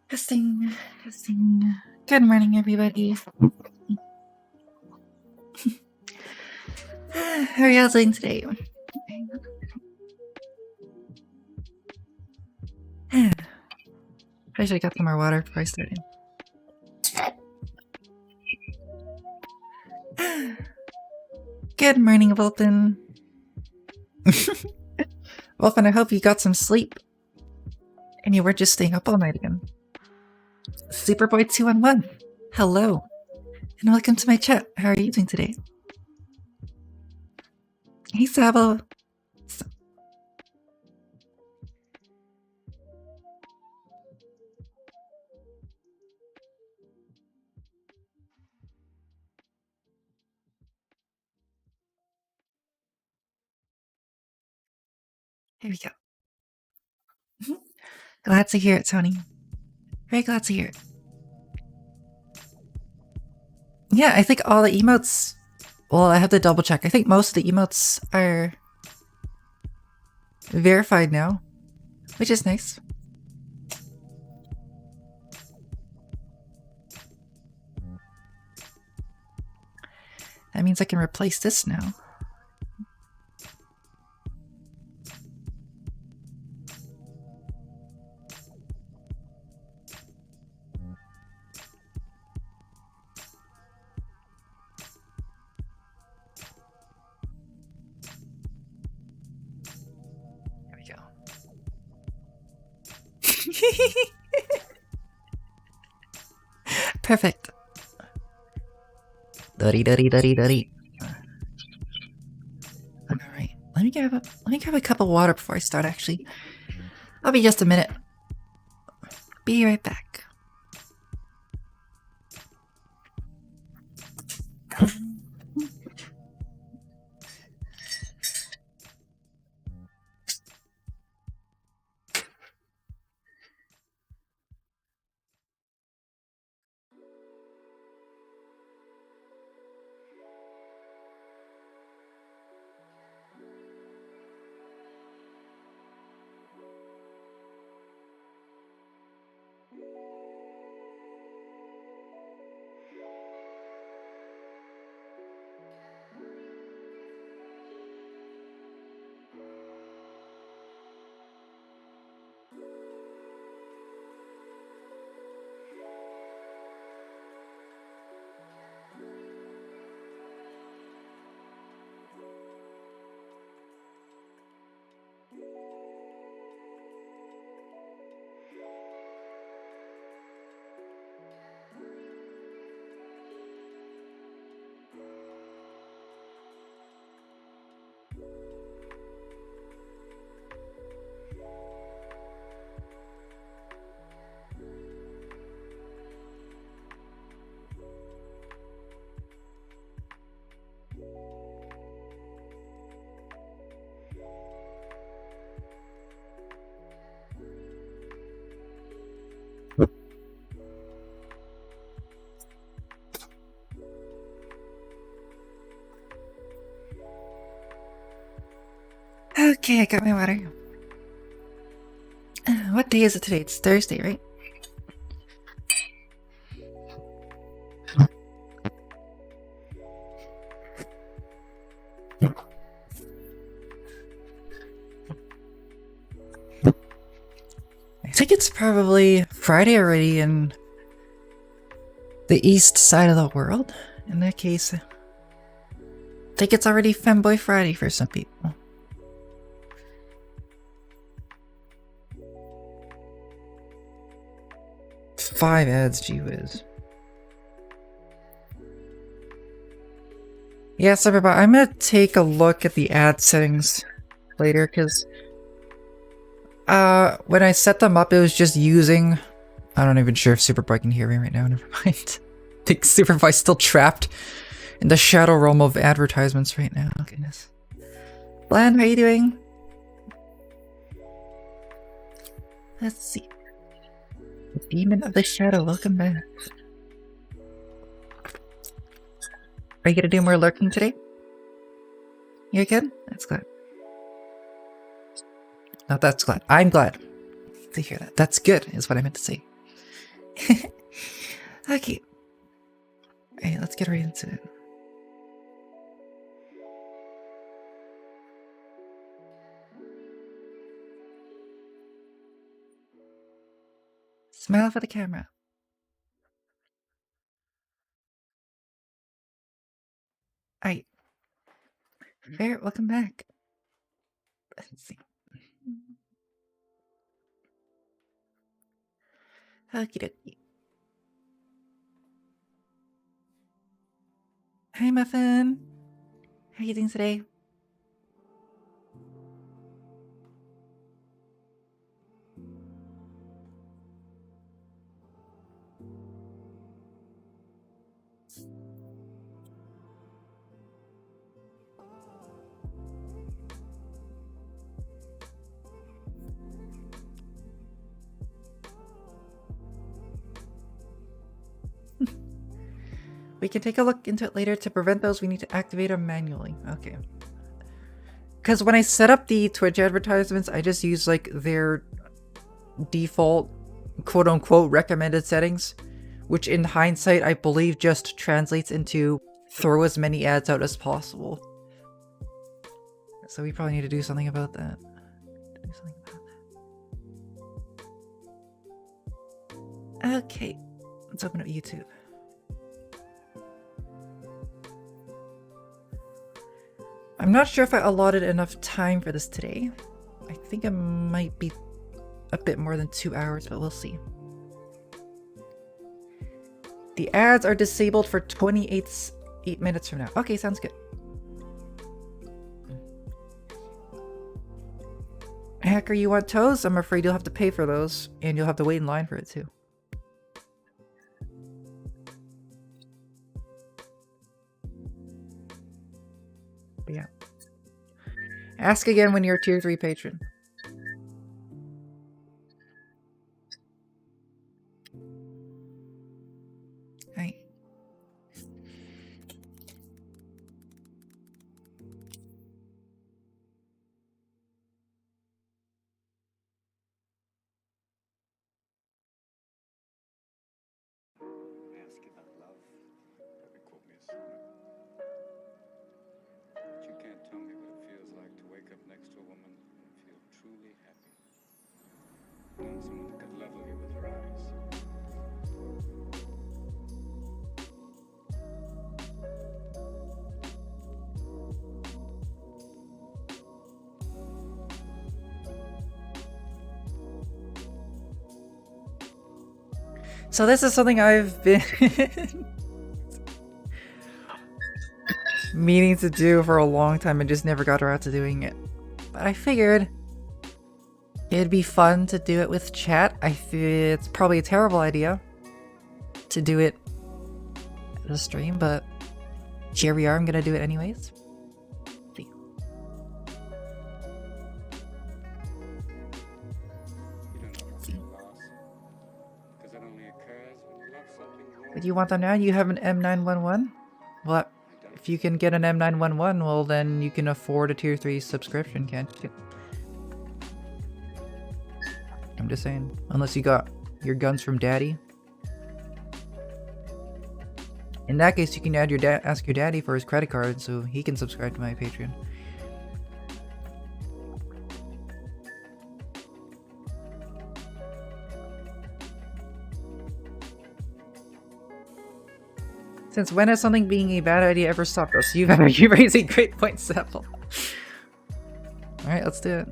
Testing, testing. Good morning, everybody. How are y'all doing today? I should have got some more water before I started. Good morning, Vulpin. Vulpin, I hope you got some sleep. And you weren't just staying up all night again. Superboy211, hello. And welcome to my chat. How are you doing today? Hey, Sabo. Here we go. Glad to hear it, Tony. Very glad to hear it. Yeah, I think all the emotes... Well, I have to double check. I think most of the emotes are verified now, which is nice. That means I can replace this now. Perfect. Duddy. Alright. Let me grab a cup of water before I start, actually. I'll be just a minute. Be right back. Okay, I got my water. What day is it today? It's Thursday, right? I think it's probably Friday already in the east side of the world. In that case, I think it's already Femboy Friday for some people. Five ads, gee whiz. Yes, everybody, I'm gonna take a look at the ad settings later, because when I set them up, it was just using... I'm not even sure if Superboy can hear me right now, never mind. I think Superboy's still trapped in the shadow realm of advertisements right now, oh, goodness. Bland, how are you doing? Let's see. Demon of the Shadow, welcome back. Are you gonna do more lurking today? You're good? That's glad. No, that's glad. I'm glad to hear that. That's good, is what I meant to say. Okay. Alright, let's get right into it. Smile for the camera. Alright. Fair, welcome back. Let's see. Okie dokie. Hi, Muffin. How are you doing today? We can take a look into it later. To prevent those, we need to activate them manually. Okay. Because when I set up the Twitch advertisements, I just use like their default quote-unquote recommended settings, which in hindsight I believe just translates into throw as many ads out as possible. So we probably need to do something about that. Okay, let's open up YouTube. I'm not sure if I allotted enough time for this today. I think it might be a bit more than 2 hours, but we'll see. The ads are disabled for 8 minutes from now. Okay, sounds good. Hacker, you want toes? I'm afraid you'll have to pay for those, and you'll have to wait in line for it too. But yeah. Ask again when you're a tier 3 patron. Right. So this is something I've been meaning to do for a long time and just never got around to doing it. But I figured it'd be fun to do it with chat. It's probably a terrible idea to do it as a stream, but here we are. I'm gonna do it anyways. Do you want them now? You have an M911? Well, if you can get an M911, well then you can afford a tier 3 subscription, can't you? I'm just saying. Unless you got your guns from daddy. In that case, you can ask your daddy for his credit card so he can subscribe to my Patreon. Since when has something being a bad idea ever stopped us? You raise a great point, Sepple. Alright, let's do it.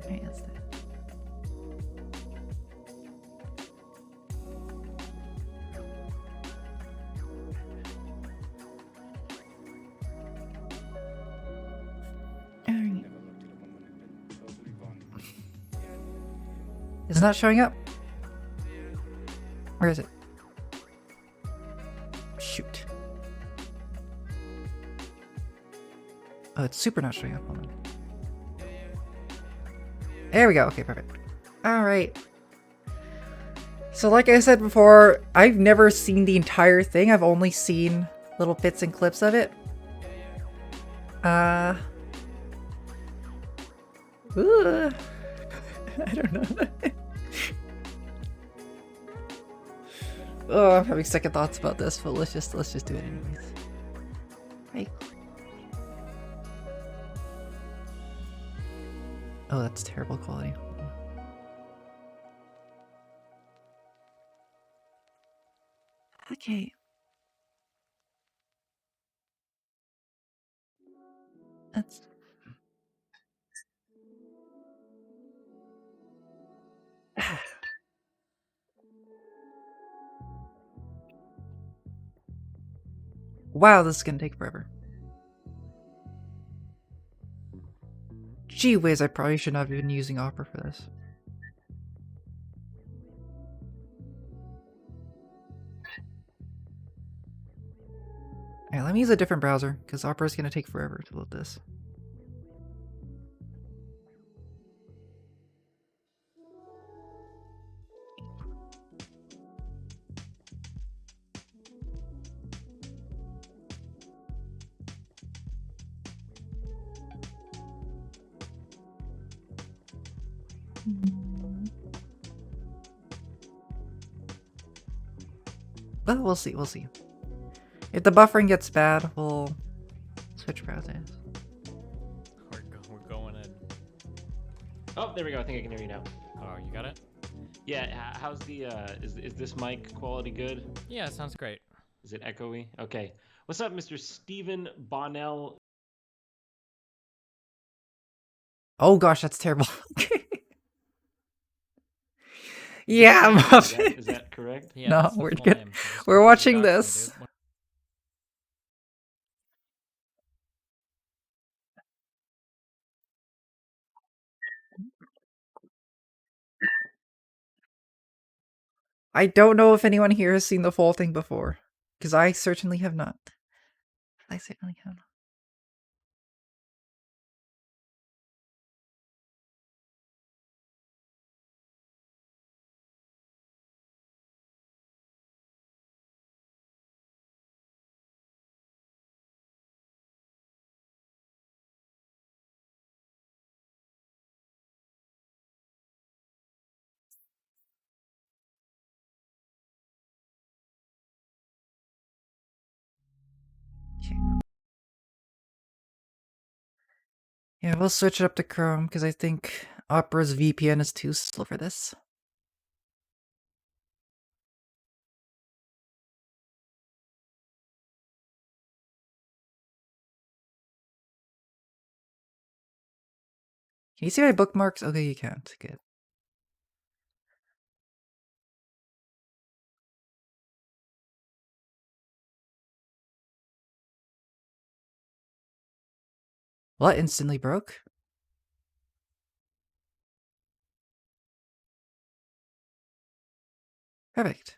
It's not showing up. Where is it? Shoot. Oh, it's super not showing up. Hold on. There we go. Okay, perfect. Alright. So like I said before, I've never seen the entire thing. I've only seen little bits and clips of it. Ooh. I don't know. Oh, I'm having second thoughts about this, but let's just do it anyways. Hey. Oh, that's terrible quality. Okay. That's... Wow, this is gonna take forever. Gee whiz, I probably should not have been using Opera for this. Alright, let me use a different browser, because Opera is gonna take forever to load this. Well, we'll see, we'll see. If the buffering gets bad, we'll switch browsers. We're going in. Oh, there we go. I think I can hear you now. Oh, you got it? Yeah, how's the, is this mic quality good? Yeah, sounds great. Is it echoey? Okay. What's up, Mr. Stephen Bonnell? Oh gosh, that's terrible. Yeah, I'm up. Is that correct? Yeah, No, that's the we're full good. name, so just We're completely watching doxed me, this. dude. I don't know if anyone here has seen the full thing before, because I certainly have not. I certainly have not. Okay. Yeah, we'll switch it up to Chrome, because I think Opera's VPN is too slow for this. Can you see my bookmarks? Okay, you can't. Good. Well, that instantly broke. Perfect.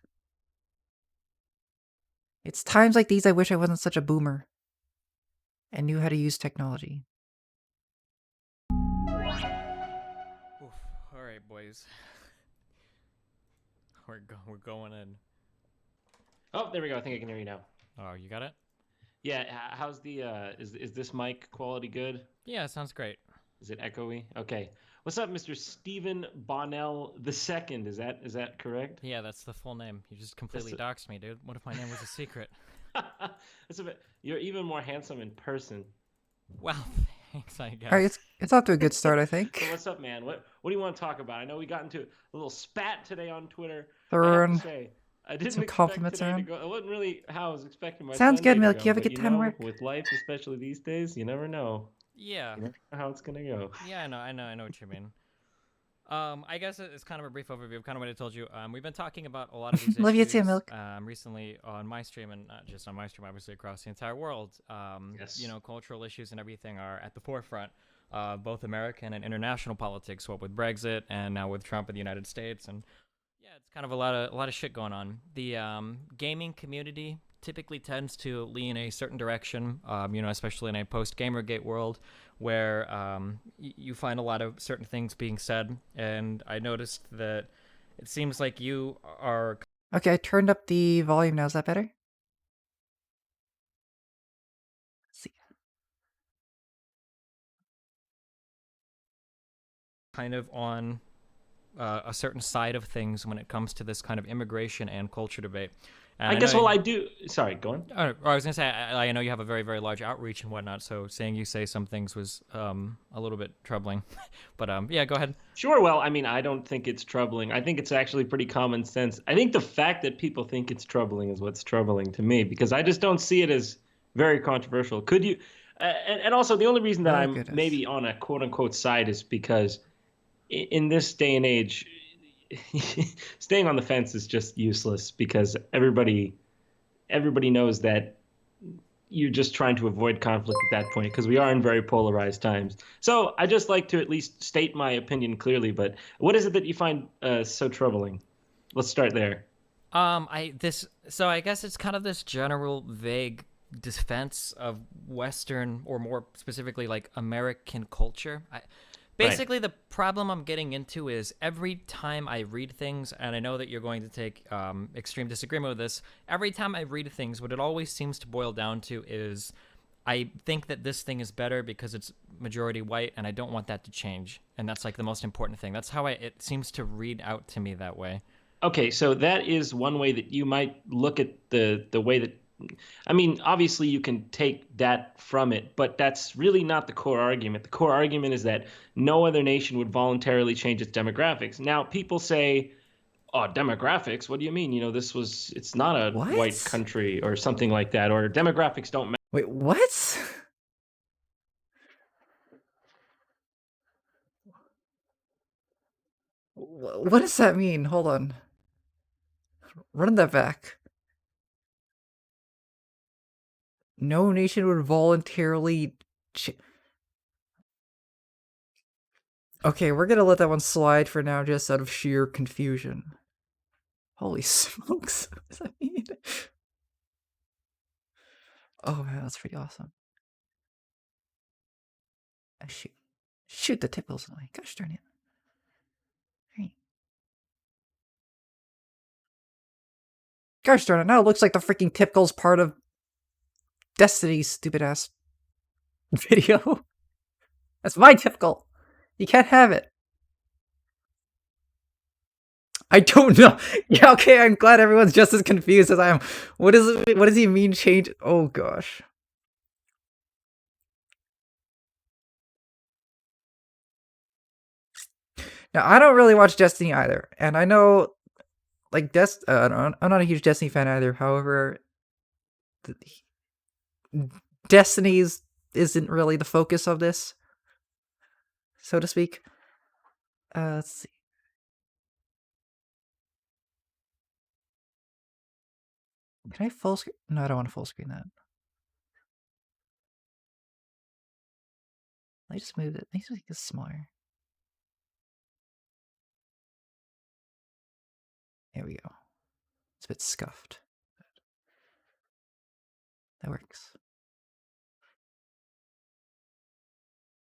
It's times like these I wish I wasn't such a boomer and knew how to use technology. Oof. All right, boys. We're going in. Oh, there we go. I think I can hear you now. Oh, you got it? Yeah, how's the, is this mic quality good? Yeah, sounds great. Is it echoey? Okay. What's up, Mr. Stephen Bonnell II? Is that correct? Yeah, that's the full name. You just completely doxed me, dude. What if my name was a secret? That's a bit, you're even more handsome in person. Well, thanks, I guess. Alright, it's off to a good start, I think. So what's up, man? What do you want to talk about? I know we got into a little spat today on Twitter. Throwing I didn't some expect compliments today around. to go. It wasn't really how I was expecting my Sounds Sunday good, Milk. to You have go, a but good time at work. with life, especially these days, you never know. Yeah. You never know how it's gonna go. Yeah, I know what you mean. I guess it's kind of a brief overview of kind of what I told you. We've been talking about a lot of these Love you issues too, Milk. recently on my stream, and not just on my stream, obviously across the entire world. Yes. You know, cultural issues and everything are at the forefront, both American and international politics. What with Brexit and now with Trump in the United States, and yeah, it's kind of a lot of shit going on. The gaming community typically tends to lean a certain direction, you know, especially in a post-Gamergate world where you find a lot of certain things being said. And I noticed that it seems like you are... Okay, I turned up the volume now. Is that better? Let's see. kind of on a certain side of things when it comes to this kind of immigration and culture debate. And I guess, well, I do. Sorry, go on. I was gonna say, I know you have a very, very large outreach and whatnot, so saying you say some things was a little bit troubling. But yeah, go ahead. Sure. Well, I mean, I don't think it's troubling. I think it's actually pretty common sense. I think the fact that people think it's troubling is what's troubling to me, because I just don't see it as very controversial. Could you? And also, the only reason that I'm maybe on a quote unquote side is because in this day and age, staying on the fence is just useless, because everybody knows that you're just trying to avoid conflict at that point, because we are in very polarized times. So I just like to at least state my opinion clearly. But what is it that you find so troubling? Let's start there. So I guess it's kind of this general vague defense of Western, or more specifically like American culture. Basically, the problem I'm getting into is every time I read things, and I know that you're going to take extreme disagreement with this, every time I read things, what it always seems to boil down to is I think that this thing is better because it's majority white, and I don't want that to change. And that's like the most important thing. That's how it seems to read out to me that way. Okay, so that is one way that you might look at the way that, I mean, obviously you can take that from it, but that's really not the core argument. The core argument is that no other nation would voluntarily change its demographics. Now, people say, oh, demographics? What do you mean? You know, it's not a white country or something like that, or demographics don't matter. Wait, what? What does that mean? Hold on. Run that back. No nation would voluntarily... Okay, we're gonna let that one slide for now, just out of sheer confusion. Holy smokes, what does that mean? Oh man, that's pretty awesome. Shoot, the tipples away. Gosh darn it. Hey. Gosh darn it, now it looks like the freaking tipgle's part of Destiny's stupid ass video. That's my tipgle. You can't have it. I don't know. Yeah, okay, I'm glad everyone's just as confused as I am. What does he mean change? Oh gosh. Now, I don't really watch Destiny either, and I know, like, I'm not a huge Destiny fan either. However, Destiny's isn't really the focus of this, so to speak. Let's see. Can I full screen? No, I don't want to full screen that. I just moved it. I need to make this smaller. There we go. It's a bit scuffed. That works.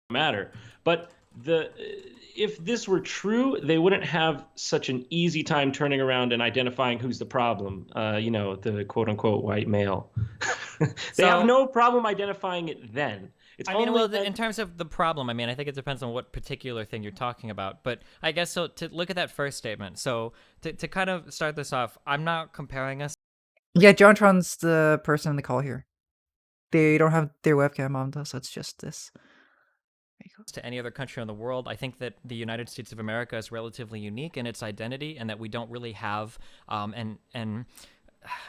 Matter. But if this were true, they wouldn't have such an easy time turning around and identifying who's the problem. You know, the quote unquote white male. They have no problem identifying it then. It's in terms of the problem, I mean, I think it depends on what particular thing you're talking about. But I guess, so to look at that first statement, so to kind of start this off, I'm not comparing us. Yeah, Jontron's the person in the call here. They don't have their webcam on, though, so it's just this. To any other country in the world. I think that the United States of America is relatively unique in its identity, and that we don't really have and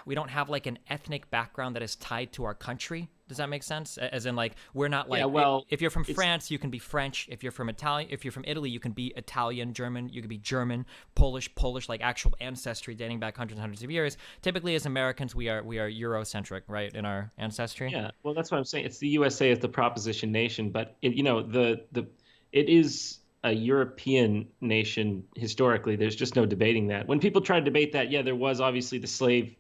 we don't have like an ethnic background that is tied to our country. Does that make sense? As in, like, we're not like, if you're from France, you can be French. If you're from Italy, you can be Italian, German, you can be German, Polish, like actual ancestry dating back hundreds and hundreds of years. Typically, as Americans, we are Eurocentric, right, in our ancestry. Yeah, well, that's what I'm saying. It's the USA as the proposition nation, but it is a European nation historically. There's just no debating that. When people try to debate that, yeah, there was obviously the slave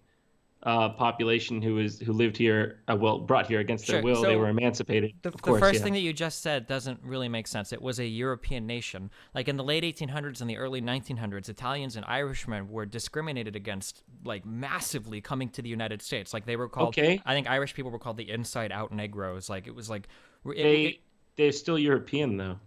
population who lived here, brought here against their will. So they were emancipated. The first thing that you just said doesn't really make sense. It was a European nation. Like in the late 1800s and the early 1900s, Italians and Irishmen were discriminated against, like, massively coming to the United States. Like, they were called, I think Irish people were called the inside out Negroes. Like, it was like... They're still European, though.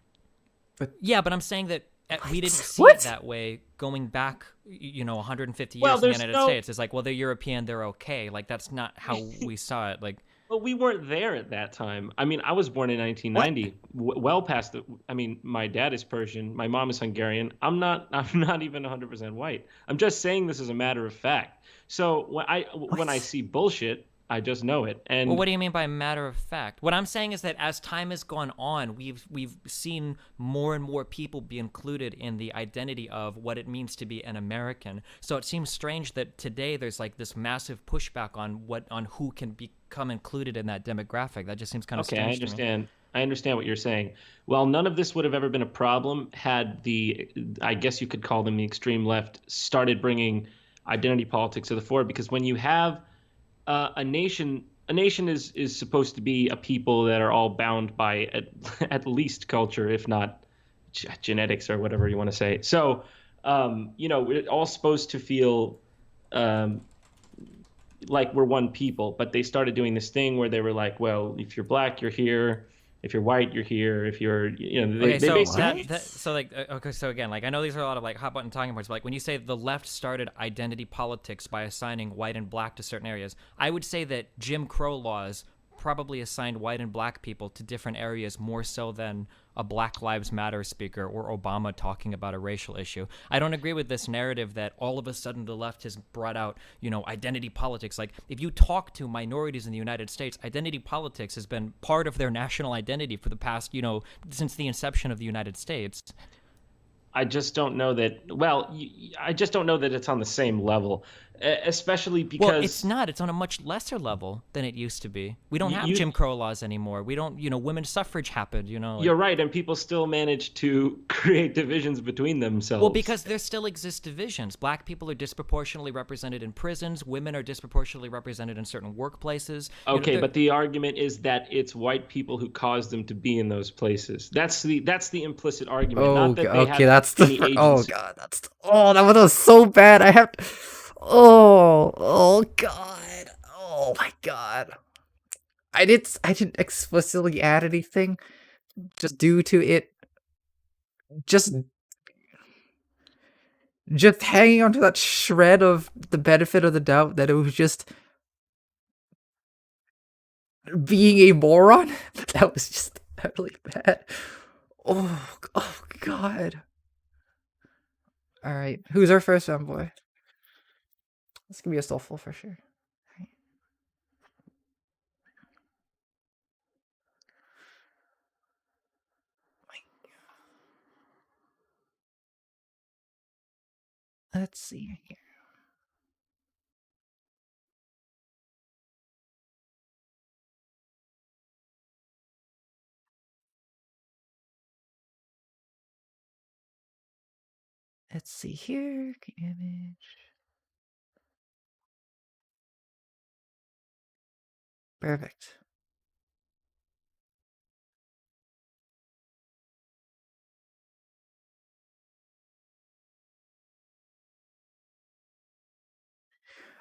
Yeah, but I'm saying that we didn't see What? it that way going back, 150 years Well, in the there's United no- States. It's like, well, they're European, they're okay. Like, that's not how we saw it. Like, But we weren't there at that time. I mean, I was born in 1990, well past the. I mean, my dad is Persian, my mom is Hungarian. I'm not. I'm not even 100% white. I'm just saying this as a matter of fact. So when I see bullshit, I just know it. And well, what do you mean by matter of fact? What I'm saying is that as time has gone on, we've seen more and more people be included in the identity of what it means to be an American. So it seems strange that today there's like this massive pushback on who can become included in that demographic. That just seems kind of okay, strange. I understand. I understand what you're saying. Well, none of this would have ever been a problem had I guess you could call them the extreme left, started bringing identity politics to the fore. Because when you have a nation is supposed to be a people that are all bound by at least culture, if not genetics or whatever you want to say. So, we're all supposed to feel like we're one people. But they started doing this thing where they were like, well, if you're black, you're here. If you're white, you're here. If you're, they So basically. so again, like I know these are a lot of like hot button talking points, but like when you say the left started identity politics by assigning white and black to certain areas, I would say that Jim Crow laws probably assigned white and black people to different areas more so than a Black Lives Matter speaker or Obama talking about a racial issue. I don't agree with this narrative that all of a sudden the left has brought out, identity politics. Like, if you talk to minorities in the United States, identity politics has been part of their national identity for the past, since the inception of the United States. I just don't know that. Well, I just don't know that it's on the same level, especially because. Well, it's not. It's on a much lesser level than it used to be. We don't have Jim Crow laws anymore. We don't, women's suffrage happened, You're right, and people still manage to create divisions between themselves. Well, because there still exist divisions. Black people are disproportionately represented in prisons. Women are disproportionately represented in certain workplaces. Okay, but the argument is that it's white people who caused them to be in those places. That's the implicit argument. Oh, not that they okay, have that's any the. agency. Oh god, that's. Oh, that one was so bad. I have. Oh god. Oh my god. I didn't explicitly add anything, just due to it. Just hanging on to that shred of the benefit of the doubt that it was just being a moron. That was just really bad. Oh god. All right, who's our first femboy? This can be a soulful for sure. Right. Let's see here. Let's see here. Image. Perfect.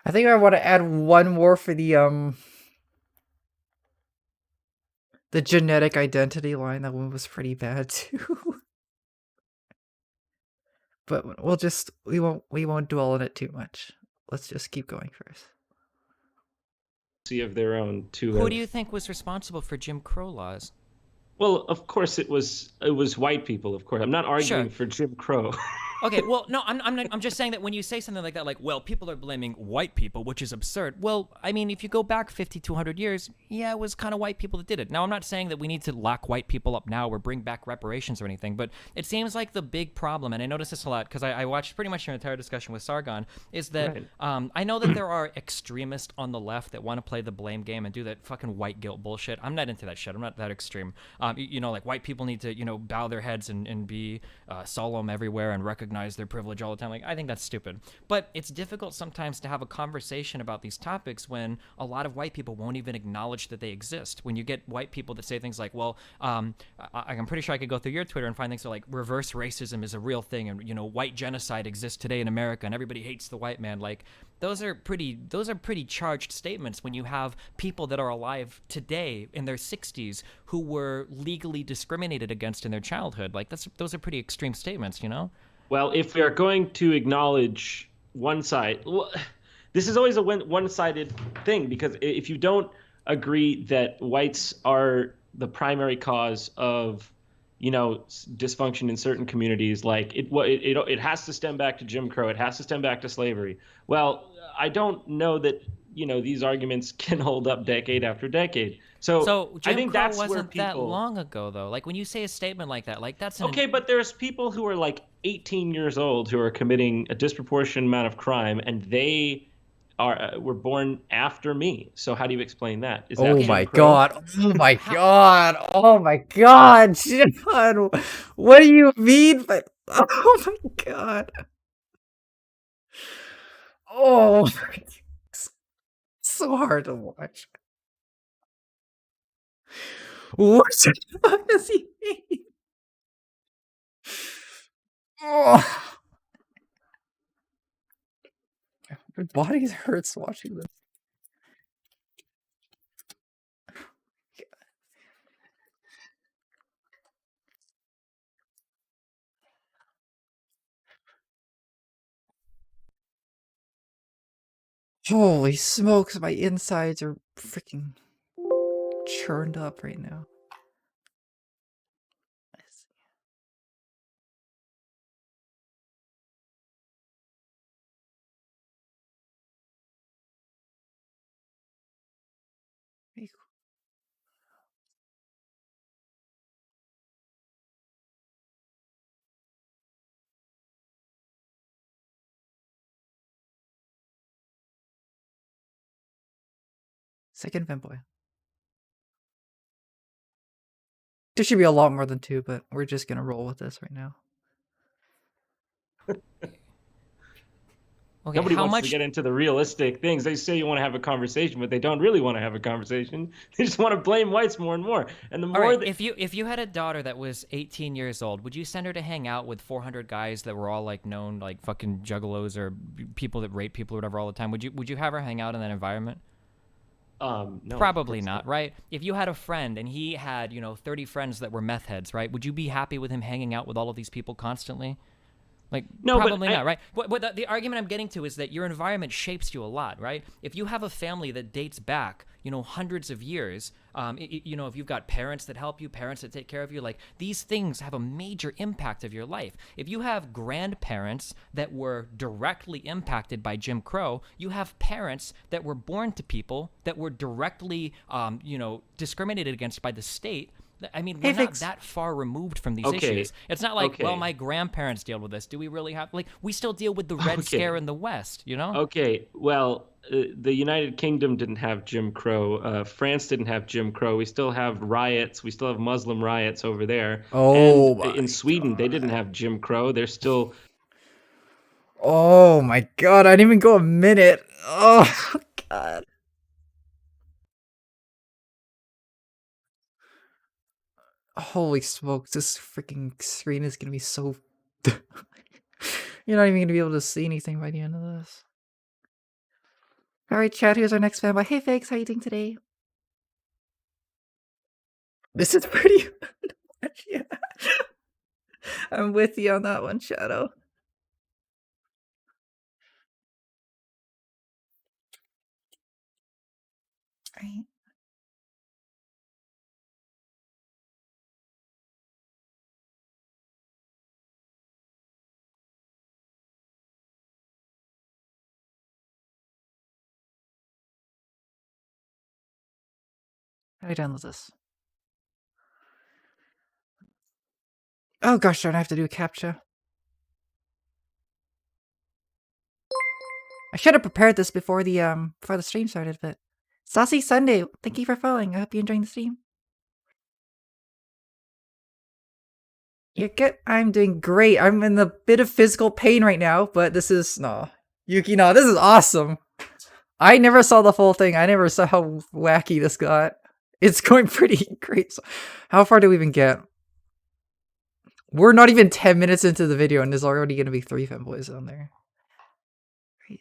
I think I want to add one more for the genetic identity line. That one was pretty bad too. But we won't dwell on it too much. Let's just keep going first. Of their own to. Who do you think was responsible for Jim Crow laws? Well, of course it was white people. Of course, I'm not arguing for Jim Crow. Okay, well, no, I'm just saying that when you say something like that, like, well, people are blaming white people, which is absurd. Well, I mean, if you go back 50, 200 years, yeah, it was kind of white people that did it. Now, I'm not saying that we need to lock white people up now or bring back reparations or anything, but it seems like the big problem, and I notice this a lot because I watched pretty much your entire discussion with Sargon, is that I know that there are extremists on the left that want to play the blame game and do that fucking white guilt bullshit. I'm not into that shit. I'm not that extreme. Like white people need to, bow their heads and be solemn everywhere and recognize recognize their privilege all the time. Like, I think that's stupid. But it's difficult sometimes to have a conversation about these topics when a lot of white people won't even acknowledge that they exist. When you get white people that say things like, well, I'm pretty sure I could go through your Twitter and find things like reverse racism is a real thing, and, you know, white genocide exists today in America and everybody hates the white man. Like, those are pretty charged statements when you have people that are alive today in their 60s who were legally discriminated against in their childhood. Like, those are pretty extreme statements, you know? Well, if we are going to acknowledge one side, well, this is always a one-sided thing, because if you don't agree that whites are the primary cause of, you know, dysfunction in certain communities, like it has to stem back to Jim Crow, it has to stem back to slavery. Well, I don't know that, you know, these arguments can hold up decade after decade. So Jim I think Crow that's where wasn't people. that long ago, though. Like, when you say a statement like that, like, that's Okay, but there's people who are like 18 years old who are committing a disproportionate amount of crime, and they were born after me. So how do you explain that? Is that Oh Jim my Crow? god. Oh my god. Oh my god. John, what do you mean by... Oh my god. Oh, it's so hard to watch. What the fuck does he mean? Oh. My body hurts watching this. Holy smokes, my insides are freaking churned up right now. Second Femboy. There should be a lot more than 2, but we're just gonna roll with this right now. Okay, Nobody how wants much... to get into the realistic things. They say you want to have a conversation, but they don't really want to have a conversation. They just want to blame whites more and more. And the All more right, that... if you had a daughter that was 18 years old, would you send her to hang out with 400 guys that were all like known like fucking juggalos or people that rape people or whatever all the time? Would you have her hang out in that environment? No, Probably not, right? If you had a friend and he had, you know, 30 friends that were meth heads, right? Would you be happy with him hanging out with all of these people constantly? Like, No, probably but not, right? What the argument I'm getting to is that your environment shapes you a lot, right? If you have a family that dates back, you know, hundreds of years, you know, if you've got parents that help you, parents that take care of you, like, these things have a major impact of your life. If you have grandparents that were directly impacted by Jim Crow, you have parents that were born to people that were directly, you know, discriminated against by the state. I mean, we're not that far removed from these issues. It's not like, well, my grandparents deal with this. Do we really have... Like, we still deal with the Red Scare in the West, you know? Okay, well, the United Kingdom didn't have Jim Crow. France didn't have Jim Crow. We still have riots. We still have Muslim riots over there. Oh, and in Sweden, they didn't have Jim Crow. They're still... Oh my god, I didn't even go a minute. Oh, god. Holy smokes, this freaking screen is gonna be so... You're not even gonna be able to see anything by the end of this. Alright, chat, here's our next fanboy. Hey, Fakes, how you doing today? This is pretty... Yeah. I'm with you on that one, Shadow. Right. How do I download this? Oh gosh darn, I have to do a CAPTCHA. I should have prepared this before the stream started, but... Saucy Sunday, thank you for following. I hope you're enjoying the stream. I'm doing great. I'm in a bit of physical pain right now, but this is Yuki, this is awesome. I never saw the full thing. I never saw how wacky this got. It's going pretty great. So, how far do we even get? We're not even 10 minutes into the video and there's already going to be 3 femboys on there. Great.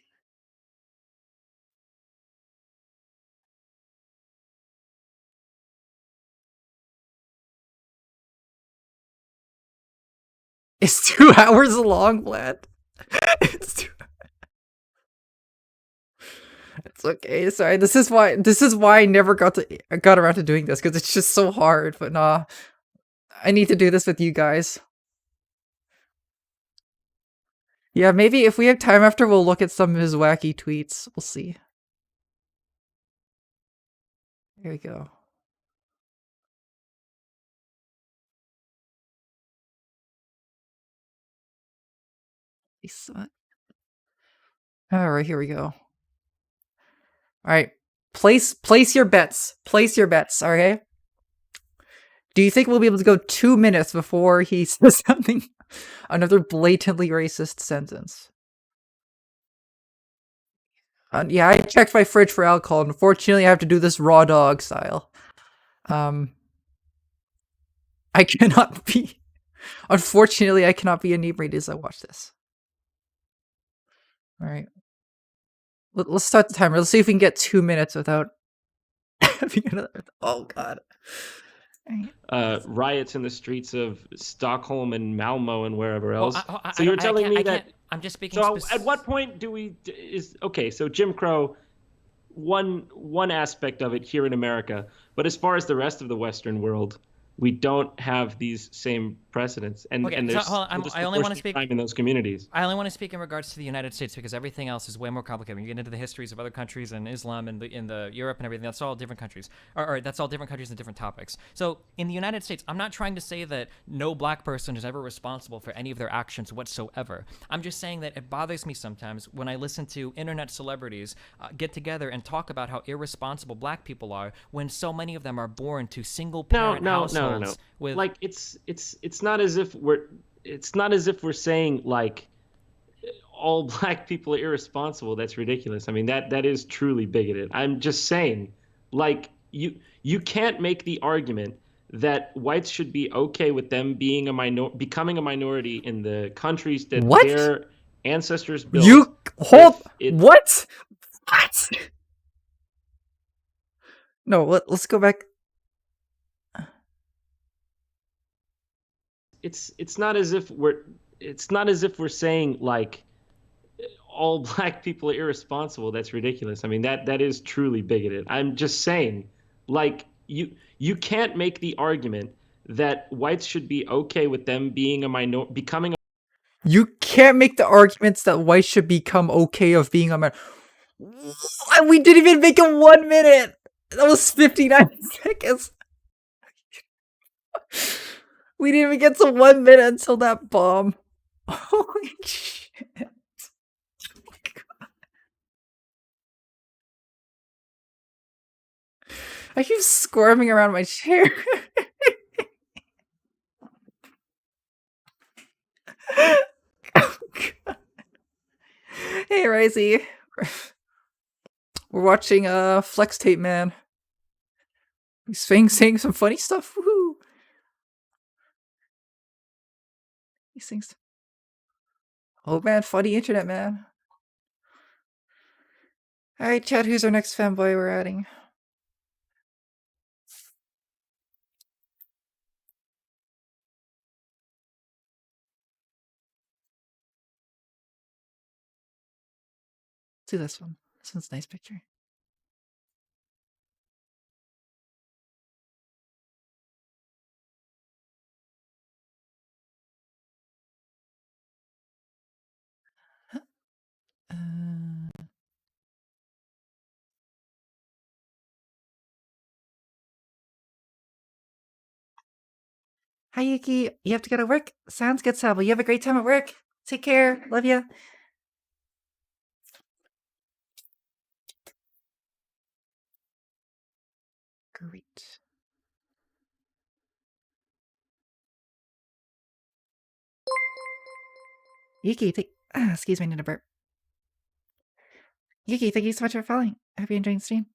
It's 2 hours long, Vlad. It's okay. Sorry. This is why I never got around to doing this, because it's just so hard. But I need to do this with you guys. Yeah, maybe if we have time after, we'll look at some of his wacky tweets. We'll see. Here we go. Alright, here we go. Alright. Place your bets. Place your bets, okay? Do you think we'll be able to go 2 minutes before he says something? Another blatantly racist sentence. Yeah, I checked my fridge for alcohol, and unfortunately I have to do this raw dog style. I cannot be... Unfortunately, I cannot be inebriated as I watch this. Alright. Let's start the timer. Let's see if we can get 2 minutes without having another... Oh, God. Riots in the streets of Stockholm and Malmo and wherever else. So you're telling me that... I'm just speaking... So at what point do we... Okay, so Jim Crow, one aspect of it here in America, but as far as the rest of the Western world, we don't have these same precedents, and there's I only want to speak in those communities. I only want to speak in regards to the United States, because everything else is way more complicated. When you get into the histories of other countries and Islam and in the Europe and everything, that's all different countries, or that's all different countries and different topics. So in the United States, I'm not trying to say that no black person is ever responsible for any of their actions whatsoever. I'm just saying that it bothers me sometimes when I listen to internet celebrities get together and talk about how irresponsible black people are, when so many of them are born to single parent households. No. With... Like it's not as if we're saying like all black people are irresponsible. That's ridiculous. I mean that is truly bigoted. I'm just saying, like you can't make the argument that whites should be okay with them being becoming a minority in the countries that their ancestors built. You hold what? What? No, let's go back. It's not as if we're saying like all black people are irresponsible. That's ridiculous. I mean that is truly bigoted. I'm just saying, like you can't make the argument that whites should be okay with them being becoming. You can't make the arguments that whites should become okay of being a man. We didn't even make it 1 minute. That was 59 seconds. We didn't even get to 1 minute until that bomb. Holy shit. Oh my God. I keep squirming around my chair. Oh God. Hey, Risey. We're watching Flex Tape Man. He's saying some funny stuff. Woohoo! He sings. Oh man, funny internet man. Alright, Chad, who's our next fanboy we're adding? Let's do this one. This one's a nice picture. Hi, Yuki. You have to go to work? Sounds good, Sabo. You have a great time at work. Take care. Love ya. Great. Yuki, excuse me, need a burp. Yuki, thank you so much for following. I hope you're enjoying the stream.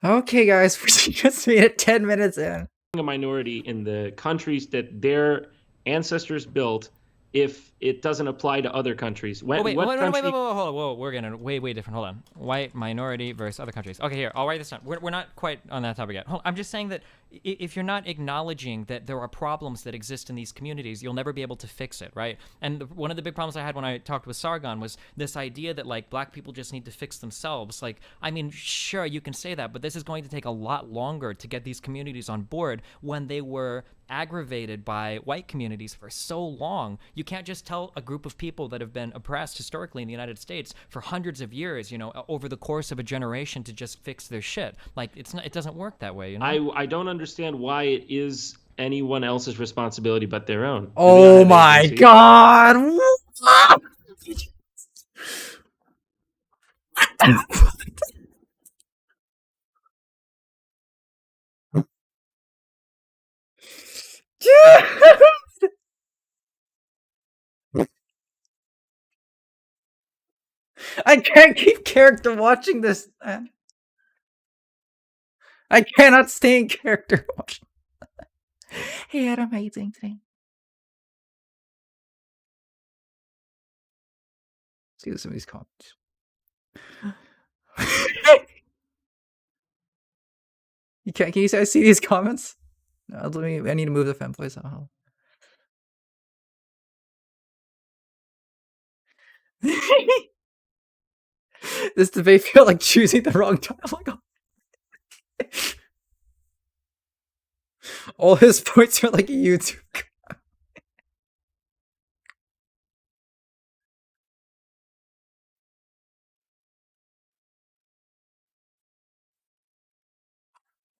Okay, guys, we just made it 10 minutes in. A minority in the countries that their ancestors built if it doesn't apply to other countries. Wait, hold on, whoa, we're getting way different. Hold on. White minority versus other countries. Okay, here, I'll write this down. We're not quite on that topic yet. I'm just saying that if you're not acknowledging that there are problems that exist in these communities, you'll never be able to fix it, right? And one of the big problems I had when I talked with Sargon was this idea that, like, black people just need to fix themselves. Like, I mean, sure, you can say that, but this is going to take a lot longer to get these communities on board when they were aggravated by white communities for so long. You can't just tell a group of people that have been oppressed historically in the United States for hundreds of years, you know, over the course of a generation to just fix their shit. Like, it doesn't work that way, you know? I don't understand why it is anyone else's responsibility but their own. Oh my god! I can't keep character watching this, man. I cannot stay in character watching. Hey, Adam, how you doing today? See some of these comments. Can you see these comments? No, I need to move the Femboys out. This debate feel like choosing the wrong dialogue. All his points are like a YouTube.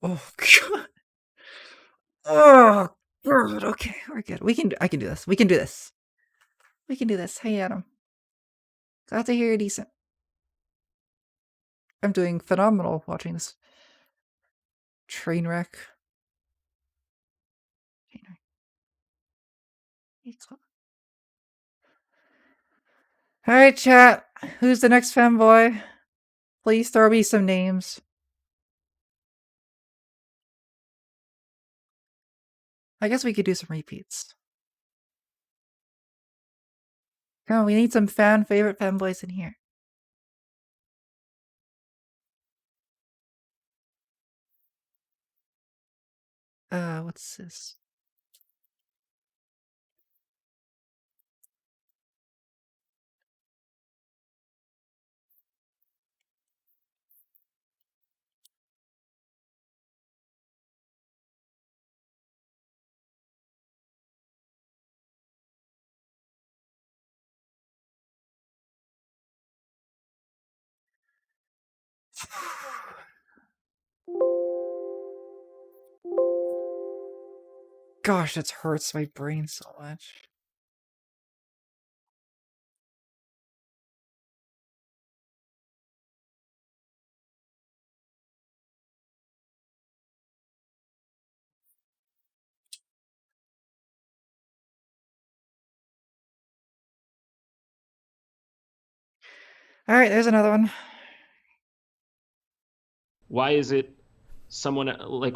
Oh god. Oh god. Okay, we're good. I can do this. We can do this. We can do this. Hey Adam. Glad to hear you're decent. I'm doing phenomenal watching this train wreck. Alright, chat. Who's the next femboy? Please throw me some names. I guess we could do some repeats. Come on, we need some fan favorite femboys in here. What's this? Gosh, it hurts my brain so much. Alright, there's another one. Why is it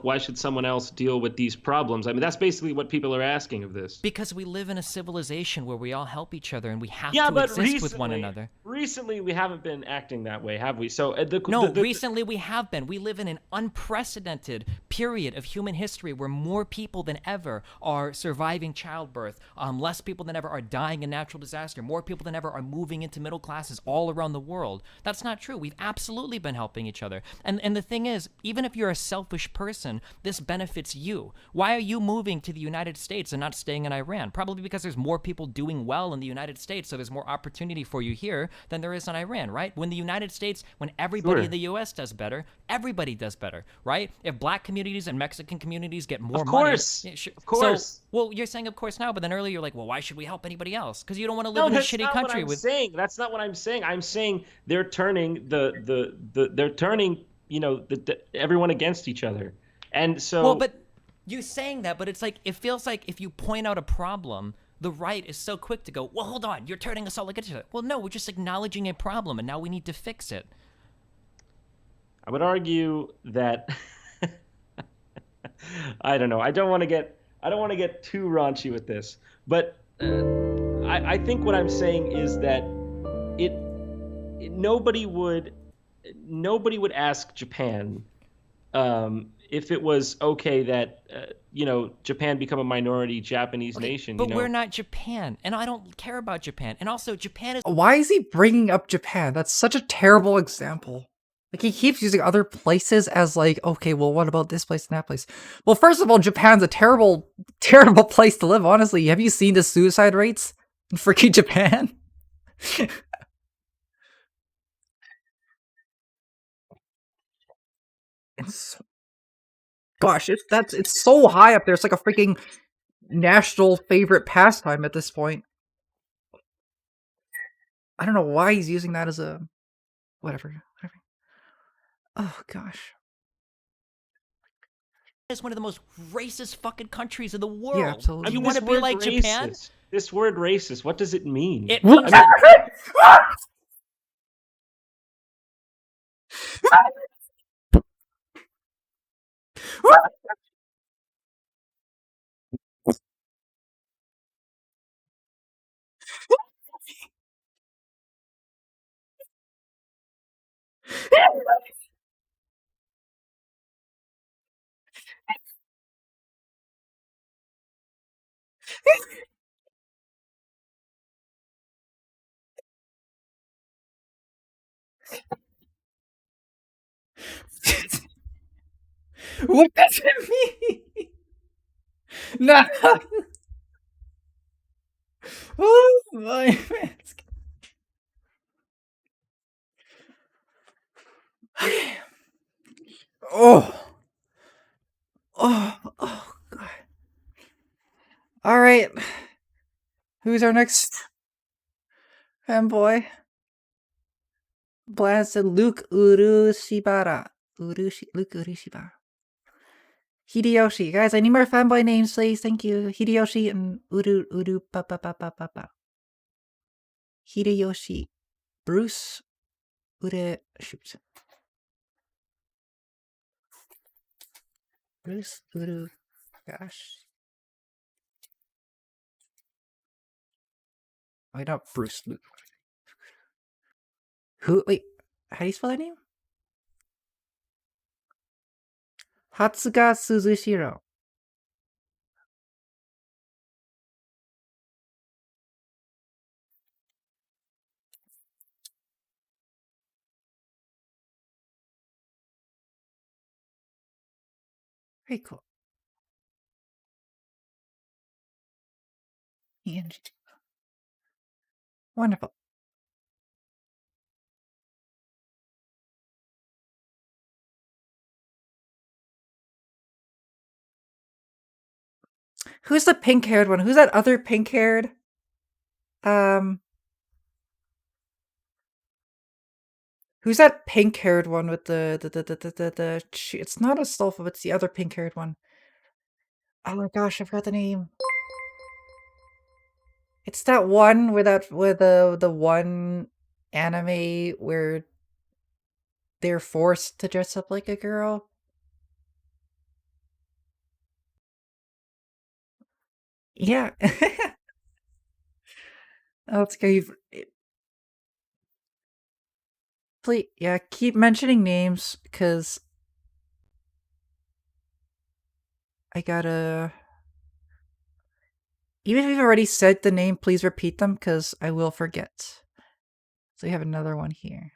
why should someone else deal with these problems? I mean, that's basically what people are asking of this. Because we live in a civilization where we all help each other and we have to exist with one another. Recently, we haven't been acting that way, have we? So recently we have been. We live in an unprecedented period of human history where more people than ever are surviving childbirth, less people than ever are dying in natural disaster, more people than ever are moving into middle classes all around the world. That's not true. We've absolutely been helping each other. And the thing is, even if you're a selfish person, this benefits you. Why are you moving to the United States and not staying in Iran? Probably because there's more people doing well in the United States, so there's more opportunity for you here than there is in Iran, right? When the United States, when everybody in the US does better, everybody does better, right? If black communities and Mexican communities get more money... Of course. So, well, you're saying of course now, but then earlier you're like, well, why should we help anybody else? Because you don't want to live in a shitty country with... That's not what I'm saying. I'm saying they're turning they're turning everyone against each other. And so, Well, but you saying that, but it's like it feels like if you point out a problem, the right is so quick to go, well, hold on, you're turning us all against each other. Well, no, we're just acknowledging a problem, and now we need to fix it. I would argue that I don't know. I don't want to get too raunchy with this, but I think what I'm saying is that it nobody would ask Japan if it was okay that Japan become a minority Japanese nation. But we're not Japan, and I don't care about Japan. And also, Japan is. Why is he bringing up Japan? That's such a terrible example. Like, he keeps using other places as like, okay, well, what about this place and that place? Well, first of all, Japan's a terrible, terrible place to live, honestly. Have you seen the suicide rates in freaking Japan? Gosh, it's so high up there. It's like a freaking national favorite pastime at this point. I don't know why he's using that as a whatever. Oh gosh. Is one of the most racist fucking countries in the world. Yeah, absolutely. You want to be like racist, Japan? This word racist, what does it mean? It means What does it mean? No. Oh my mask. Oh. Oh god. All right. Who's our next fanboy? Blasted Luke Urushibara. Luke Urushibara. Hideyoshi. Guys, I need more fanboy names, please. Thank you. Hideyoshi and Uru pa pa pa pa pa pa. Hideyoshi. Bruce shoot. Bruce Uru. Gosh. Wait, not Bruce. Luke. Who? Wait. How do you spell that name? Hatsuga Suzushiro. Very cool. Wonderful. Who's the pink-haired one? Who's that other pink-haired? Who's that pink-haired one with the it's not a Astolfo, it's the other pink-haired one. Oh my gosh, I forgot the name. It's that one where the one anime where they're forced to dress up like a girl. Yeah. Oh, let's go. Please, yeah, keep mentioning names, because I gotta... Even if you've already said the name, please repeat them, because I will forget. So we have another one here.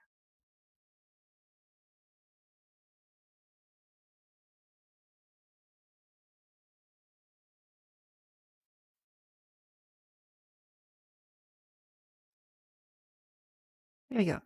There we go.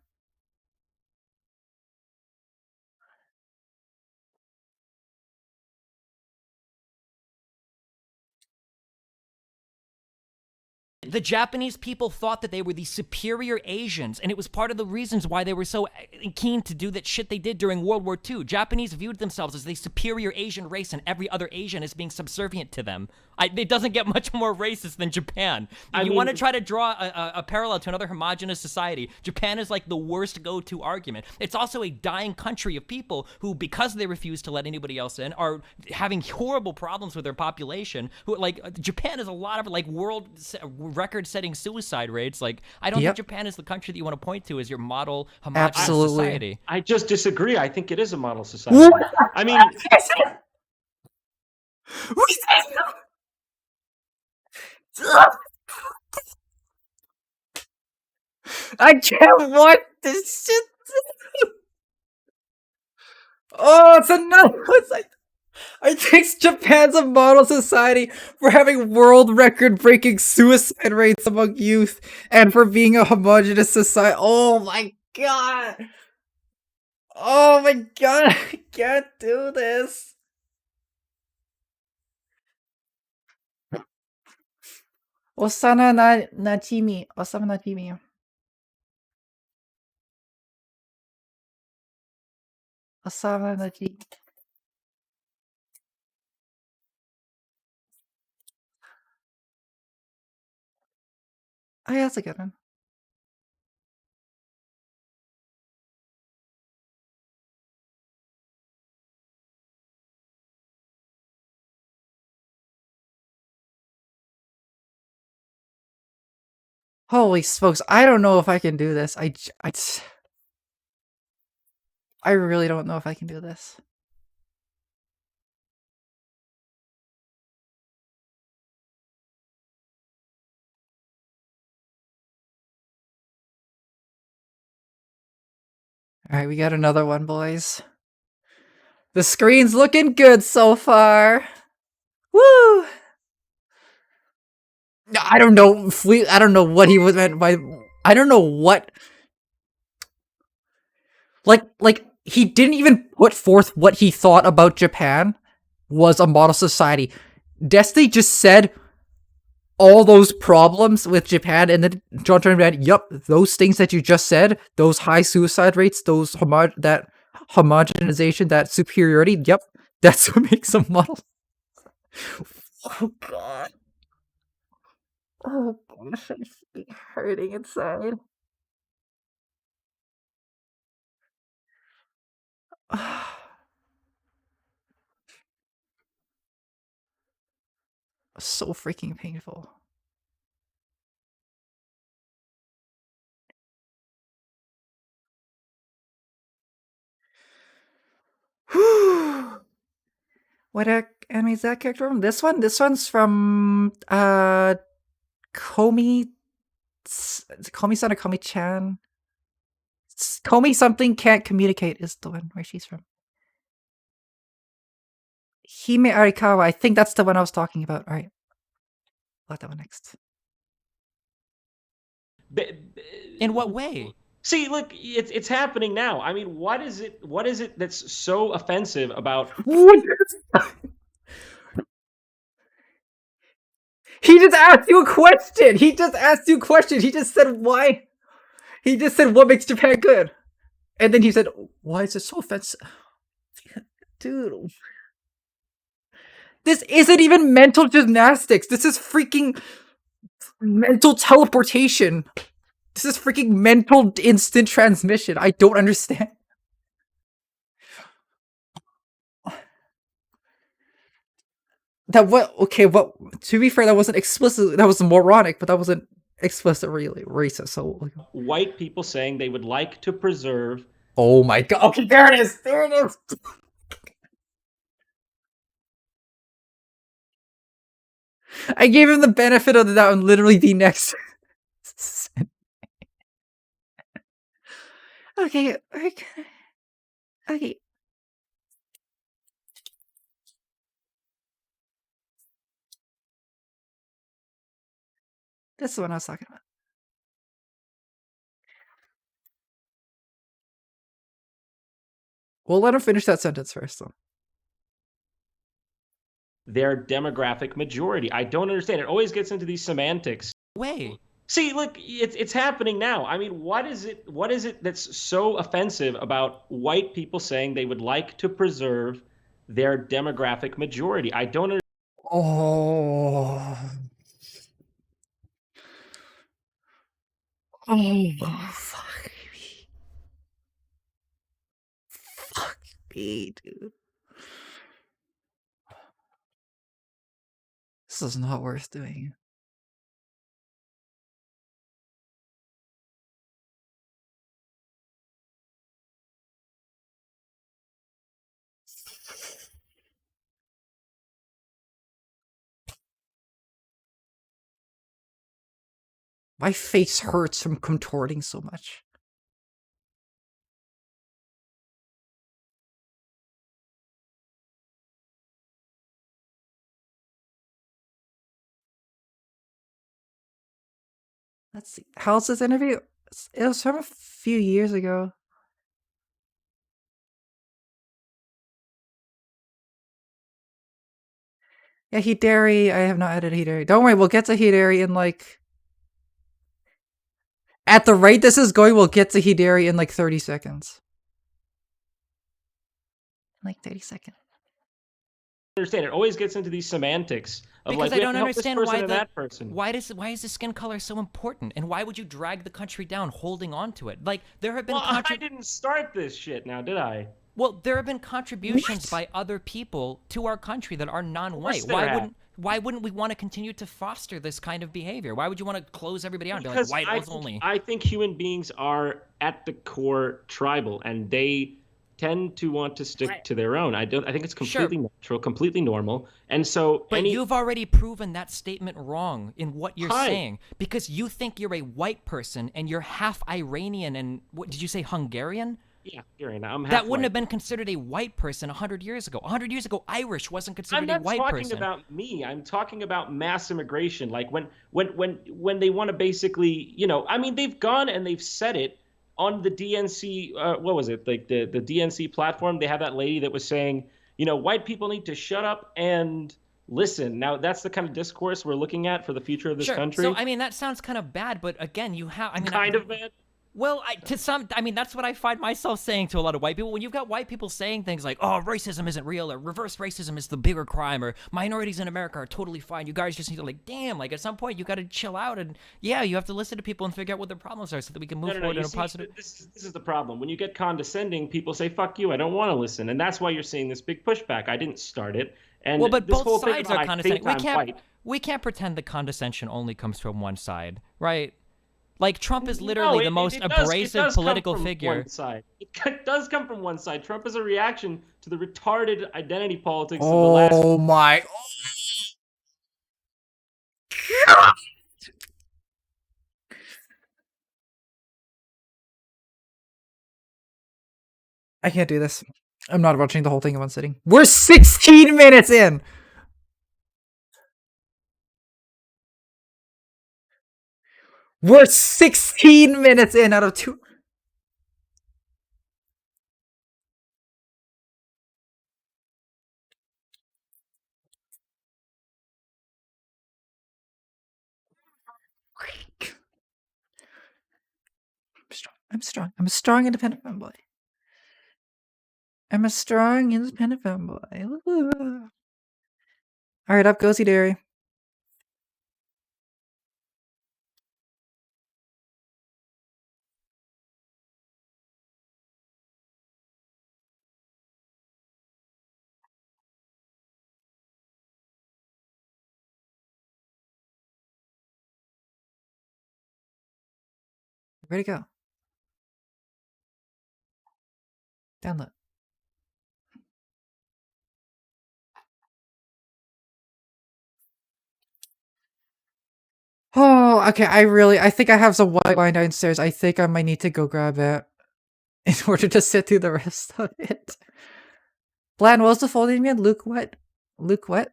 The Japanese people thought that they were the superior Asians, and it was part of the reasons why they were so keen to do that shit they did during World War II. Japanese viewed themselves as the superior Asian race, and every other Asian is being subservient to them. It doesn't get much more racist than Japan. If you want to try to draw a parallel to another homogenous society, Japan is like the worst go-to argument. It's also a dying country of people who, because they refuse to let anybody else in, are having horrible problems with their population. Who, like, Japan is a lot of, like, world record-setting suicide rates. Like, I don't think Japan is the country that you want to point to as your model homogenous society. I just disagree. I think it is a model society. I mean, I can't watch this shit. Oh, it's another. It's like, I think Japan's a model society for having world record-breaking suicide rates among youth and for being a homogenous society. Oh my god! Oh my god! I can't do this. Osana Najimi. Osama Najimi. Osama Najimi. Oh, yeah, that's a good one. Holy smokes, I don't know if I can do this. I really don't know if I can do this. Alright, we got another one, boys. The screen's looking good so far. Woo! I don't know. I don't know what he was meant by. I don't know what. Like he didn't even put forth what he thought about Japan was a model society. Destiny just said all those problems with Japan, and then Jontron read, "Yup, those things that you just said, those high suicide rates, those that homogenization, that superiority. Yep, that's what makes a model." Oh god. Oh gosh, I'm hurting inside. So freaking painful. What anime is that character from? This one? This one's from Komi-san or Komi-chan? Komi something can't communicate is the one where she's from. Hime Arikawa, I think that's the one I was talking about. Alright. I'll let that one next. In what way? See, look, it's happening now. I mean, what is it that's so offensive about? He just asked you a question. He just asked you a question. He just said why. He just said what makes Japan good, and then he said, "Why is it so offensive, dude?" This isn't even mental gymnastics. This is freaking mental teleportation. This is freaking mental instant transmission. I don't understand. That what? Okay, what? To be fair, that wasn't explicit. That was moronic, but that wasn't explicitly racist. So white people saying they would like to preserve. Oh my god! Okay, there it is. There it is. I gave him the benefit of the doubt and literally the next. Okay. Okay. That's the one I was talking about. We'll let him finish that sentence first, though. Their demographic majority. I don't understand. It always gets into these semantics. way. See, look, it's happening now. I mean, what is it that's so offensive about white people saying they would like to preserve their demographic majority? I don't understand. Oh. Oh, fuck me. Fuck me, dude. This is not worth doing. My face hurts from contorting so much. Let's see. How's this interview? It was from a few years ago. Yeah, Hidari. I have not edited Hidari. Don't worry, we'll get to Hidari in like... At the rate this is going, we'll get to Hidari in like 30 seconds. Like 30 seconds. Understand, it always gets into these semantics of because like, I don't understand why that person. Why is the skin color so important, and why would you drag the country down holding on to it? Like there have been I didn't start this shit now, did I? Well, there have been contributions by other people to our country that are non-white. Why wouldn't we want to continue to foster this kind of behavior? Why would you want to close everybody out and be like white males only? I think human beings are at the core tribal, and they tend to want to stick to their own. I think it's completely natural, completely normal. And so But you've already proven that statement wrong in what you're saying, because you think you're a white person and you're half Iranian and what did you say, Hungarian? Yeah, Hungarian. I'm half that wouldn't white. have been considered a white person 100 years ago. 100 years ago, Irish wasn't considered a white person. I'm not talking about me. I'm talking about mass immigration. Like when they want to basically, you know, I mean, they've gone and they've said it on the DNC. What was it? Like the DNC platform. They have that lady that was saying, you know, white people need to shut up and listen. Now that's the kind of discourse we're looking at for the future of this country. So I mean, that sounds kind of bad, but again, you have. I mean, kind of bad. Well, I mean, that's what I find myself saying to a lot of white people. When you've got white people saying things like, oh, racism isn't real, or reverse racism is the bigger crime, or minorities in America are totally fine. You guys just need to, like, damn, like, at some point, you got to chill out, and, yeah, you have to listen to people and figure out what their problems are so that we can move forward in a positive... This is the problem. When you get condescending, people say, fuck you, I don't want to listen. And that's why you're seeing this big pushback. I didn't start it. And well, but both sides are condescending. We can't pretend that condescension only comes from one side, right? Like, Trump is literally the most abrasive political figure. It does come from one side. Trump is a reaction to the retarded identity politics of the last... Oh my... God. I can't do this. I'm not watching the whole thing in one sitting. We're 16 minutes in! We're 16 minutes in out of 2. I'm strong. I'm a strong, independent femboy. I'm a strong, independent femboy. Alright, up goes Hidari. Where'd it go? Download. Oh, okay, I think I have some white wine downstairs. I think I might need to go grab it in order to sit through the rest of it. Bland, what was the full name again? Luke what? Luke what?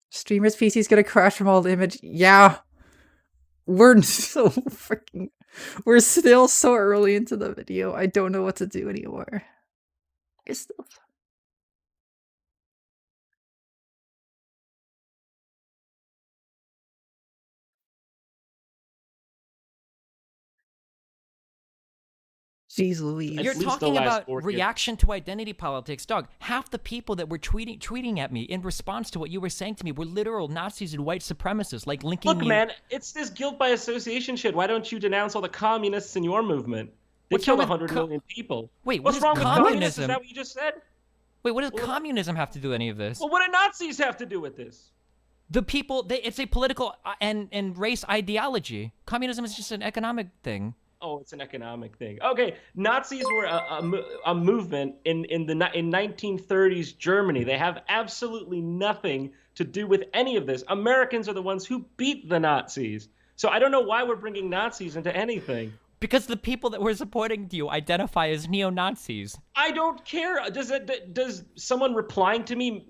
Streamer's PC's gonna crash from all the image. Yeah. We're so freaking... We're still so early into the video. I don't know what to do anymore. It's still... Jeez Louise. You're least the talking last about 4 years. reaction to identity politics, dog. Half the people that were tweeting at me in response to what you were saying to me were literal Nazis and white supremacists, like linking Look, me. man, it's this guilt by association shit. Why don't you denounce all the communists in your movement? They What's wrong killed with 100 million people. Wait, what What's is wrong with communists? Is communism? that what you just said? Wait, what does communism have to do with any of this? Well, what do Nazis have to do with this? The people, it's a political and race ideology. Communism is just an economic thing. Oh, it's an economic thing. Okay, Nazis were a movement in 1930s Germany. They have absolutely nothing to do with any of this. Americans are the ones who beat the Nazis. So I don't know why we're bringing Nazis into anything. Because the people that were supporting you identify as neo-Nazis. I don't care. Does someone replying to me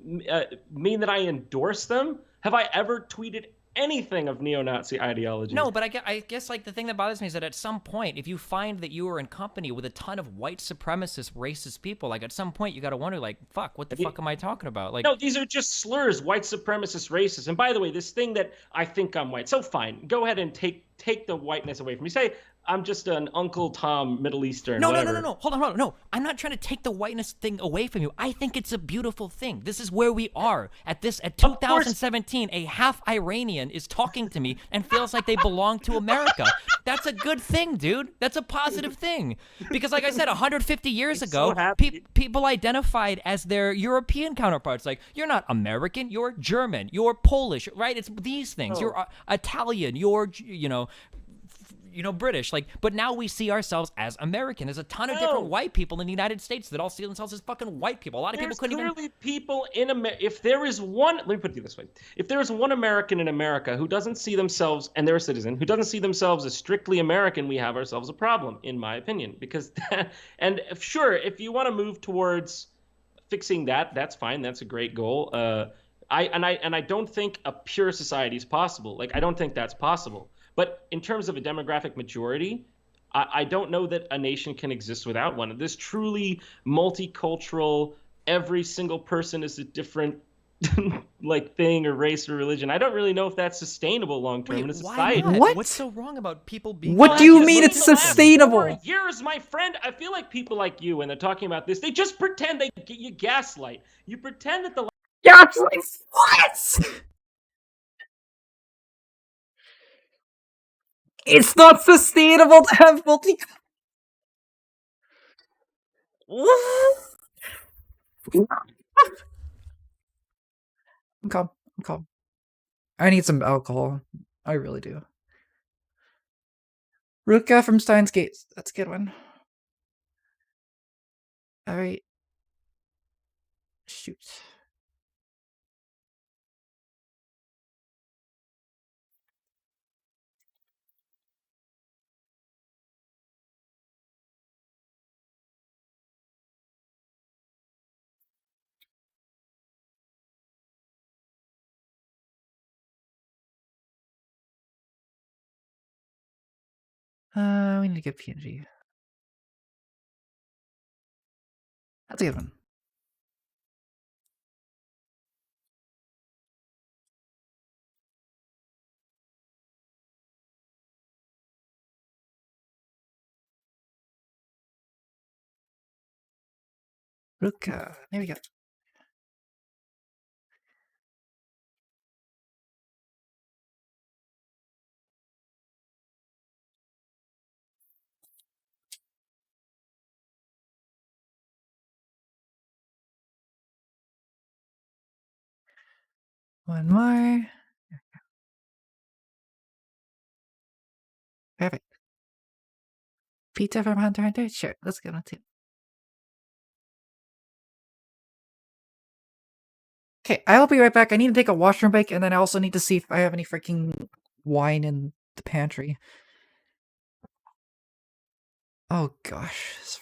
mean that I endorse them? Have I ever tweeted anything of neo-Nazi ideology? No, but I guess like the thing that bothers me is that at some point, if you find that you are in company with a ton of white supremacist, racist people, like at some point you got to wonder, like, fuck, what the fuck am I talking about? Like, no, these are just slurs, white supremacist, racist. And by the way, this thing that I think I'm white, so fine, go ahead and take the whiteness away from me. Say I'm just an Uncle Tom Middle Eastern. No, whatever. no. Hold on. No, I'm not trying to take the whiteness thing away from you. I think it's a beautiful thing. This is where we are at 2017. A half Iranian is talking to me and feels like they belong to America. That's a good thing, dude. That's a positive thing. Because like I said, 150 years ago, people identified as their European counterparts. Like, you're not American, you're German, you're Polish, right? It's these things. Oh. You're Italian, you're, British, like, but now we see ourselves as American. There's a ton of different white people in the United States that all see themselves as fucking white people. A lot of people couldn't even. Clearly people in America. If there is one, let me put it this way: if there is one American in America who doesn't see themselves, and they're a citizen who doesn't see themselves as strictly American, we have ourselves a problem, in my opinion. Because, and sure, if you want to move towards fixing that, that's fine. That's a great goal. I don't think a pure society is possible. Like, I don't think that's possible. But in terms of a demographic majority, I don't know that a nation can exist without one. This truly multicultural, every single person is a different like thing or race or religion. I don't really know if that's sustainable long term in a society. Why not? What? What's so wrong about people being? What do you mean it's sustainable? For years, my friend, I feel like people like you, when they're talking about this, they just pretend they get you gaslight. You pretend that the What? It's not sustainable to have multi. I'm calm. I'm calm. I need some alcohol. I really do. Ruka from Steins Gate. That's a good one. Alright. Shoot. We need to get PNG. That's a good one. Ruka. There we go. One more. Perfect. Pizza from Hunter x Hunter? Sure, let's get on too. Okay, I'll be right back. I need to take a washroom break, and then I also need to see if I have any freaking wine in the pantry. Oh gosh.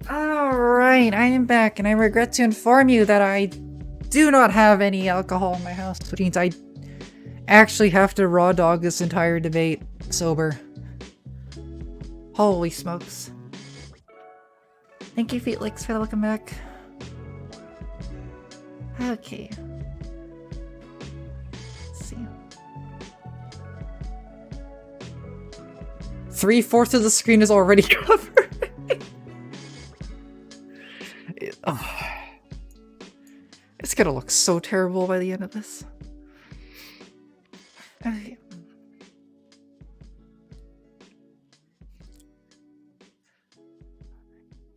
Alright, I am back, and I regret to inform you that I do not have any alcohol in my house, which means I actually have to raw dog this entire debate sober. Holy smokes. Thank you, Felix, for the welcome back. Okay. Let's see. 3/4 of the screen is already covered. It's gonna look so terrible by the end of this. Okay.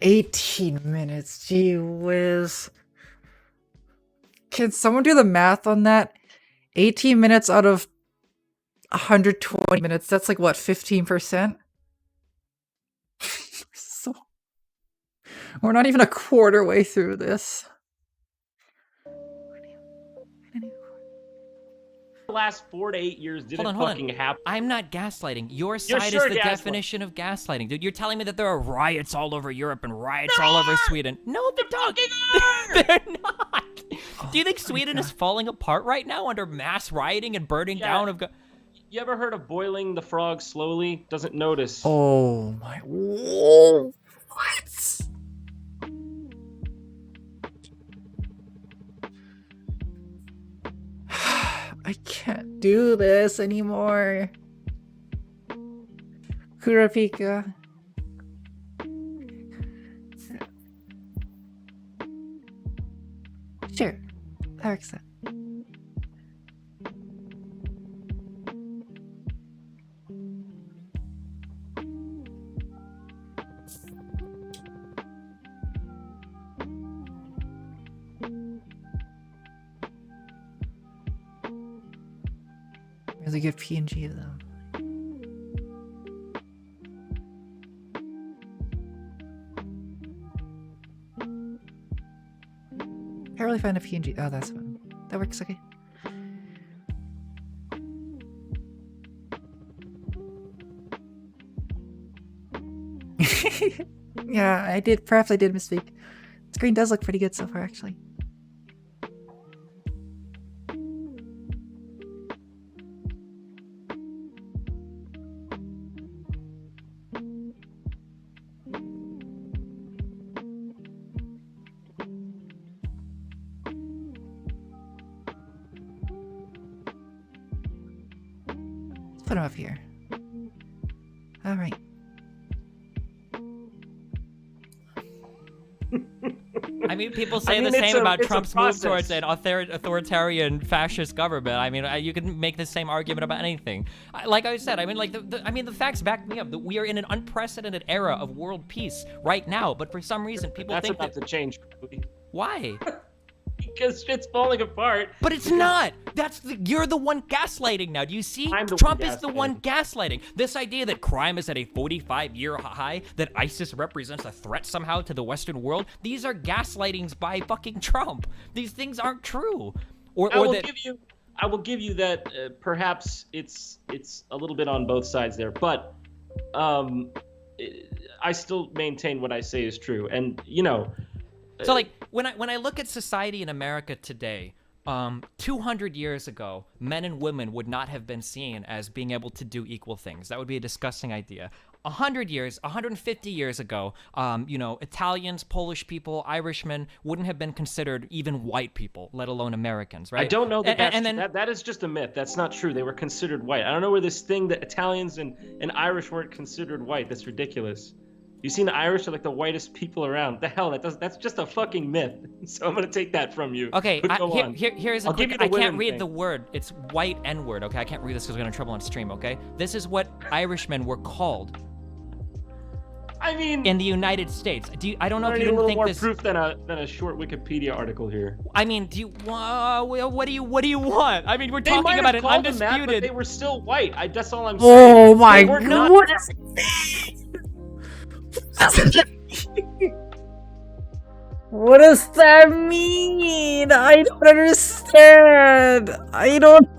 "18 minutes, gee whiz. Can someone do the math on that? 18 minutes out of 120 minutes, that's like what, 15%? So, we're not even a quarter way through this. The last 4 to 8 years didn't Hold on. fucking happen. I'm not gaslighting. Your side sure is the gaslighting. definition of gaslighting, dude. You're telling me that there are riots all over Europe and riots all over Sweden. No, the dog. They're not. Do you think Sweden is falling apart right now under mass rioting and burning down of? You ever heard of boiling the frog slowly? Doesn't notice. Oh my. Whoa. What? I can't do this anymore. Kurapika. Sure. That works out. Really good PNG of them. Can't really find a PNG. Oh, that's one. That works okay. Yeah, I did. Perhaps I did misspeak. The screen does look pretty good so far, actually. Put him up here. All right. I mean, people say the same about Trump's move towards an authoritarian fascist government. I mean, you can make the same argument about anything. Like I said, I mean, like the facts back me up. That we are in an unprecedented era of world peace right now. But for some reason, people think that's about to change. Why? Because shit's falling apart. But it's not. You're the one gaslighting now. Do you see? I'm the Trump one is the one gaslighting. This idea that crime is at a 45-year high, that ISIS represents a threat somehow to the Western world, these are gaslightings by fucking Trump. These things aren't true. I will give you that perhaps it's a little bit on both sides there, but I still maintain what I say is true. And you know, so like when I look at society in America today, 200 years ago, men and women would not have been seen as being able to do equal things. That would be a disgusting idea. 150 years ago, Italians, Polish people, Irishmen wouldn't have been considered even white people, let alone Americans, right? I don't know that that is just a myth. That's not true. They were considered white. I don't know where this thing that Italians and Irish weren't considered white. That's ridiculous. You seen the Irish are like the whitest people around. The hell, that's just a fucking myth. So I'm gonna take that from you. Okay, here's a quick, I can't read thing. the word. It's white N-word, okay? I can't read this because we're in trouble on stream, okay? This is what Irishmen were called. I mean, in the United States. I don't know if you didn't think this. a little more proof than a short Wikipedia article here. I mean, what do you want? I mean, we're talking about an undisputed. But they were still white. That's all I'm saying. Oh my god! What is what does that mean? I don't understand. I don't.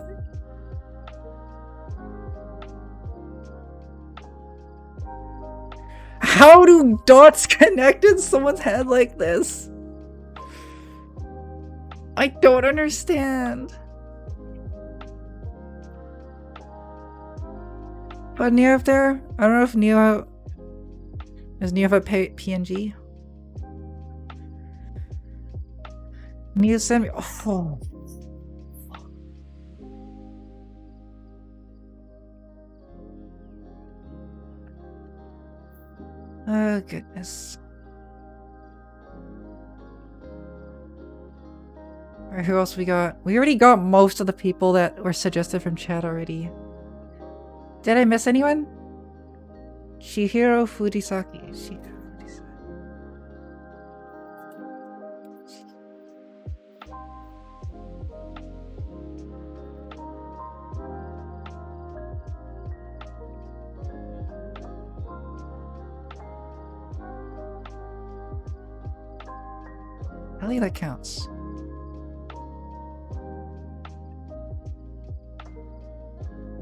How do dots connect in someone's head like this? I don't understand. But Neo up there? I don't know if Neo... Does Neo have a PNG? Neo send me... Oh. Oh, goodness. Alright, who else we got? We already got most of the people that were suggested from chat already. Did I miss anyone? Shihiro Fudisaki. I think that counts.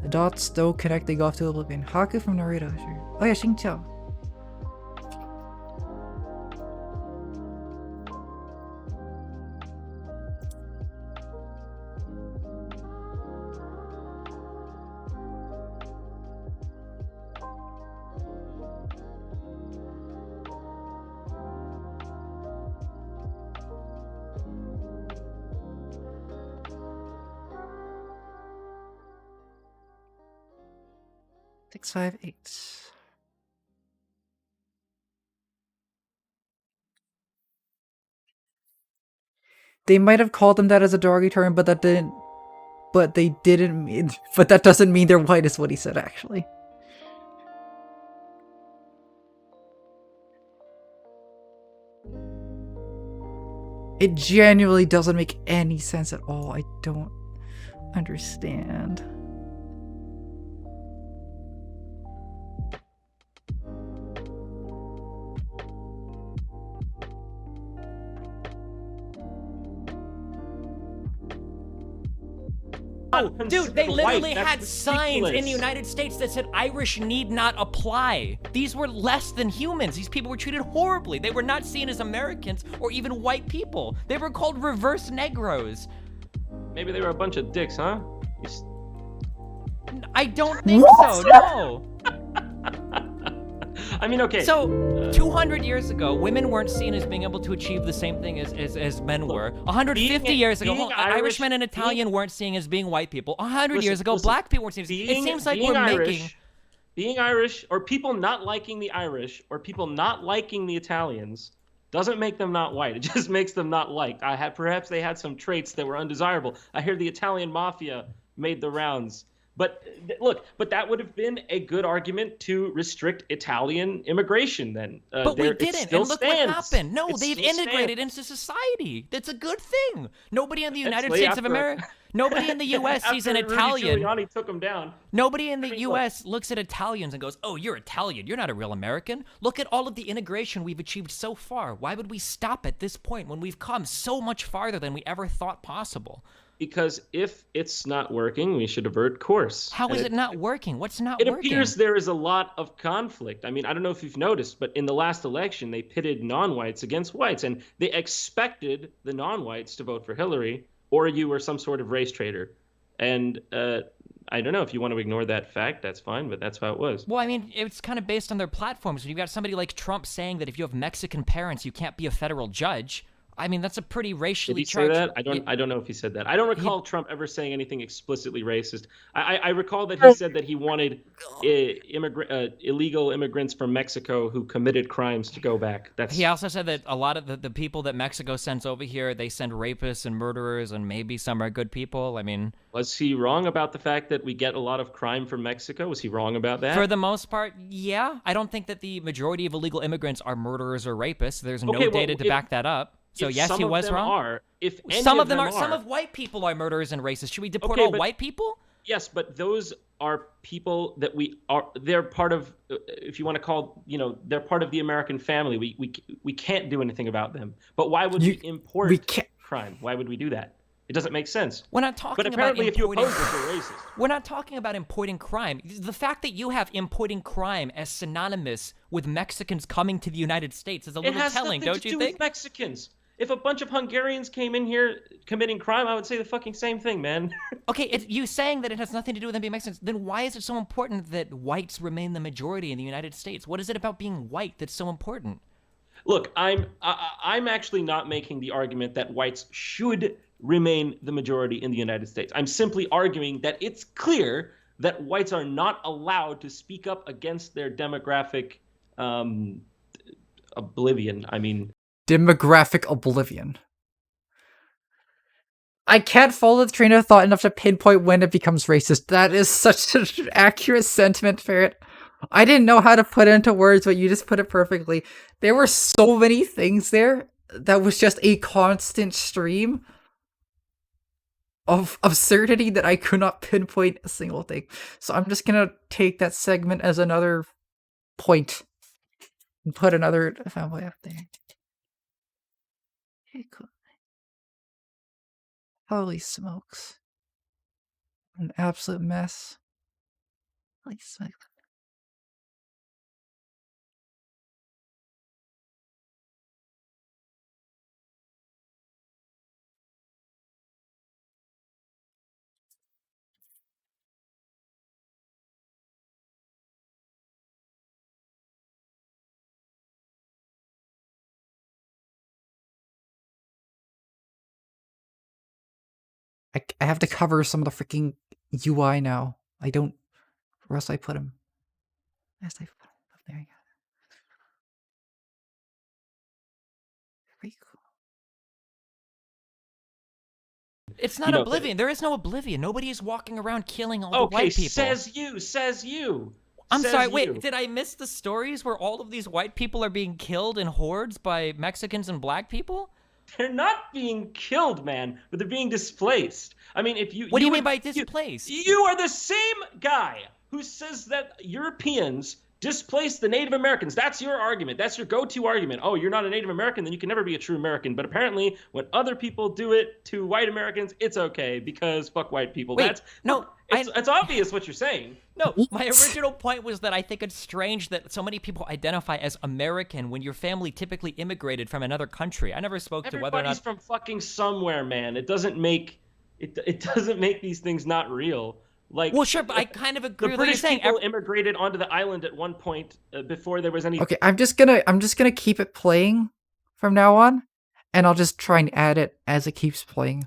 The dots though connecting off to oblivion. Haku from Naruto, sure. Oh yeah, Xingqiu. Six, 5, 8. They might have called them that as a derogatory term, but that didn't. But they didn't mean. But that doesn't mean they're white, is what he said, actually. It genuinely doesn't make any sense at all. I don't understand. Oh, dude, they literally had signs in the United States that said Irish need not apply. These were less than humans. These people were treated horribly. They were not seen as Americans or even white people. They were called reverse Negros. Maybe they were a bunch of dicks, huh? I don't think so, no. I mean, okay. So, 200 years ago, women weren't seen as being able to achieve the same thing as men were. 150 years ago, Irishmen and Italian weren't seen as being white people. 100 years ago, black people weren't seen as... It seems like we're making... Being Irish, or people not liking the Irish, or people not liking the Italians, doesn't make them not white. It just makes them not liked. Perhaps they had some traits that were undesirable. I hear the Italian mafia made the rounds. But look, that would have been a good argument to restrict Italian immigration then. But we didn't, and look what happened. No, they've integrated into society. That's a good thing. Nobody in the United States of America, nobody in the U.S. sees an Italian. Giuliani took him down. Nobody in the U.S. looks at Italians and goes, oh, you're Italian. You're not a real American. Look at all of the integration we've achieved so far. Why would we stop at this point when we've come so much farther than we ever thought possible? Because if it's not working, we should avert course. How is it not working? What's not working? It appears there is a lot of conflict. I mean, I don't know if you've noticed, but in the last election, they pitted non-whites against whites, and they expected the non-whites to vote for Hillary, or you were some sort of race traitor. And I don't know if you want to ignore that fact, that's fine, but that's how it was. Well, I mean, it's kind of based on their platforms. When you've got somebody like Trump saying that if you have Mexican parents, you can't be a federal judge. I mean, that's a pretty racially charged... Did he say that? I don't know if he said that. I don't recall Trump ever saying anything explicitly racist. I recall that he said that he wanted illegal immigrants from Mexico who committed crimes to go back. He also said that a lot of the people that Mexico sends over here, they send rapists and murderers, and maybe some are good people. I mean... Was he wrong about the fact that we get a lot of crime from Mexico? Was he wrong about that? For the most part, yeah. I don't think that the majority of illegal immigrants are murderers or rapists. There's no data to back that up. So yes, he was wrong. Some of them are. Some of white people are murderers and racists. Should we deport all white people? Yes, but those are people that they're part of. If you want to call, they're part of the American family. We can't do anything about them. But why would we import crime? Why would we do that? It doesn't make sense. We're not talking but apparently, about importing... if you oppose it, you're racist. We're not talking about importing crime. The fact that you have importing crime as synonymous with Mexicans coming to the United States is a little telling, don't you think? It has nothing to do with Mexicans. If a bunch of Hungarians came in here committing crime, I would say the fucking same thing, man. Okay, you saying that it has nothing to do with them being Mexicans, then why is it so important that whites remain the majority in the United States? What is it about being white that's so important? Look, I'm actually not making the argument that whites should remain the majority in the United States. I'm simply arguing that it's clear that whites are not allowed to speak up against their demographic oblivion. I mean... Demographic oblivion. I can't follow the train of thought enough to pinpoint when it becomes racist. That is such an accurate sentiment, Ferret. I didn't know how to put it into words, but you just put it perfectly. There were so many things there that was just a constant stream of absurdity that I could not pinpoint a single thing. So I'm just gonna take that segment as another point and put another fanboy up there. Okay, cool. Holy smokes. An absolute mess. Holy smokes. I have to cover some of the freaking UI now. I don't... Where else do I put him? There you go. Very cool. It's not Oblivion. There is no Oblivion. Nobody is walking around killing all the white people. Says you. I'm sorry, wait, did I miss the stories where all of these white people are being killed in hordes by Mexicans and black people? They're not being killed, man, but they're being displaced. I mean, if you... What do you mean by displaced? You are the same guy who says that Europeans displaced the Native Americans. That's your argument. That's your go-to argument. Oh, you're not a Native American, then you can never be a true American. But apparently, when other people do it to white Americans, it's okay because fuck white people. Wait, it's obvious what you're saying. No, my original point was that I think it's strange that so many people identify as American when your family typically immigrated from another country. I never spoke to whether or not... Everybody's from fucking somewhere, man. It doesn't make these things not real. Like, well, sure, but I kind of agree with what you're saying. The British people immigrated onto the island at one point before there was any... Okay, I'm just gonna keep it playing from now on, and I'll just try and add it as it keeps playing,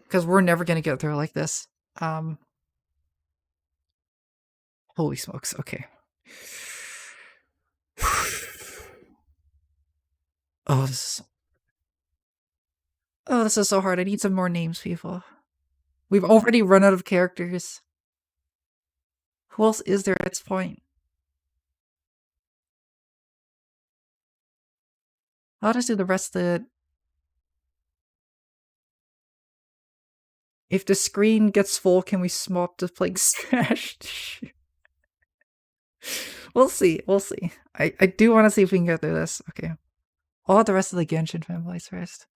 because we're never gonna get through like this. Holy smokes, okay. Oh, this is so hard. I need some more names, people. We've already run out of characters. Who else is there at this point? I'll just do the rest of it. If the screen gets full, can we swap to playing Smash? We'll see. I do want to see if we can get through this. Okay. All the rest of the Genshin fanboys first.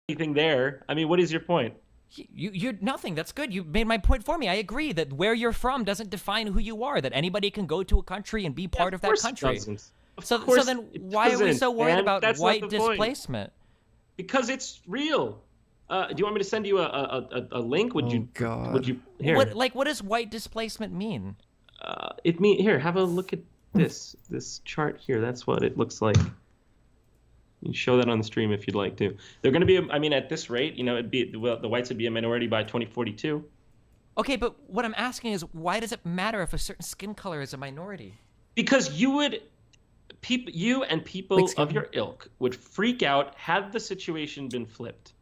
Anything there? I mean, what is your point? You're nothing. That's good. You made my point for me. I agree that where you're from doesn't define who you are. That anybody can go to a country and be part of that country. So then why are we so worried about white displacement? Because it's real. Do you want me to send you a link? Would you? God. Would you? Here. What does white displacement mean? Here. Have a look at this chart here. That's what it looks like. You can show that on the stream if you'd like to. They're going to be. I mean, at this rate, you know, the whites would be a minority by 2042. Okay, but what I'm asking is, why does it matter if a certain skin color is a minority? Because you and people of your ilk would freak out had the situation been flipped.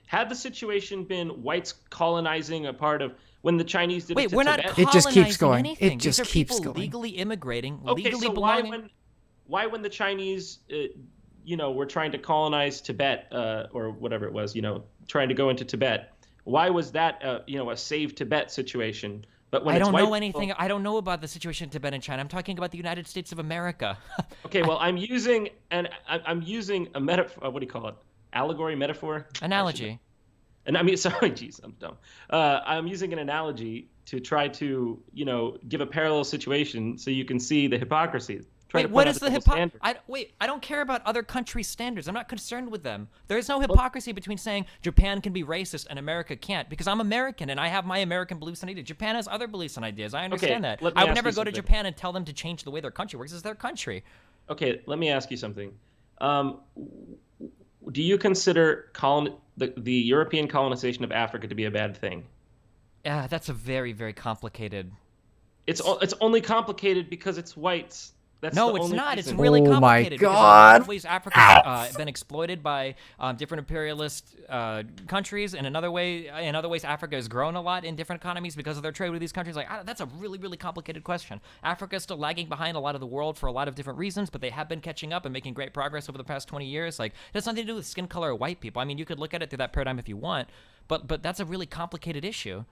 Had the situation been whites colonizing a part of when the Chinese did it to we're not Tibet. It just keeps going. Anything. It just These are keeps people going. legally immigrating, Okay, legally so belonging. why when the Chinese, you know, were trying to colonize Tibet or whatever it was, you know, trying to go into Tibet, why was that, you know, a save Tibet situation? But when I it's don't white know anything. people- I don't know about the situation in Tibet and China. I'm talking about the United States of America. Okay, well, I'm using a metaphor. What do you call it? Allegory, metaphor, Analogy. And I mean, sorry, geez, I'm dumb. I'm using an analogy to try to, you know, give a parallel situation so you can see the hypocrisy. Wait, what is the hypocrisy? I don't care about other countries' standards. I'm not concerned with them. There is no hypocrisy between saying Japan can be racist and America can't, because I'm American and I have my American beliefs and ideas. Japan has other beliefs and ideas. I understand that. let me I would ask never you go to something. Japan and tell them to change the way their country works. It's their country. Okay, let me ask you something. Do you consider the European colonization of Africa to be a bad thing? Yeah, that's a very, very complicated. It's only complicated because it's whites. That's No, the it's only not. reason. It's really Oh my complicated. Because in a lot God. of ways, Africa's been exploited by different imperialist countries, and in other ways, Africa has grown a lot in different economies because of their trade with these countries. Like, that's a really, really complicated question. Africa is still lagging behind a lot of the world for a lot of different reasons, but they have been catching up and making great progress over the past 20 years. Like, it has nothing to do with skin color or white people. I mean, you could look at it through that paradigm if you want, but that's a really complicated issue.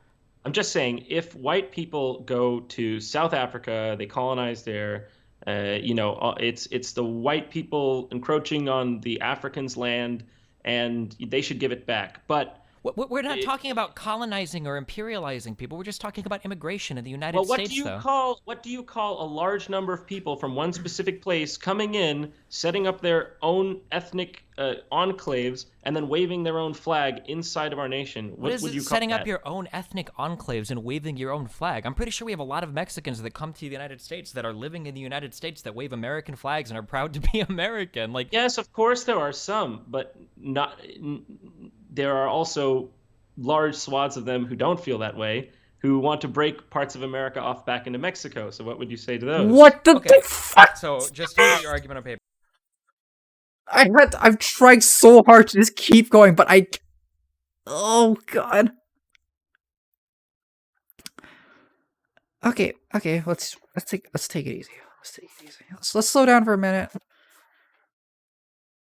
I'm just saying, if white people go to South Africa, they colonize there. You know, it's the white people encroaching on the Africans' land, and they should give it back. But We're not talking about colonizing or imperializing people. We're just talking about immigration in the United well, what States, do you though. call a large number of people from one specific place coming in, setting up their own ethnic enclaves, and then waving their own flag inside of our nation? What is would you it, call setting that? up your own ethnic enclaves and waving your own flag? I'm pretty sure we have a lot of Mexicans that come to the United States that are living in the United States that wave American flags and are proud to be American. Like, Yes, of course there are some, but there are also large swaths of them who don't feel that way, who want to break parts of America off back into Mexico. So what would you say to those? What the okay, fuck? so just to get your argument on paper. I've tried so hard to just keep going, but oh god. Okay, let's take it easy. Let's slow down for a minute.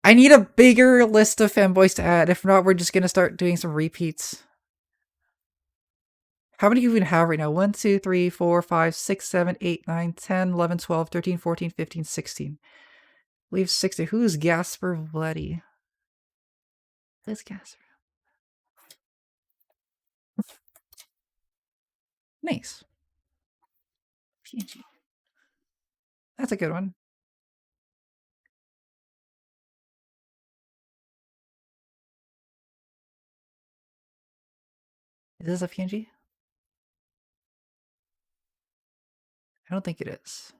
I need a bigger list of femboys to add. If not, we're just gonna start doing some repeats. How many do we even have right now? 1, 2, 3, 4, 5, 6, 7, 8, 9, 10, 11, 12, 13, 14, 15, 16. Leave 60. Who's Gasper Bloody? Who's Gasper? Nice. PNG. That's a good one. Is this a PNG? I don't think it is.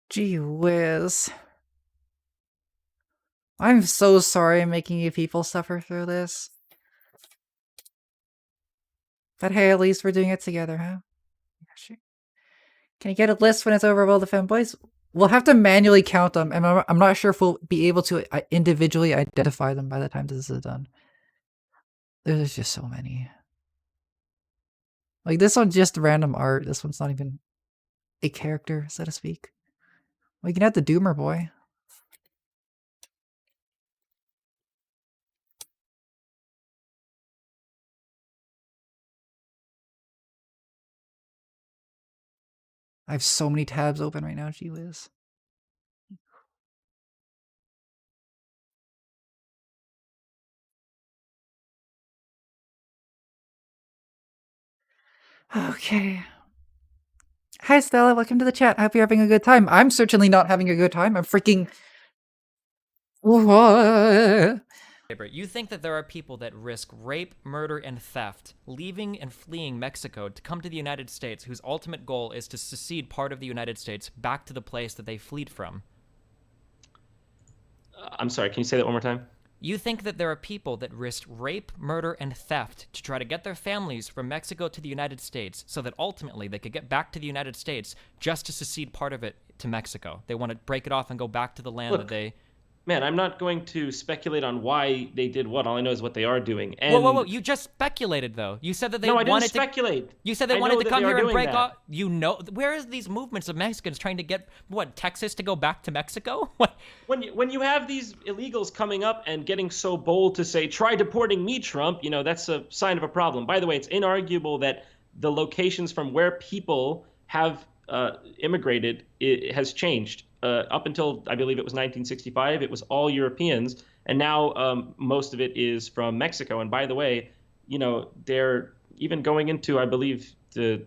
Gee whiz. I'm so sorry I'm making you people suffer through this. But hey, at least we're doing it together, huh? Yeah, sure. Can you get a list when it's over of all the femboys? We'll have to manually count them, and I'm not sure if we'll be able to individually identify them by the time this is done. There's just so many. Like, this one's just random art. This one's not even a character, so to speak. We can add the Doomer boy. I have so many tabs open right now, gee whiz. Okay. Hi, Stella. Welcome to the chat. I hope you're having a good time. I'm certainly not having a good time. I'm freaking... What? You think that there are people that risk rape, murder, and theft, leaving and fleeing Mexico to come to the United States, whose ultimate goal is to secede part of the United States back to the place that they fled from? I'm sorry, can you say that one more time? You think that there are people that risked rape, murder, and theft to try to get their families from Mexico to the United States so that ultimately they could get back to the United States just to secede part of it to Mexico. They want to break it off and go back to the land that they... Man, I'm not going to speculate on why they did what. All I know is what they are doing. And whoa! You just speculated, though. You said that they wanted wanted to speculate. You said they wanted to come here and break off. You know, where are these movements of Mexicans trying to get Texas to go back to Mexico? What? When you have these illegals coming up and getting so bold to say, "Try deporting me, Trump," you know, that's a sign of a problem. By the way, it's inarguable that the locations from where people have immigrated has changed. Up until, I believe it was 1965, it was all Europeans, and now most of it is from Mexico. And by the way, you know, they're even going into, I believe, the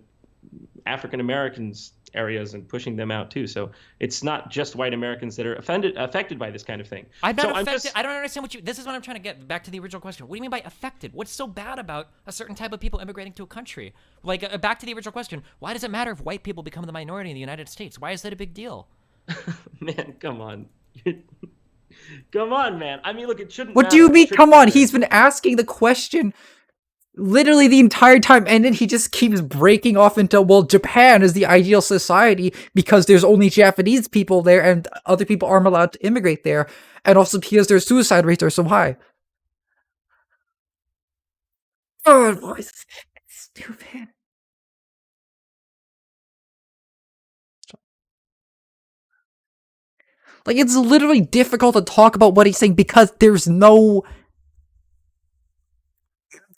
African Americans areas and pushing them out too. So it's not just white Americans that are affected by this kind of thing. I'm not affected. I don't understand what you... This is what I'm trying to get back to the original question. What do you mean by affected? What's so bad about a certain type of people immigrating to a country? Like, back to the original question. Why does it matter if white people become the minority in the United States? Why is that a big deal? Man, come on. Come on, man. I mean, look, it shouldn't What matter. do you mean, come on? He's been asking the question literally the entire time, and then he just keeps breaking off into, well, Japan is the ideal society because there's only Japanese people there and other people aren't allowed to immigrate there, and also because their suicide rates are so high. Oh, boys, it's stupid. Like, it's literally difficult to talk about what he's saying because there's no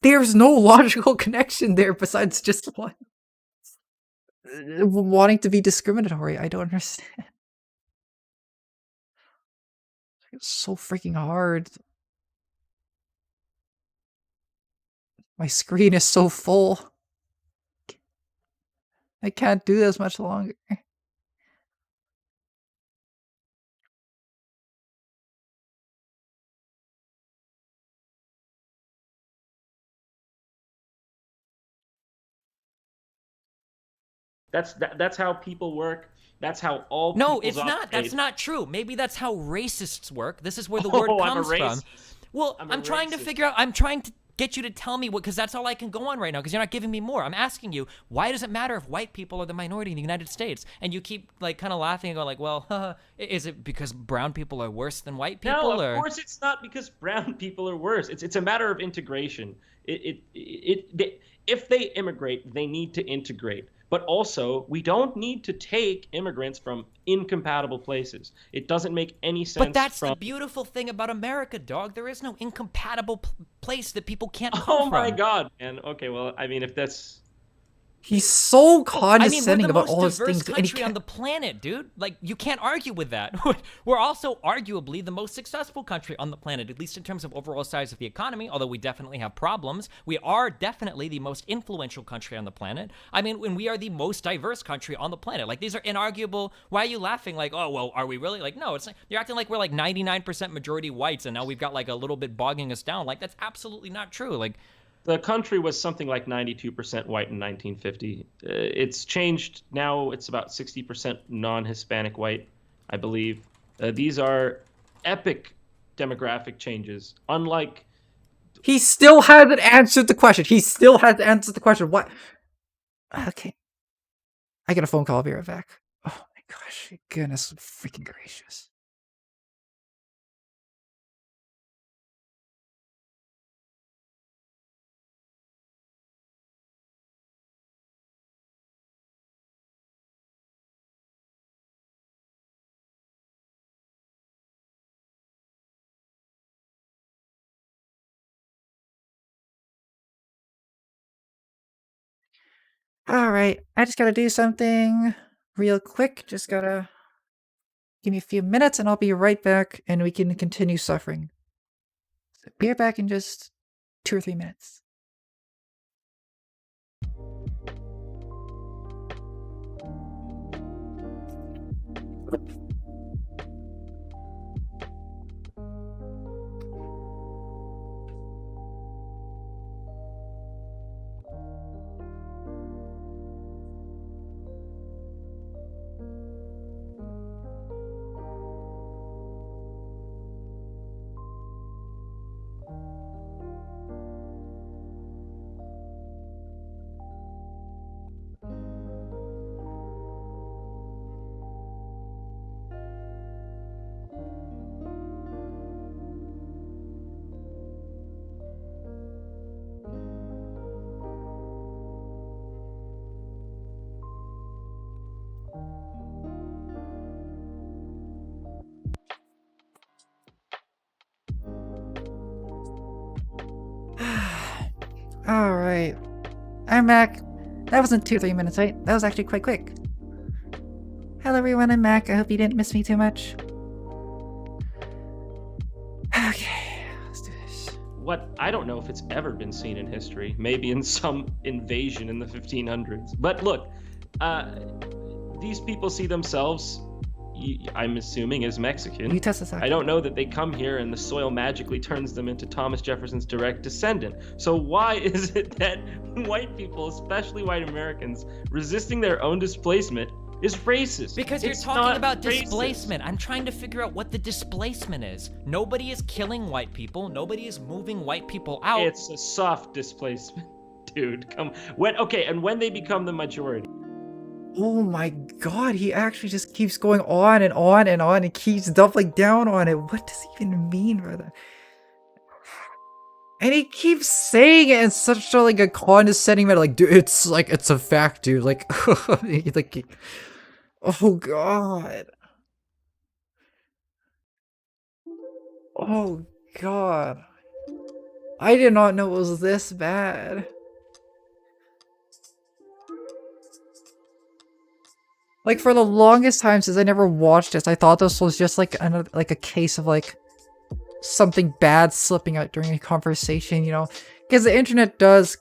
logical connection there besides just wanting to be discriminatory. I don't understand. It's so freaking hard. My screen is so full. I can't do this much longer. That's how people work. That's how all No, peoples it's not. operate. That's not true. Maybe that's how racists work. This is where the word comes from. Well, I'm trying to figure out. I'm trying to get you to tell me what, because that's all I can go on right now, because you're not giving me more. I'm asking you, why does it matter if white people are the minority in the United States? And you keep like kind of laughing and go like, well, is it because brown people are worse than white people? No, of course it's not because brown people are worse. It's a matter of integration. If they immigrate, they need to integrate. But also, we don't need to take immigrants from incompatible places. It doesn't make any sense. But that's the beautiful thing about America, dog. There is no incompatible place that people can't come from. Oh my God, man. Okay, well, I mean, if that's... He's so condescending about all his things. We're the most diverse country on the planet, dude. Like, you can't argue with that. We're also arguably the most successful country on the planet, at least in terms of overall size of the economy, although we definitely have problems. We are definitely the most influential country on the planet. I mean, when we are the most diverse country on the planet. Like, these are inarguable. Why are you laughing? Like, oh, well, are we really? Like, no, it's like, you're acting like we're like 99% majority whites, and now we've got like a little bit bogging us down. Like, that's absolutely not true. Like, the country was something like 92% white in 1950. It's changed now. It's about 60% non-Hispanic white, I believe. These are epic demographic changes. Unlike... He still hasn't answered the question. He still hasn't answered the question. What? Okay. I get a phone call. I'll be right back. Oh my gosh. Goodness freaking gracious. Alright, I just gotta do something real quick. Just gotta give me a few minutes and I'll be right back and we can continue suffering. So be right back in just 2 or 3 minutes. Alright. I'm back. That wasn't 2-3 minutes, right? That was actually quite quick. Hello everyone, I'm Mac. I hope you didn't miss me too much. Okay, let's do this. What I don't know if it's ever been seen in history. Maybe in some invasion in the 1500s. But look, these people see themselves, I'm assuming, as Mexican. You test this out. I don't know that they come here and the soil magically turns them into Thomas Jefferson's direct descendant. So why is it that white people, especially white Americans, resisting their own displacement is racist? Because you're It's talking not about racist. displacement. I'm trying to figure out what the displacement is. Nobody is killing white people. Nobody is moving white people out. It's a soft displacement, dude. Come when they become the majority. Oh my god, he actually just keeps going on and on and on and keeps doubling down on it. What does he even mean by that? And he keeps saying it in such a, like, a condescending manner, like, dude, it's a fact, dude. Like, like, oh god. Oh god. I did not know it was this bad. Like, for the longest time since I never watched this, I thought this was just like a case of like something bad slipping out during a conversation, you know? Because the internet does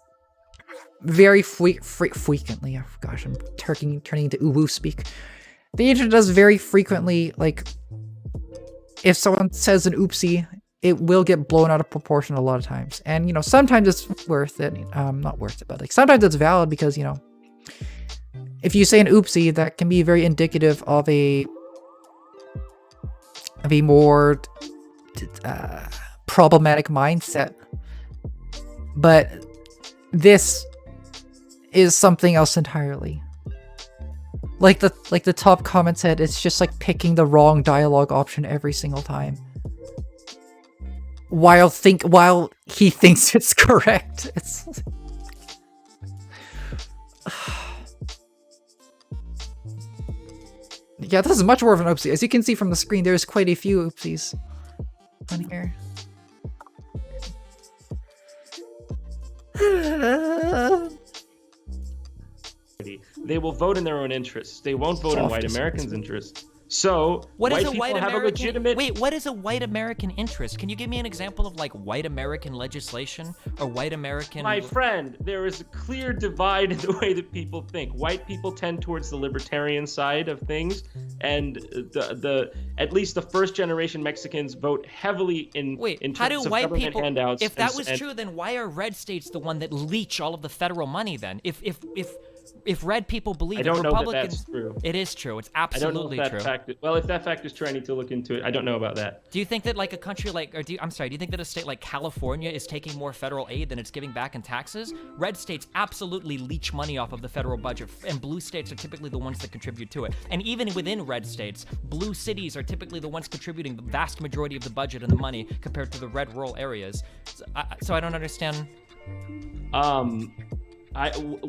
very frequently, oh gosh, I'm turning into uwu speak. The internet does very frequently, like, if someone says an oopsie, it will get blown out of proportion a lot of times. And, you know, sometimes it's worth it. Not worth it, but like sometimes it's valid because, you know, if you say an oopsie, that can be very indicative of a more problematic mindset. But this is something else entirely. Like the top comment said, it's just like picking the wrong dialogue option every single time. While he thinks it's correct. It's yeah, this is much more of an oopsie. As you can see from the screen, there's quite a few oopsies on here. They will vote in their own interests. They won't vote in white Americans' interests. So What white is a people white have American? a legitimate. Wait, what is a white American interest? Can you give me an example of like white American legislation or white American? My friend, there is a clear divide in the way that people think. White people tend towards the libertarian side of things, and the at least the first generation Mexicans vote heavily in terms how do of white government people? handouts. If that was true, then why are red states the one that leech all of the federal money? Then, if red people believe I don't know that Republicans, that's true. It is true. It's I don't absolutely know if true. that fact. Well, if that fact is true, I need to look into it. I don't know about that. Do you think that like a country like, do you think that a state like California is taking more federal aid than it's giving back in taxes? Red states absolutely leech money off of the federal budget, and blue states are typically the ones that contribute to it. And even within red states, blue cities are typically the ones contributing the vast majority of the budget and the money compared to the red rural areas. So I don't understand.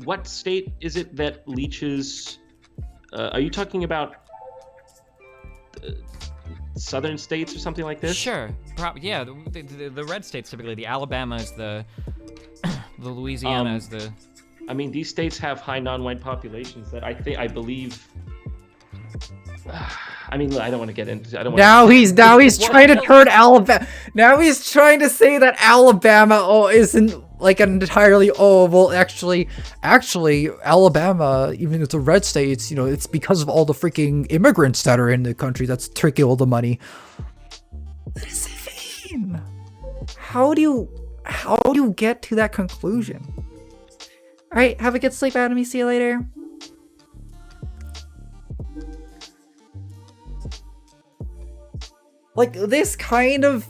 What state is it that leeches? Are you talking about southern states or something like this? Sure. Yeah, the red states typically. The Alabama is the Louisiana is the. I mean, these states have high non-white populations that I believe. I mean, I don't want to get into. I don't. Now he's trying to turn Alabama. Now he's trying to say that Alabama isn't like an entirely, oh, well, actually, Alabama, even if it's a red state, it's, you know, it's because of all the freaking immigrants that are in the country that's taking all the money. What does it mean? How do you get to that conclusion? All right, have a good sleep, Adam. See you later. Like, this kind of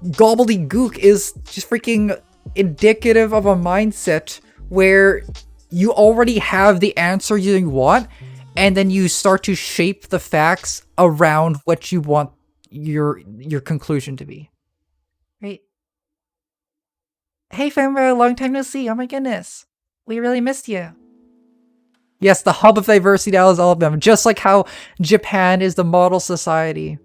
gobbledygook is just freaking indicative of a mindset where you already have the answer you want, and then you start to shape the facts around what you want your conclusion to be. Right? Hey, Femboy, long time no see. Oh my goodness. We really missed you. Yes, the hub of diversity now is Alabama, just like how Japan is the model society.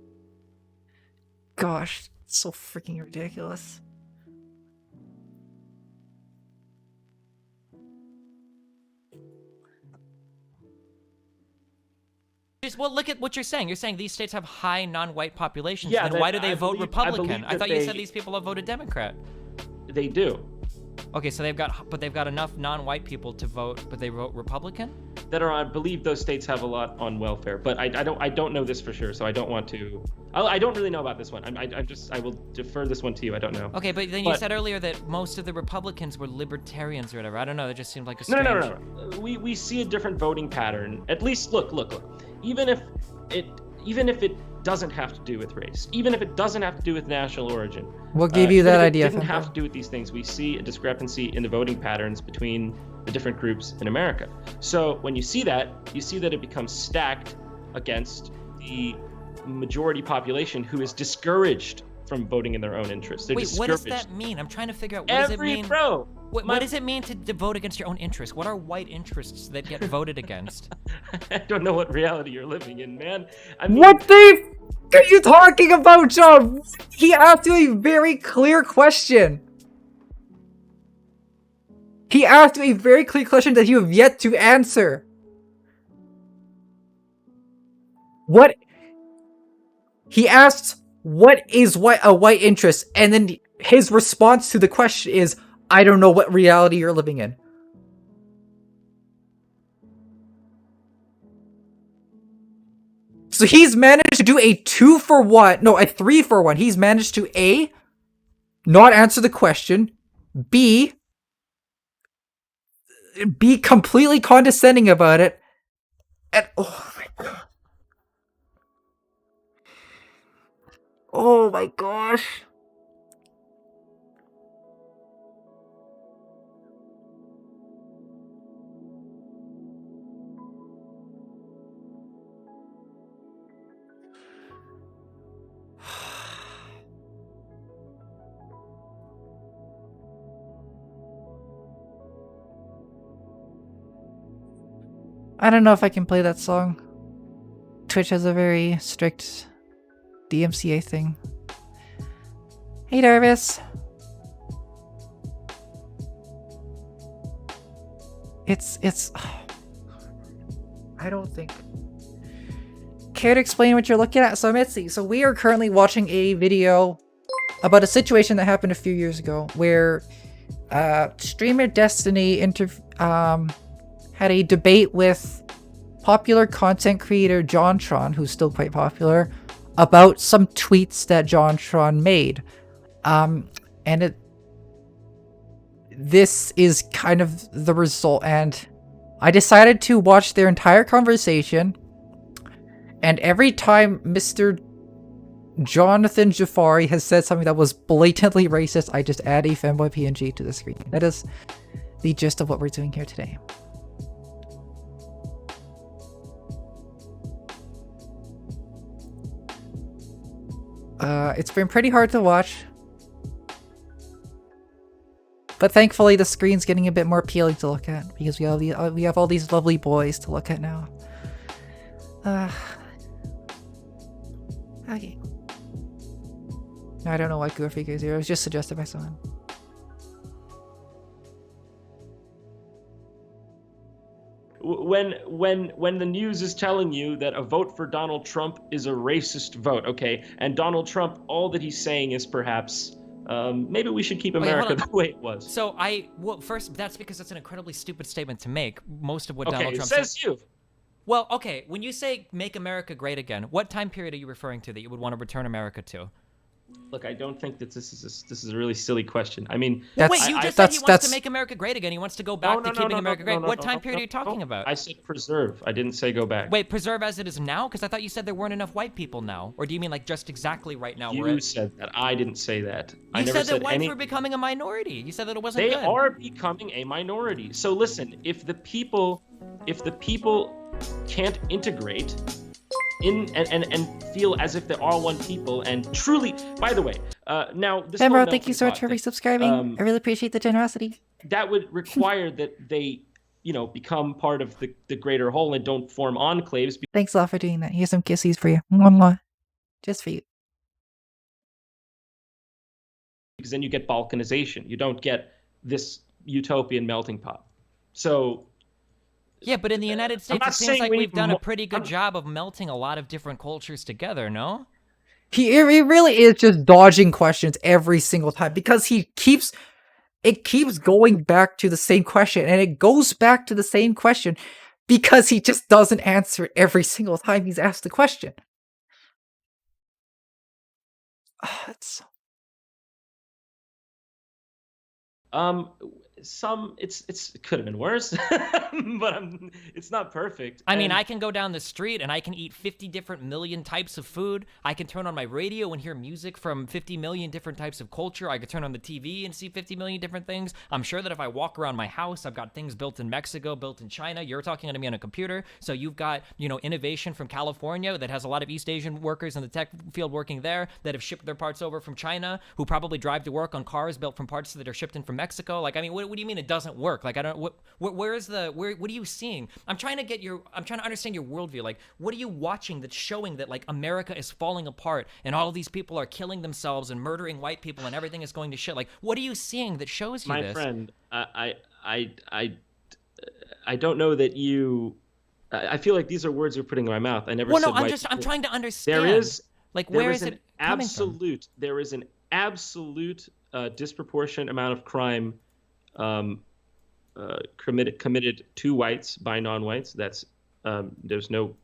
Gosh, it's so freaking ridiculous. Well, look at what you're saying. You're saying these states have high non-white populations. Yeah, then why do they vote Republican? I thought you they- said these people have voted Democrat. They do. Okay, so they've got enough non-white people to vote, but they vote Republican? That are, I believe those states have a lot on welfare, but I don't know this for sure, so I don't want to. I don't really know about this one. I will defer this one to you. I don't know. Okay, but then you said earlier that most of the Republicans were libertarians or whatever. I don't know. That just seemed like a strange... No. We see a different voting pattern. At least look. Even if it doesn't have to do with race, even if it doesn't have to do with national origin. What gave you that idea? It didn't have to do with these things. We see a discrepancy in the voting patterns between the different groups in America. So when you see that it becomes stacked against the majority population who is discouraged from voting in their own interest. Wait, what does that mean? I'm trying to figure out what does it mean. What does it mean to vote against your own interests? What are white interests that get voted against? I don't know what reality you're living in, man. I mean, What the f are you talking about, John? He asked you a very clear question. He asked you a very clear question that you have yet to answer. What? He asked, what is a white interest? And then his response to the question is, I don't know what reality you're living in. So he's managed to do a 3-for-1. He's managed to A, not answer the question, B, be completely condescending about it, and oh my god. Oh my gosh. I don't know if I can play that song. Twitch has a very strict DMCA thing. Hey, Darvis. It's... I don't think... Care to explain what you're looking at? So, Mitzi, so we are currently watching a video about a situation that happened a few years ago where streamer Destiny had a debate with popular content creator Jontron, who's still quite popular, about some tweets that Jontron made. This is kind of the result, and I decided to watch their entire conversation, and every time Mr. Jonathan Jafari has said something that was blatantly racist, I just add a Femboy PNG to the screen. That is the gist of what we're doing here today. It's been pretty hard to watch, but thankfully the screen's getting a bit more appealing to look at because we have all these lovely boys to look at now. Okay. No, I don't know why Goofy is here. It was just suggested by someone. When the news is telling you that a vote for Donald Trump is a racist vote, okay, and Donald Trump, all that he's saying is perhaps maybe we should keep hold America on. the way it was. So well, first, that's because that's an incredibly stupid statement to make. Most of what Okay, Donald Trump says you. Well, okay, when you say make America great again, what time period are you referring to that you would want to return America to? Look, I don't think that this is a really silly question. I mean, Well, wait, you just said he wants that's to make America great again. He wants to go back to keeping America great. What time period are you talking about? I said preserve. I didn't say go back. Wait, preserve as it is now? Because I thought you said there weren't enough white people now. Or do you mean like just exactly right now? You said that. I didn't say that. I You never said that whites any... were becoming a minority. You said that it wasn't They good. are becoming a minority. So listen, if the people can't integrate in and feel as if they are one people and truly, by the way, now this whole Fembo, thank you melting so much for pot thing, resubscribing. I really appreciate the generosity. that would require that they, you know, become part of the greater whole and don't form enclaves. Thanks a lot for doing that. Here's some kisses for you. Mwah. Just for you. Because then you get balkanization. You don't get this utopian melting pot. So yeah, but in the United States, it seems saying like we we've need done a more- pretty good job of melting a lot of different cultures together, no? He really is just dodging questions every single time because it keeps going back to the same question, and it goes back to the same question because he just doesn't answer it every single time he's asked the question. It's... it could have been worse, but it's not perfect. I mean, I can go down the street and I can eat 50 different million types of food. I can turn on my radio and hear music from 50 million different types of culture. I could turn on the TV and see 50 million different things. I'm sure that if I walk around my house, I've got things built in Mexico, built in China. You're talking to me on a computer. So you've got, you know, innovation from California that has a lot of East Asian workers in the tech field working there that have shipped their parts over from China, who probably drive to work on cars built from parts that are shipped in from Mexico. Like, I mean, what do you mean it doesn't work? Like, I don't, what are you seeing? I'm trying to understand your worldview. Like, what are you watching that's showing that, like, America is falling apart and all of these people are killing themselves and murdering white people and everything is going to shit? Like, what are you seeing that shows you My this? friend, I don't know that you, I feel like these are words you're putting in my mouth. I never said white people. I'm trying to understand. There is, like, where is it coming from? There is an absolute disproportionate amount of crime committed to whites by non-whites. That's there's no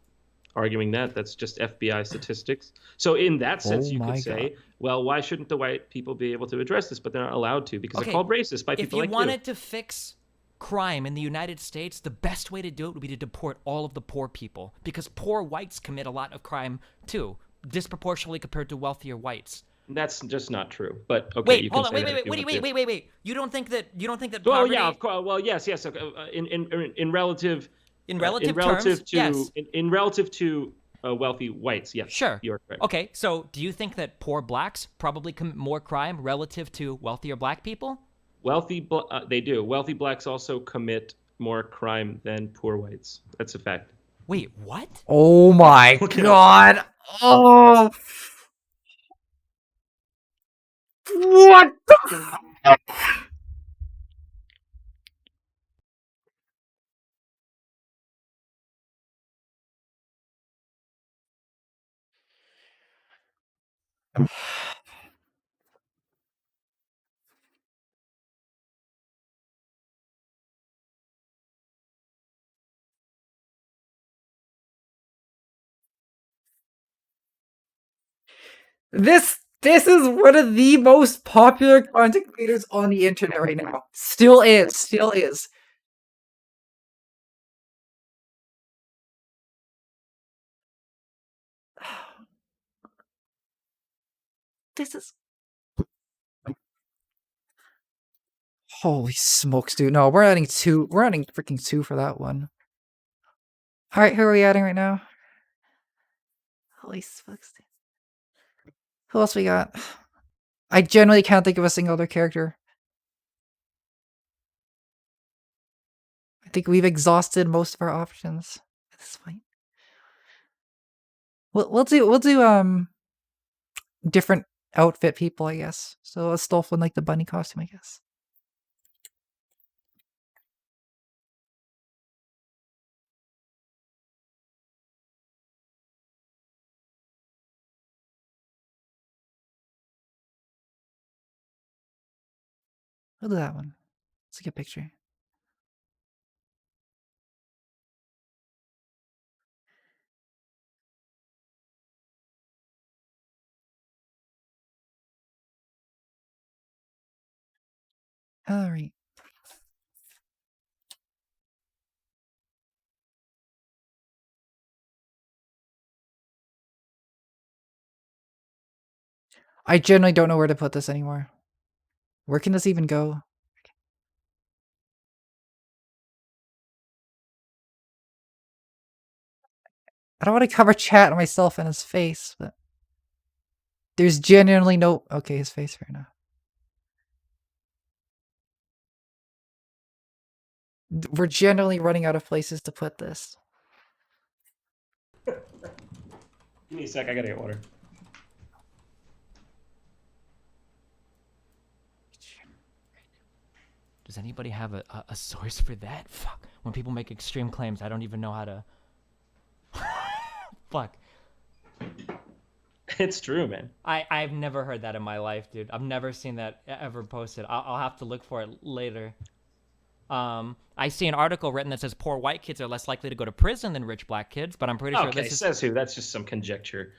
arguing that. That's just FBI statistics. So in that sense, you could say, well, why shouldn't the white people be able to address this? But they're not allowed to because they're called racist by people like you. If you wanted to fix crime in the United States, the best way to do it would be to deport all of the poor people, because poor whites commit a lot of crime too, disproportionately compared to wealthier whites. That's just not true. But okay, wait, you hold can on, say wait. You don't think that poverty... Well, yeah, of course. Well, yes. In relative terms, yes. In relative to wealthy whites, yes. Sure. You're correct. Okay, so do you think that poor blacks probably commit more crime relative to wealthier black people? They do. Wealthy blacks also commit more crime than poor whites. That's a fact. Wait, what? Oh my god! Oh! What the fuck? This is one of the most popular content creators on the internet right now. Still is. This is... Holy smokes, dude. No, we're adding freaking two for that one. Alright, who are we adding right now? Holy smokes, dude. Who else we got? I generally can't think of a single other character. I think we've exhausted most of our options at this point. We'll do different outfit people, I guess. So let's still in like the bunny costume, I guess. We'll do that one. Let's get a picture. All right. I generally don't know where to put this anymore. Where can this even go? I don't want to cover chat on myself and his face, but there's genuinely no... Okay, his face, fair enough. We're generally running out of places to put this. Give me a sec, I gotta get water. Does anybody have a source for that? Fuck. When people make extreme claims, I don't even know how to... Fuck. It's true, man. I've never heard that in my life, dude. I've never seen that ever posted. I'll have to look for it later. I see an article written that says poor white kids are less likely to go to prison than rich black kids, but I'm pretty sure this is... says who? That's just some conjecture.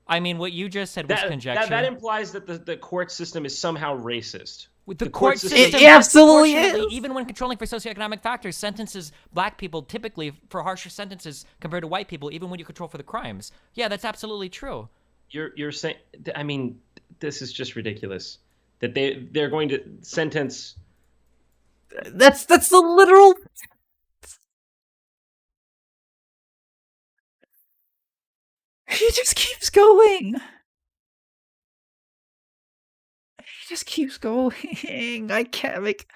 I mean, what you just said was conjecture. That implies that the court system is somehow racist. With the court system, it absolutely is. Even when controlling for socioeconomic factors, sentences black people typically for harsher sentences compared to white people, even when you control for the crimes. Yeah, that's absolutely true. You're saying, I mean, this is just ridiculous. That they're going to sentence. That's the literal. He just keeps going. He just keeps going. I can't make...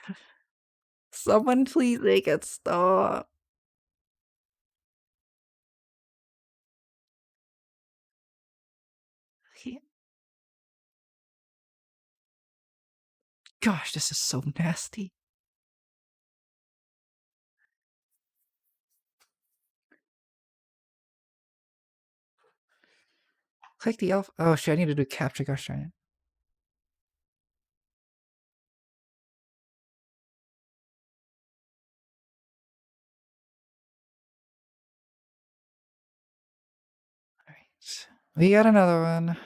Someone please make it stop. Gosh, this is so nasty. Click the elf. Oh shit, I need to do capture. Gosh darn it. Alright. We got another one.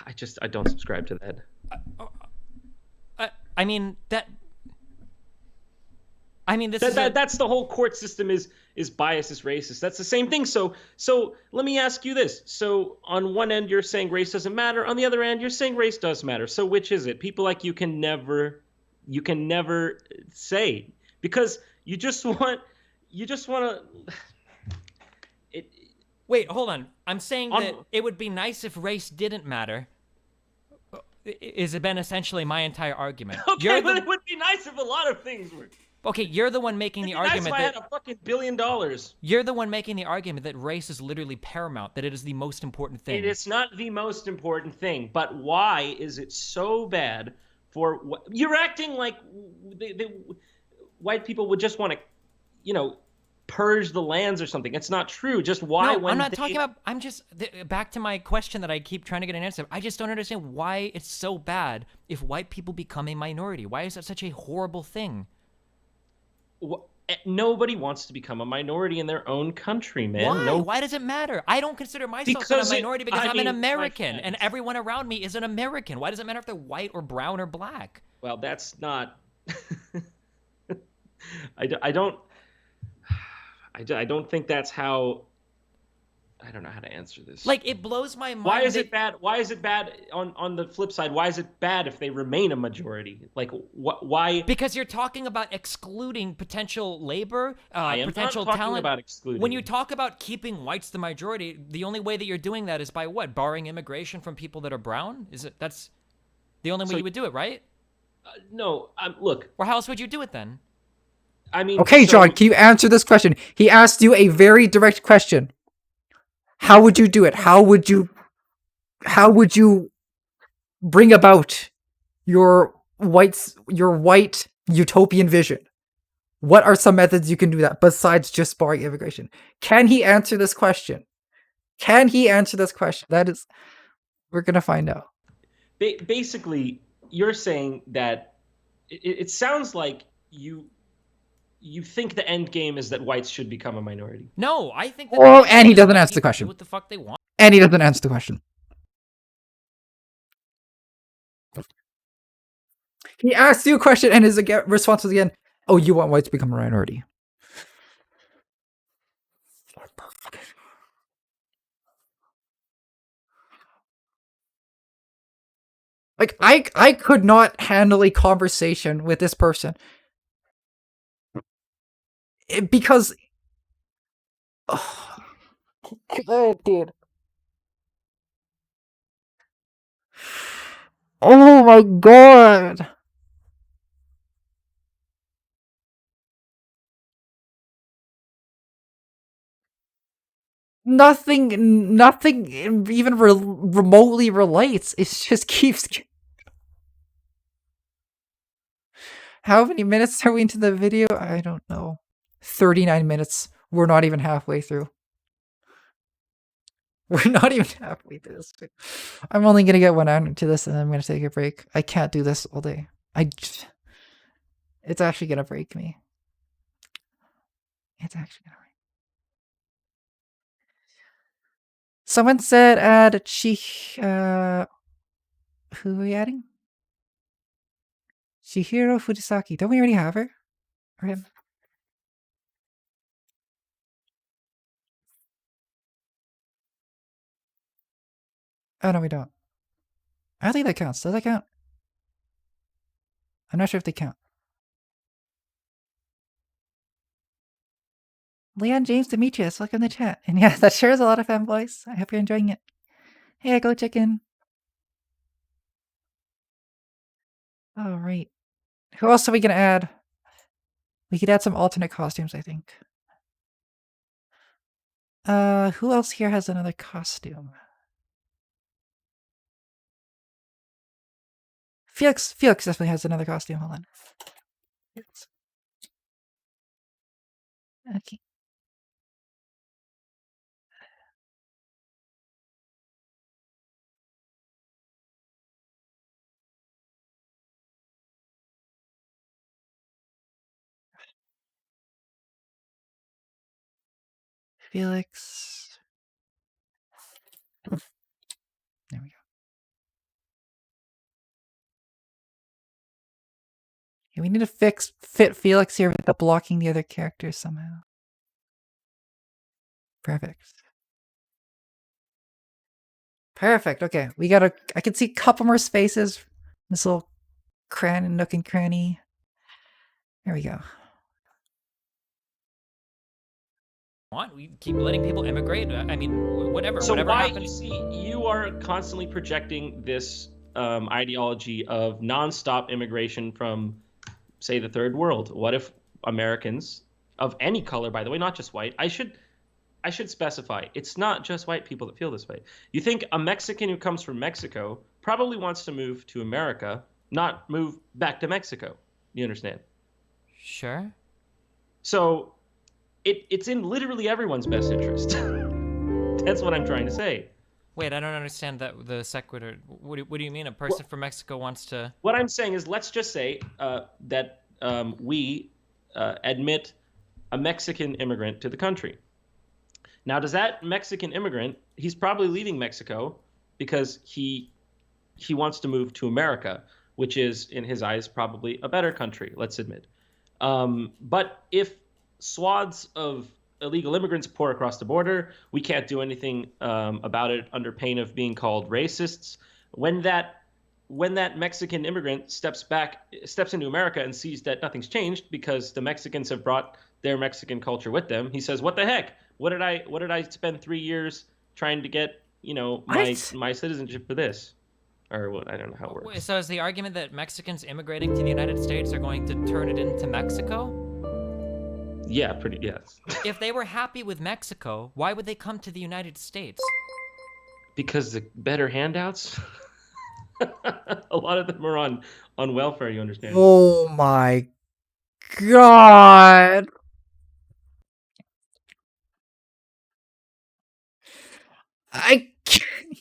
I don't subscribe to that. I mean that. I mean this that's the whole court system is biased, is racist. That's the same thing. So let me ask you this. So on one end you're saying race doesn't matter. On the other end you're saying race does matter. So which is it? People like you can never say, because you just want to. Wait, hold on. I'm saying that it would be nice if race didn't matter. Is it been essentially my entire argument? Okay, but it would be nice if a lot of things were. Okay, you're the one making the argument that... Nice if I had a fucking $1 billion. You're the one making the argument that race is literally paramount, that it is the most important thing. It is not the most important thing, but why is it so bad for... You're acting like the white people would just want to, purge the lands or something. It's not true. Just why? No, I'm not talking about... I'm just... Back to my question that I keep trying to get an answer. I just don't understand why it's so bad if white people become a minority. Why is that such a horrible thing? Nobody wants to become a minority in their own country, man. Why? No. Why does it matter? I don't consider myself a minority because I'm an American, and everyone around me is an American. Why does it matter if they're white or brown or black? Well, that's not... I don't think that's how... I don't know how to answer this. Like, it blows my mind. Why is it bad? Why is it bad on the flip side? Why is it bad if they remain a majority? Like, why? Because you're talking about excluding potential labor, potential talking talent. About excluding. When you talk about keeping whites the majority, the only way that you're doing that is by what? Barring immigration from people that are brown? That's the only way you would do it, right? No, look. Or how else would you do it then? I mean, okay, John, can you answer this question? He asked you a very direct question. How would you do it? How would you bring about your white utopian vision? What are some methods you can do that besides just barring immigration? Can he answer this question? Can he answer this question? We're gonna find out. Basically, you're saying that it sounds like you think the end game is that whites should become a minority. No, I think. Oh, and he doesn't answer the question. Do what the fuck they want. And he doesn't answer the question. He asked you a question, and his response was again, "Oh, you want whites to become a minority." Like, I could not handle a conversation with this person. Because... Oh, dude. Oh my god. Nothing even remotely relates. It just keeps... How many minutes are we into the video? I don't know. 39 minutes. We're not even halfway through. We're not even halfway through this. I'm only going to get 1 hour into this, and then I'm going to take a break. I can't do this all day. It's actually going to break me. It's actually going to break. Someone said add who are we adding? Chihiro Fujisaki. Don't we already have her? Or him? Oh, no, we don't. I don't think that counts. Does that count? I'm not sure if they count. Leon James Demetrius, welcome to the chat. And yeah, that sure is a lot of fanboys. I hope you're enjoying it. Hey, go chicken. All right. Who else are we going to add? We could add some alternate costumes, I think. Who else here has another costume? Felix definitely has another costume. Hold on. Okay. Felix. There we go. Yeah, we need to fit Felix here without blocking the other characters somehow. Perfect. Perfect. Okay, we got I can see a couple more spaces. This little nook and cranny. There we go. We keep letting people immigrate. I mean, whatever. So whatever why happens. you are constantly projecting this ideology of nonstop immigration from, say, the third world? What if Americans of any color, by the way, not just white? I should specify, it's not just white people that feel this way. You think a Mexican who comes from Mexico probably wants to move to America, not move back to Mexico. You understand? Sure. So it's in literally everyone's best interest. That's what I'm trying to say. Wait, I don't understand the sequitur. What do you mean? A person from Mexico wants to... What I'm saying is, let's just say that we admit a Mexican immigrant to the country. Now, does that Mexican immigrant, he's probably leaving Mexico because he wants to move to America, which is, in his eyes, probably a better country, let's admit. But if swaths of illegal immigrants pour across the border, we can't do anything about it under pain of being called racists. When that Mexican immigrant steps into America and sees that nothing's changed because the Mexicans have brought their Mexican culture with them, he says, "What the heck? What did I spend 3 years trying to get, my citizenship for this?" Or what? I don't know how it works. Wait, so is the argument that Mexicans immigrating to the United States are going to turn it into Mexico? Yeah, pretty yes. If they were happy with Mexico, why would they come to the United States? Because the better handouts. A lot of them are on welfare. You understand? Oh my god. I can't.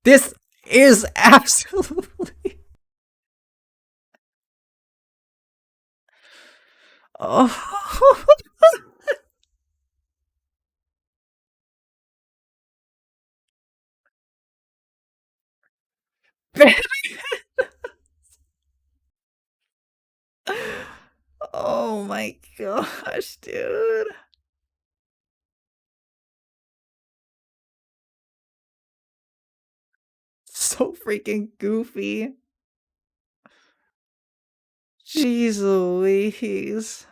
This is absolutely. Oh. Oh my gosh, dude. So freaking goofy. Jeez Louise.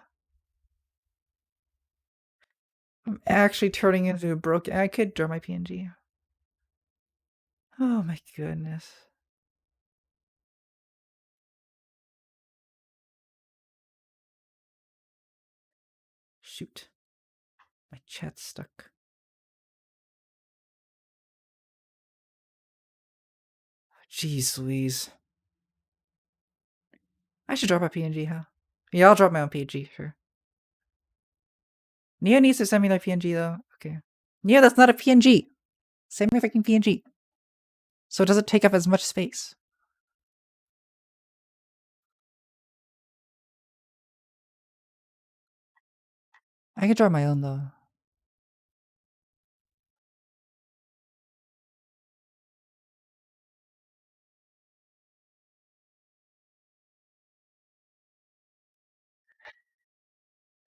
I'm actually turning into a broken. I could draw my PNG. Oh my goodness. Shoot. My chat's stuck. Jeez Louise. I should drop a PNG, huh? Yeah, I'll drop my own PNG, sure. Nia needs to send me that PNG though. Okay. Nia, that's not a PNG. Send me a freaking PNG. So it doesn't take up as much space. I could draw my own though.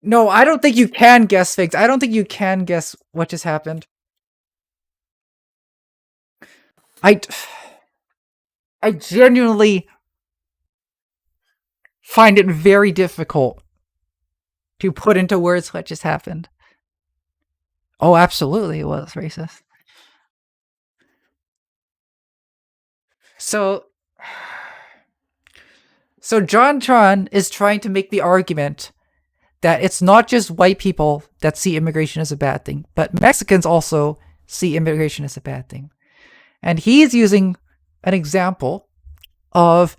No, I don't think you can guess things. I don't think you can guess what just happened. I genuinely find it very difficult to put into words what just happened. Oh, absolutely, it was racist. So Jontron is trying to make the argument that it's not just white people that see immigration as a bad thing, but Mexicans also see immigration as a bad thing. And he's using an example of,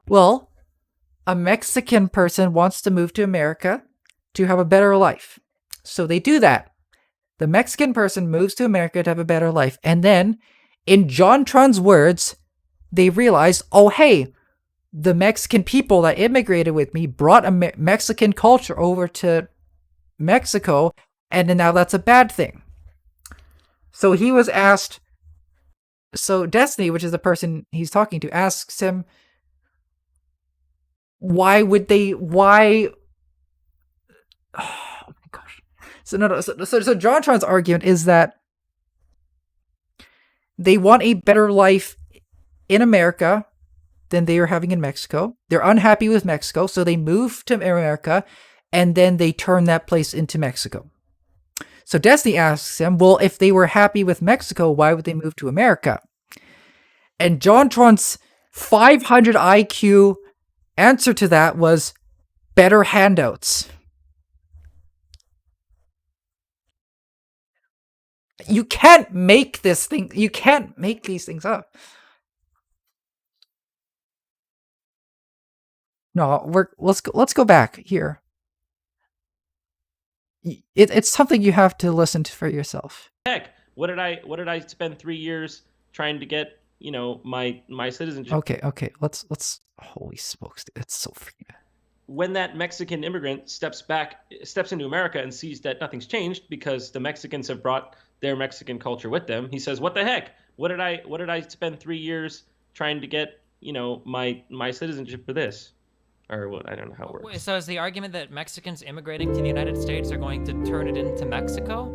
well, a Mexican person wants to move to America to have a better life. So they do that. The Mexican person moves to America to have a better life. And then, in Jontron's words, they realize, oh, hey, the Mexican people that immigrated with me brought a Mexican culture over to Mexico, and then now that's a bad thing. So he was asked, so Destiny, which is the person he's talking to, asks him, why, oh my gosh. So Jontron's argument is that they want a better life in America than they are having in Mexico. They're unhappy with Mexico, so they move to America, and then they turn that place into Mexico. So Destiny asks him, well, if they were happy with Mexico, why would they move to America? And Jontron's 500 IQ answer to that was better handouts. You can't make this thing. You can't make these things up. No, let's go back here. It's something you have to listen to for yourself. Heck, what did I spend 3 years trying to get, my citizenship? Okay. Let's holy smokes, dude, it's so freaking. When that Mexican immigrant steps into America and sees that nothing's changed because the Mexicans have brought their Mexican culture with them, he says, "What the heck? What did I spend 3 years trying to get, my citizenship for this?" Or what? I don't know how it works. Wait, so is the argument that Mexicans immigrating to the United States are going to turn it into Mexico?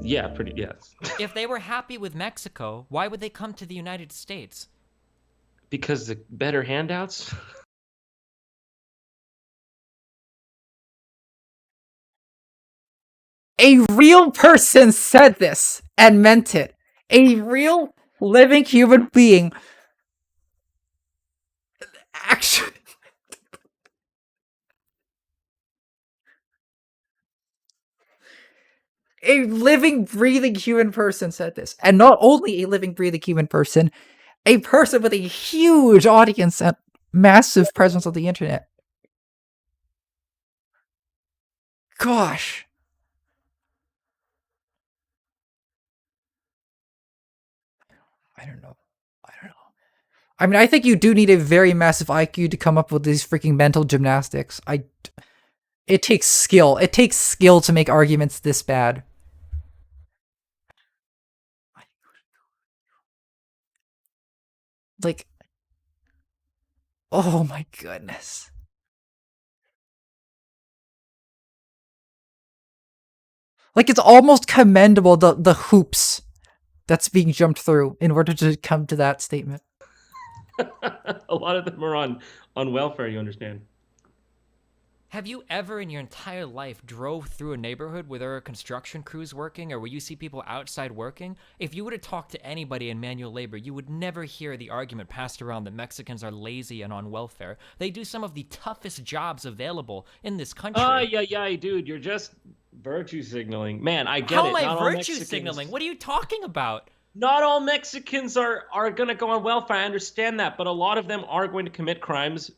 Yeah, pretty yes. If they were happy with Mexico, why would they come to the United States? Because the better handouts. A real person said this and meant it. A real living human being actually A living, breathing human person said this. And not only a living, breathing human person, a person with a huge audience and massive presence on the internet. Gosh. I don't know. I mean, I think you do need a very massive IQ to come up with these freaking mental gymnastics. It takes skill. It takes skill to make arguments this bad. Like, oh my goodness. Like, it's almost commendable, the hoops that's being jumped through in order to come to that statement. A lot of them are on welfare, you understand. Have you ever in your entire life drove through a neighborhood where there are construction crews working or where you see people outside working? If you were to talk to anybody in manual labor, you would never hear the argument passed around that Mexicans are lazy and on welfare. They do some of the toughest jobs available in this country. Yeah, dude, you're just virtue signaling. Man, I get How it. am I Not all virtue Mexicans- signaling? What are you talking about? Not all Mexicans are going to go on welfare. I understand that, but a lot of them are going to commit crimes.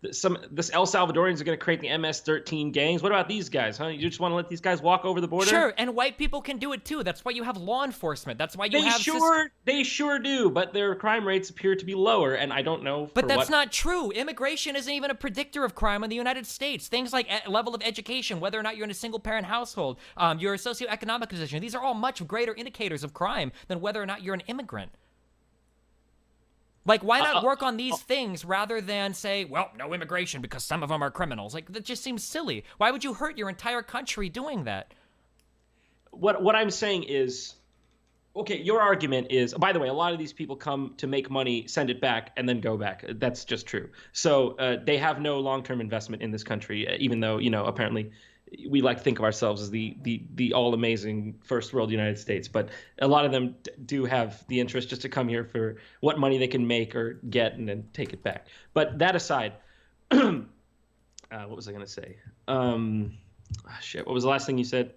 This El Salvadorians are going to create the MS-13 gangs. What about these guys, huh? You just want to let these guys walk over the border? Sure, and white people can do it too. That's why you have law enforcement. That's why you They sure do, but their crime rates appear to be lower, and I don't know. But that's not true. Immigration isn't even a predictor of crime in the United States. Things like level of education, whether or not you're in a single-parent household, your socioeconomic position, these are all much greater indicators of crime than whether or not you're an immigrant. Like, why not work on these things rather than say, well, no immigration because some of them are criminals? Like, that just seems silly. Why would you hurt your entire country doing that? What I'm saying is, okay, your argument is, by the way, a lot of these people come to make money, send it back, and then go back. That's just true. So they have no long-term investment in this country, even though, apparently we like to think of ourselves as the all-amazing first world United States. But a lot of them do have the interest just to come here for what money they can make or get and then take it back. But that aside, what was I going to say? What was the last thing you said?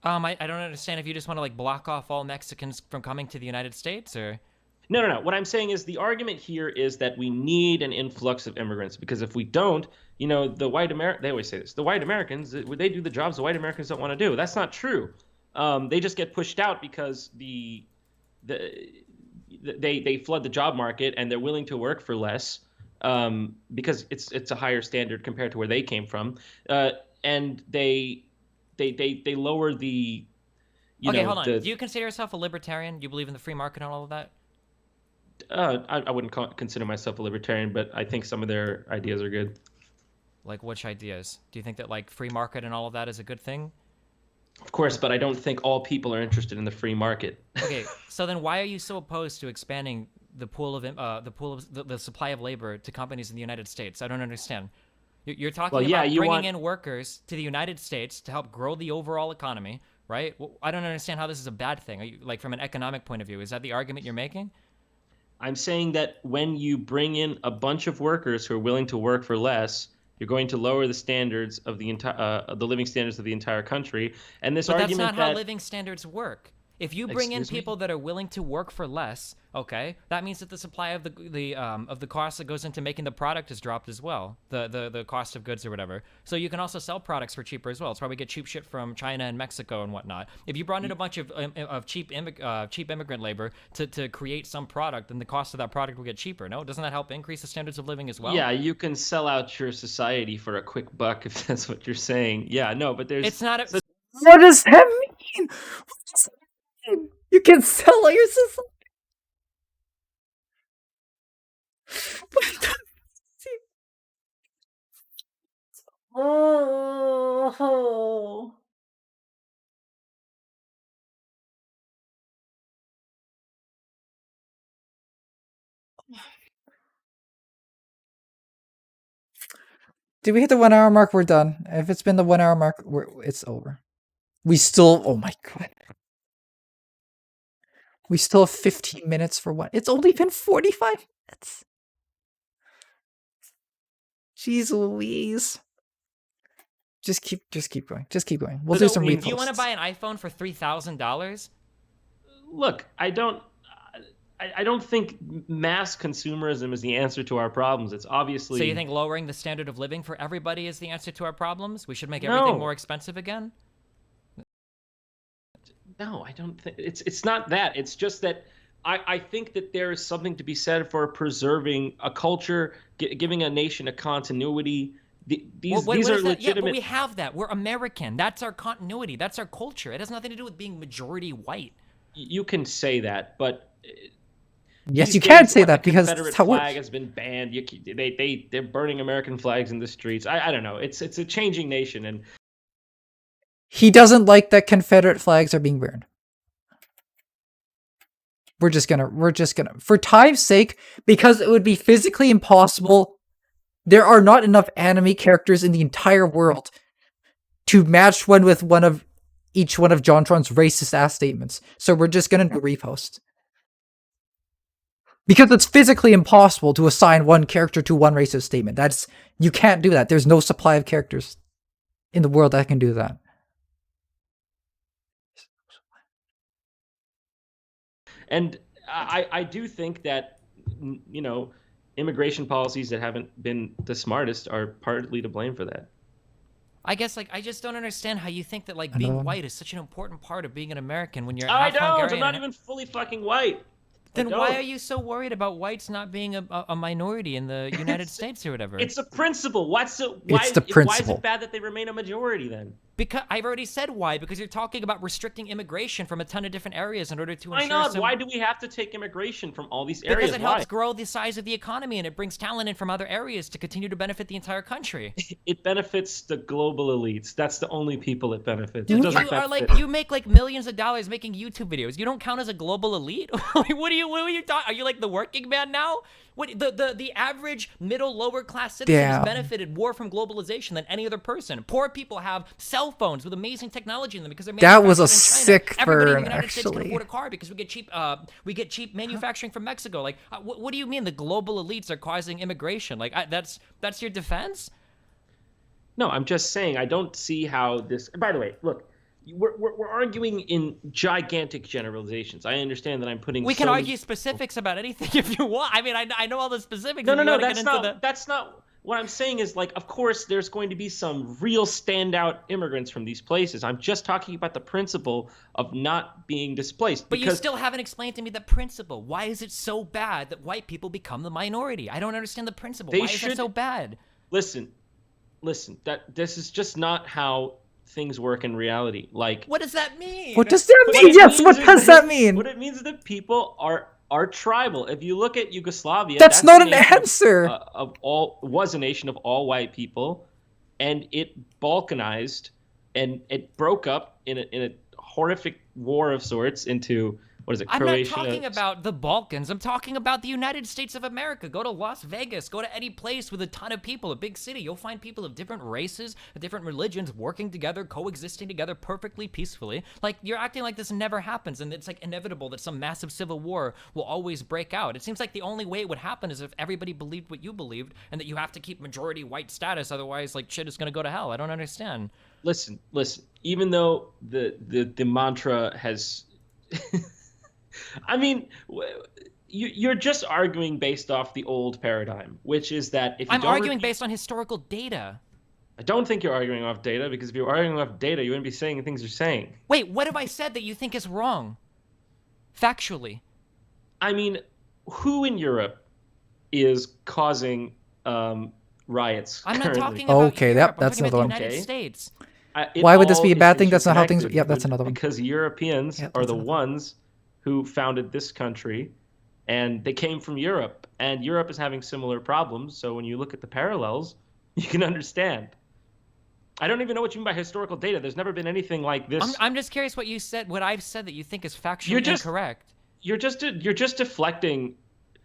I don't understand if you just want to like block off all Mexicans from coming to the United States, or... No. What I'm saying is the argument here is that we need an influx of immigrants, because if we don't, they always say this, the white Americans, they do the jobs the white Americans don't want to do. That's not true. They just get pushed out because they flood the job market and they're willing to work for less because it's a higher standard compared to where they came from. And they lower the... Okay, hold on. Do you consider yourself a libertarian? Do you believe in the free market and all of that? I wouldn't consider myself a libertarian, but I think some of their ideas are good. Like which ideas? Do you think that like free market and all of that is a good thing? Of course, but I don't think all people are interested in the free market. Okay, so then why are you so opposed to expanding the pool of the supply of labor to companies in the United States? I don't understand. You're talking about bringing in workers to the United States to help grow the overall economy, right? Well, I don't understand how this is a bad thing. Are you, like, from an economic point of view, is that the argument you're making? I'm saying that when you bring in a bunch of workers who are willing to work for less, you're going to lower the standards of the living standards of the entire country. And this argument that's not how living standards work. If you bring in people that are willing to work for less, okay, that means that the supply of the cost that goes into making the product is dropped as well, the cost of goods or whatever. So you can also sell products for cheaper as well. It's why we get cheap shit from China and Mexico and whatnot. If you brought in a bunch of cheap immigrant labor to create some product, then the cost of that product will get cheaper. No, doesn't that help increase the standards of living as well? Yeah, you can sell out your society for a quick buck if that's what you're saying. Yeah, no, but there's... It's not a... What does that mean? You can sell your society. Oh. Did we hit the 1 hour mark? We're done. If it's been the 1 hour mark, it's over. We still... Oh my god. We still have 15 minutes for what? It's only been 45 minutes. Jeez Louise. Just keep going. Just keep going. We'll do some reposts. Do you want to buy an iPhone for $3,000? Look, I don't think mass consumerism is the answer to our problems. It's obviously. So you think lowering the standard of living for everybody is the answer to our problems? We should make everything more expensive again? No, I don't think it's not that. It's just that I think that there is something to be said for preserving a culture, giving a nation a continuity. These are legitimate. Yeah, but we have that. We're American. That's our continuity. That's our culture. It has nothing to do with being majority white. You can say that, but yes, you can say that because Confederate flag has been banned. They're burning American flags in the streets. I don't know. It's a changing nation, and he doesn't like that Confederate flags are being burned. We're just gonna, for time's sake, because it would be physically impossible. There are not enough anime characters in the entire world to match one with each one of Jontron's racist ass statements. So we're just gonna do repost. Because it's physically impossible to assign one character to one racist statement. You can't do that. There's no supply of characters in the world that can do that. And I do think that, immigration policies that haven't been the smartest are partly to blame for that. I guess, I just don't understand how you think that, being white is such an important part of being an American when you're I half don't. Hungarian. I'm not even fully fucking white. Then why are you so worried about whites not being a minority in the United States or whatever? It's a principle. Why is it bad that they remain a majority then? Because I've already said why. Because you're talking about restricting immigration from a ton of different areas in order to ensure. Why not? Why do we have to take immigration from all these areas? Because it helps grow the size of the economy and it brings talent in from other areas to continue to benefit the entire country. It benefits the global elites. That's the only people it benefits. You make millions of dollars making YouTube videos. You don't count as a global elite. What are you talking? Are you like the working man now? What the average middle lower class citizen has benefited more from globalization than any other person. Poor people have cell phones with amazing technology in them because they're that was a in sick China. Everybody burn. in the United States can Actually, afford a car because we get cheap manufacturing from Mexico. What do you mean the global elites are causing immigration? That's your defense? No, I'm just saying I don't see how this. By the way, look. We're arguing in gigantic generalizations. I understand that I'm putting. We can argue specifics about anything if you want. I mean, I know all the specifics. No. That's not what I'm saying. Is of course, there's going to be some real standout immigrants from these places. I'm just talking about the principle of not being displaced. But you still haven't explained to me the principle. Why is it so bad that white people become the minority? I don't understand the principle. Why is it so bad? Listen. That this is just not how things work in reality. What does that mean? What does that mean? Yes, what does that mean? What it means is that people are tribal. If you look at Yugoslavia, that's not an answer. Was a nation of all white people, and it balkanized, and it broke up in a horrific war of sorts into. What is it, Croatia? I'm not talking about the Balkans. I'm talking about the United States of America. Go to Las Vegas. Go to any place with a ton of people, a big city. You'll find people of different races, different religions, working together, coexisting together perfectly peacefully. You're acting like this never happens, and it's inevitable that some massive civil war will always break out. It seems like the only way it would happen is if everybody believed what you believed, and that you have to keep majority white status, otherwise, shit is gonna go to hell. I don't understand. Listen. Even though the mantra has. I mean, you're just arguing based off the old paradigm, which is that if you I'm arguing based on historical data. I don't think you're arguing off data, because if you're arguing off data, you wouldn't be saying the things you're saying. Wait, what have I said that you think is wrong? Factually. I mean, who in Europe is causing riots? I'm not currently? talking about Europe. That's I'm talking another about one. the United States. Why would this be a bad thing? That's not how things. Yep, that's another one. Because Europeans are the ones who founded this country, and they came from Europe, and Europe is having similar problems. So when you look at the parallels, you can understand. I don't even know what you mean by historical data. There's never been anything like this. I'm just curious what I've said that you think is factually incorrect. You're just deflecting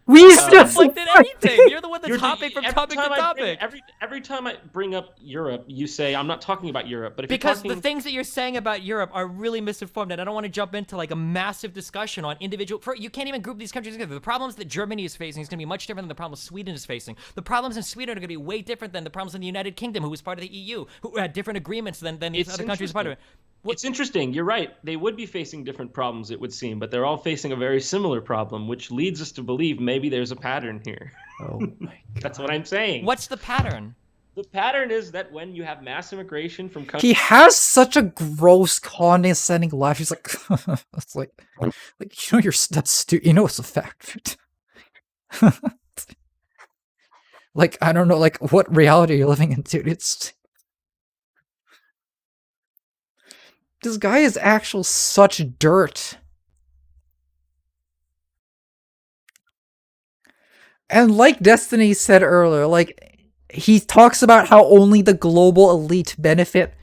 We It's not conflicted anything. You're the one that's hopping from topic to topic. Every time I bring up Europe, you say I'm not talking about Europe. But if because you're talking... the things that you're saying about Europe are really misinformed, and I don't want to jump into like a massive discussion on individual. You can't even group these countries together. The problems that Germany is facing is going to be much different than the problems Sweden is facing. The problems in Sweden are going to be way different than the problems in the United Kingdom, who was part of the EU, who had different agreements than these other countries part of it. It's interesting. You're right. They would be facing different problems, it would seem, but they're all facing a very similar problem, which leads us to believe maybe there's a pattern here. Oh my God. That's what I'm saying. What's the pattern? The pattern is that when you have mass immigration from countries... He has such a gross, condescending laugh. He's like, it's like you know it's a fact. Like, I don't know, like, what reality you're living in, dude. It's... This guy is actual such dirt. And like Destiny said earlier, like, he talks about how only the global elite benefit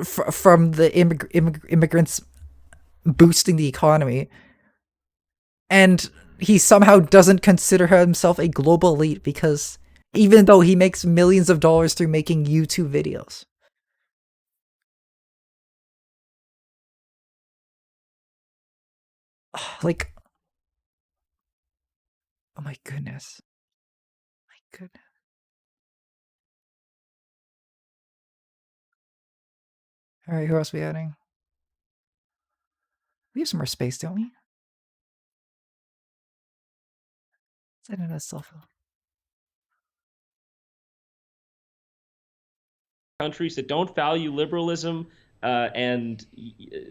from the immigrants boosting the economy. And he somehow doesn't consider himself a global elite because even though he makes millions of dollars through making YouTube videos. Like, oh my goodness. My goodness. Alright, who else are we adding? We have some more space, don't we? Let's add another cell phone. Countries that don't value liberalism and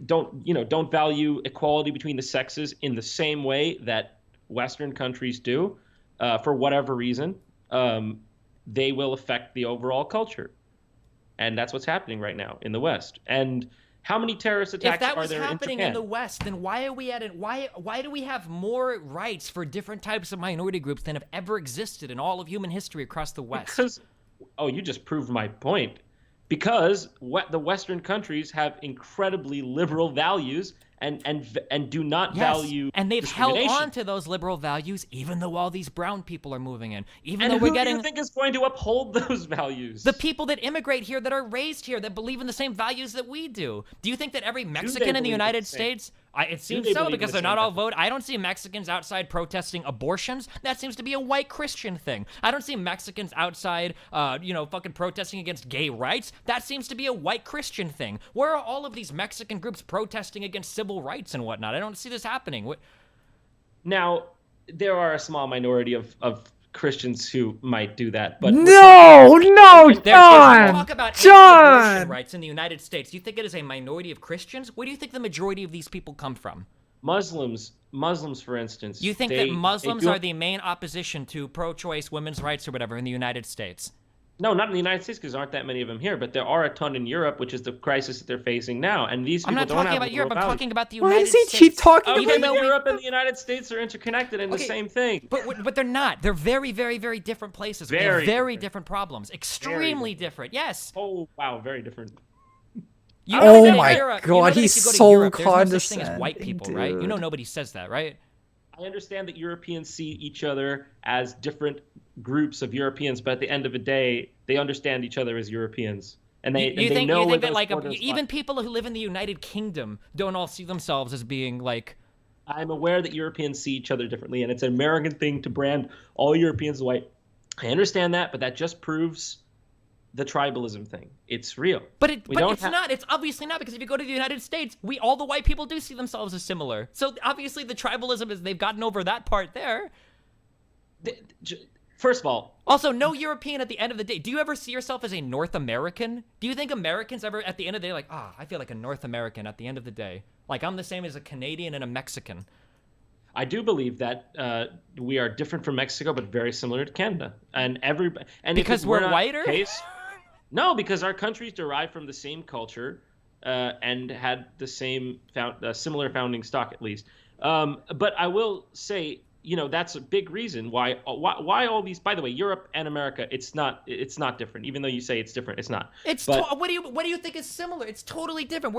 don't value equality between the sexes in the same way that Western countries do, for whatever reason, they will affect the overall culture, and that's what's happening right now in the West. And how many terrorist attacks are there in Japan? If that was happening in the West, then why are we why do we have more rights for different types of minority groups than have ever existed in all of human history across the West? Because, you just proved my point. Because the Western countries have incredibly liberal values and do not value and they've held discrimination. on to those liberal values even though all these brown people are moving in. Even And though who we're getting do you think is going to uphold those values? the people that immigrate here, that are raised here, that believe in the same values that we do. Do you think that every Mexican in the United States... it seems so, because they're not all vote. I don't see Mexicans outside protesting abortions. That seems to be a white Christian thing. I don't see Mexicans outside, fucking protesting against gay rights. That seems to be a white Christian thing. Where are all of these Mexican groups protesting against civil rights and whatnot? I don't see this happening. Now, there are a small minority of Christians who might do that, but No, John! Talk about anti-abortion rights in the United States. Do you think it is a minority of Christians? Where do you think the majority of these people come from? Muslims, for instance. You think that Muslims are the main opposition to pro-choice women's rights or whatever in the United States? No, not in the United States, because there aren't that many of them here, but there are a ton in Europe, which is the crisis that they're facing now. And these people don't have... I'm not talking about Europe, I'm talking about the Why United does States. he keep talking Okay, about but Europe and the United States are interconnected in the same thing. But they're not. They're very, very, very different places. Very different problems. Extremely different. Yes. Oh, wow, very different. Oh my God, he's so condescending. There's no such thing as white people, right? You know nobody says that, right? I understand that Europeans see each other as different groups of Europeans, but at the end of the day, they understand each other as Europeans, and they know where those borders lie. Even people who live in the United Kingdom don't all see themselves as being like... I'm aware that Europeans see each other differently, and it's an American thing to brand all Europeans white. I understand that, but that just proves the tribalism thing. It's real. But it's not. It's obviously not, because if you go to the United States, all the white people do see themselves as similar. So obviously the tribalism is, they've gotten over that part there. First of all... Also, no European at the end of the day. Do you ever see yourself as a North American? Do you think Americans ever, at the end of the day, like, I feel like a North American at the end of the day? Like, I'm the same as a Canadian and a Mexican. I do believe that we are different from Mexico, but very similar to Canada. And because we're whiter? No, because our countries derive from the same culture and had the same similar founding stock, at least. But I will say, that's a big reason why all these. By the way, Europe and America, it's not different. Even though you say it's different, it's not. What do you think is similar? It's totally different.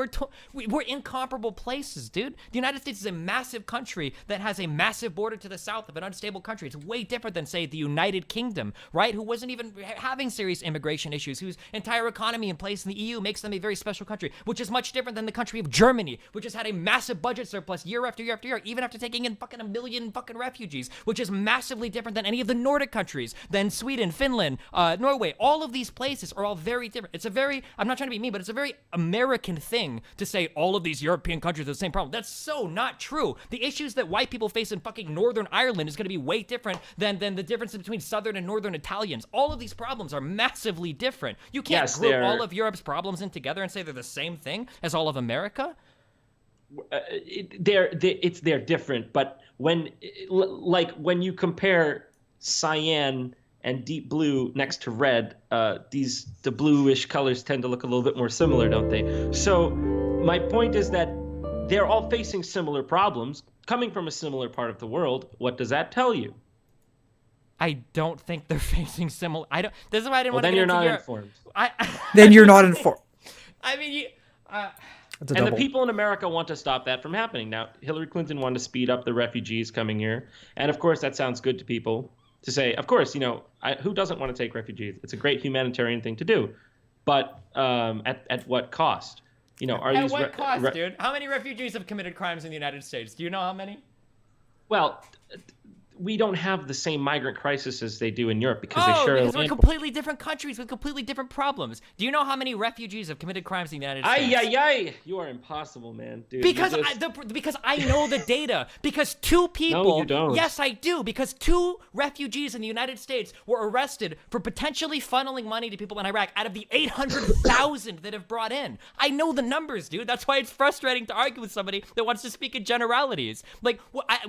We're incomparable places, dude. The United States is a massive country that has a massive border to the south of an unstable country. It's way different than, say, the United Kingdom, right? Who wasn't even having serious immigration issues, whose entire economy in place in the EU makes them a very special country, which is much different than the country of Germany, which has had a massive budget surplus year after year after year, even after taking in fucking 1 million fucking refugees, which is massively different than any of the Nordic countries, than Sweden, Finland, Norway. All of these places are all very different. It's a very, I'm not trying to be mean, but it's a very American thing to say all of these European countries have the same problem. That's so not true. The issues that white people face in fucking Northern Ireland is going to be way different than the difference between Southern and Northern Italians. All of these problems are massively different. You can't group all of Europe's problems in together and say they're the same thing as all of America. They're different, but when you compare cyan and deep blue next to red, the bluish colors tend to look a little bit more similar, don't they? So my point is that they're all facing similar problems, coming from a similar part of the world. What does that tell you? I don't think they're facing similar. I don't. This is why I didn't want to. Then you're not informed. Then you're not informed. I mean, and the people in America want to stop that from happening. Now, Hillary Clinton wanted to speed up the refugees coming here. And, of course, that sounds good to people to say, of course, who doesn't want to take refugees? It's a great humanitarian thing to do. But at what cost? At what cost, dude? How many refugees have committed crimes in the United States? Do you know how many? Well, we don't have the same migrant crisis as they do in Europe because they share because we're completely different countries with completely different problems. Do you know how many refugees have committed crimes in the United States? You are impossible, man, dude. Because I know the data. Because 2 people. No, you don't. Yes, I do. Because 2 refugees in the United States were arrested for potentially funneling money to people in Iraq out of the 800,000 that have brought in. I know the numbers, dude. That's why it's frustrating to argue with somebody that wants to speak in generalities.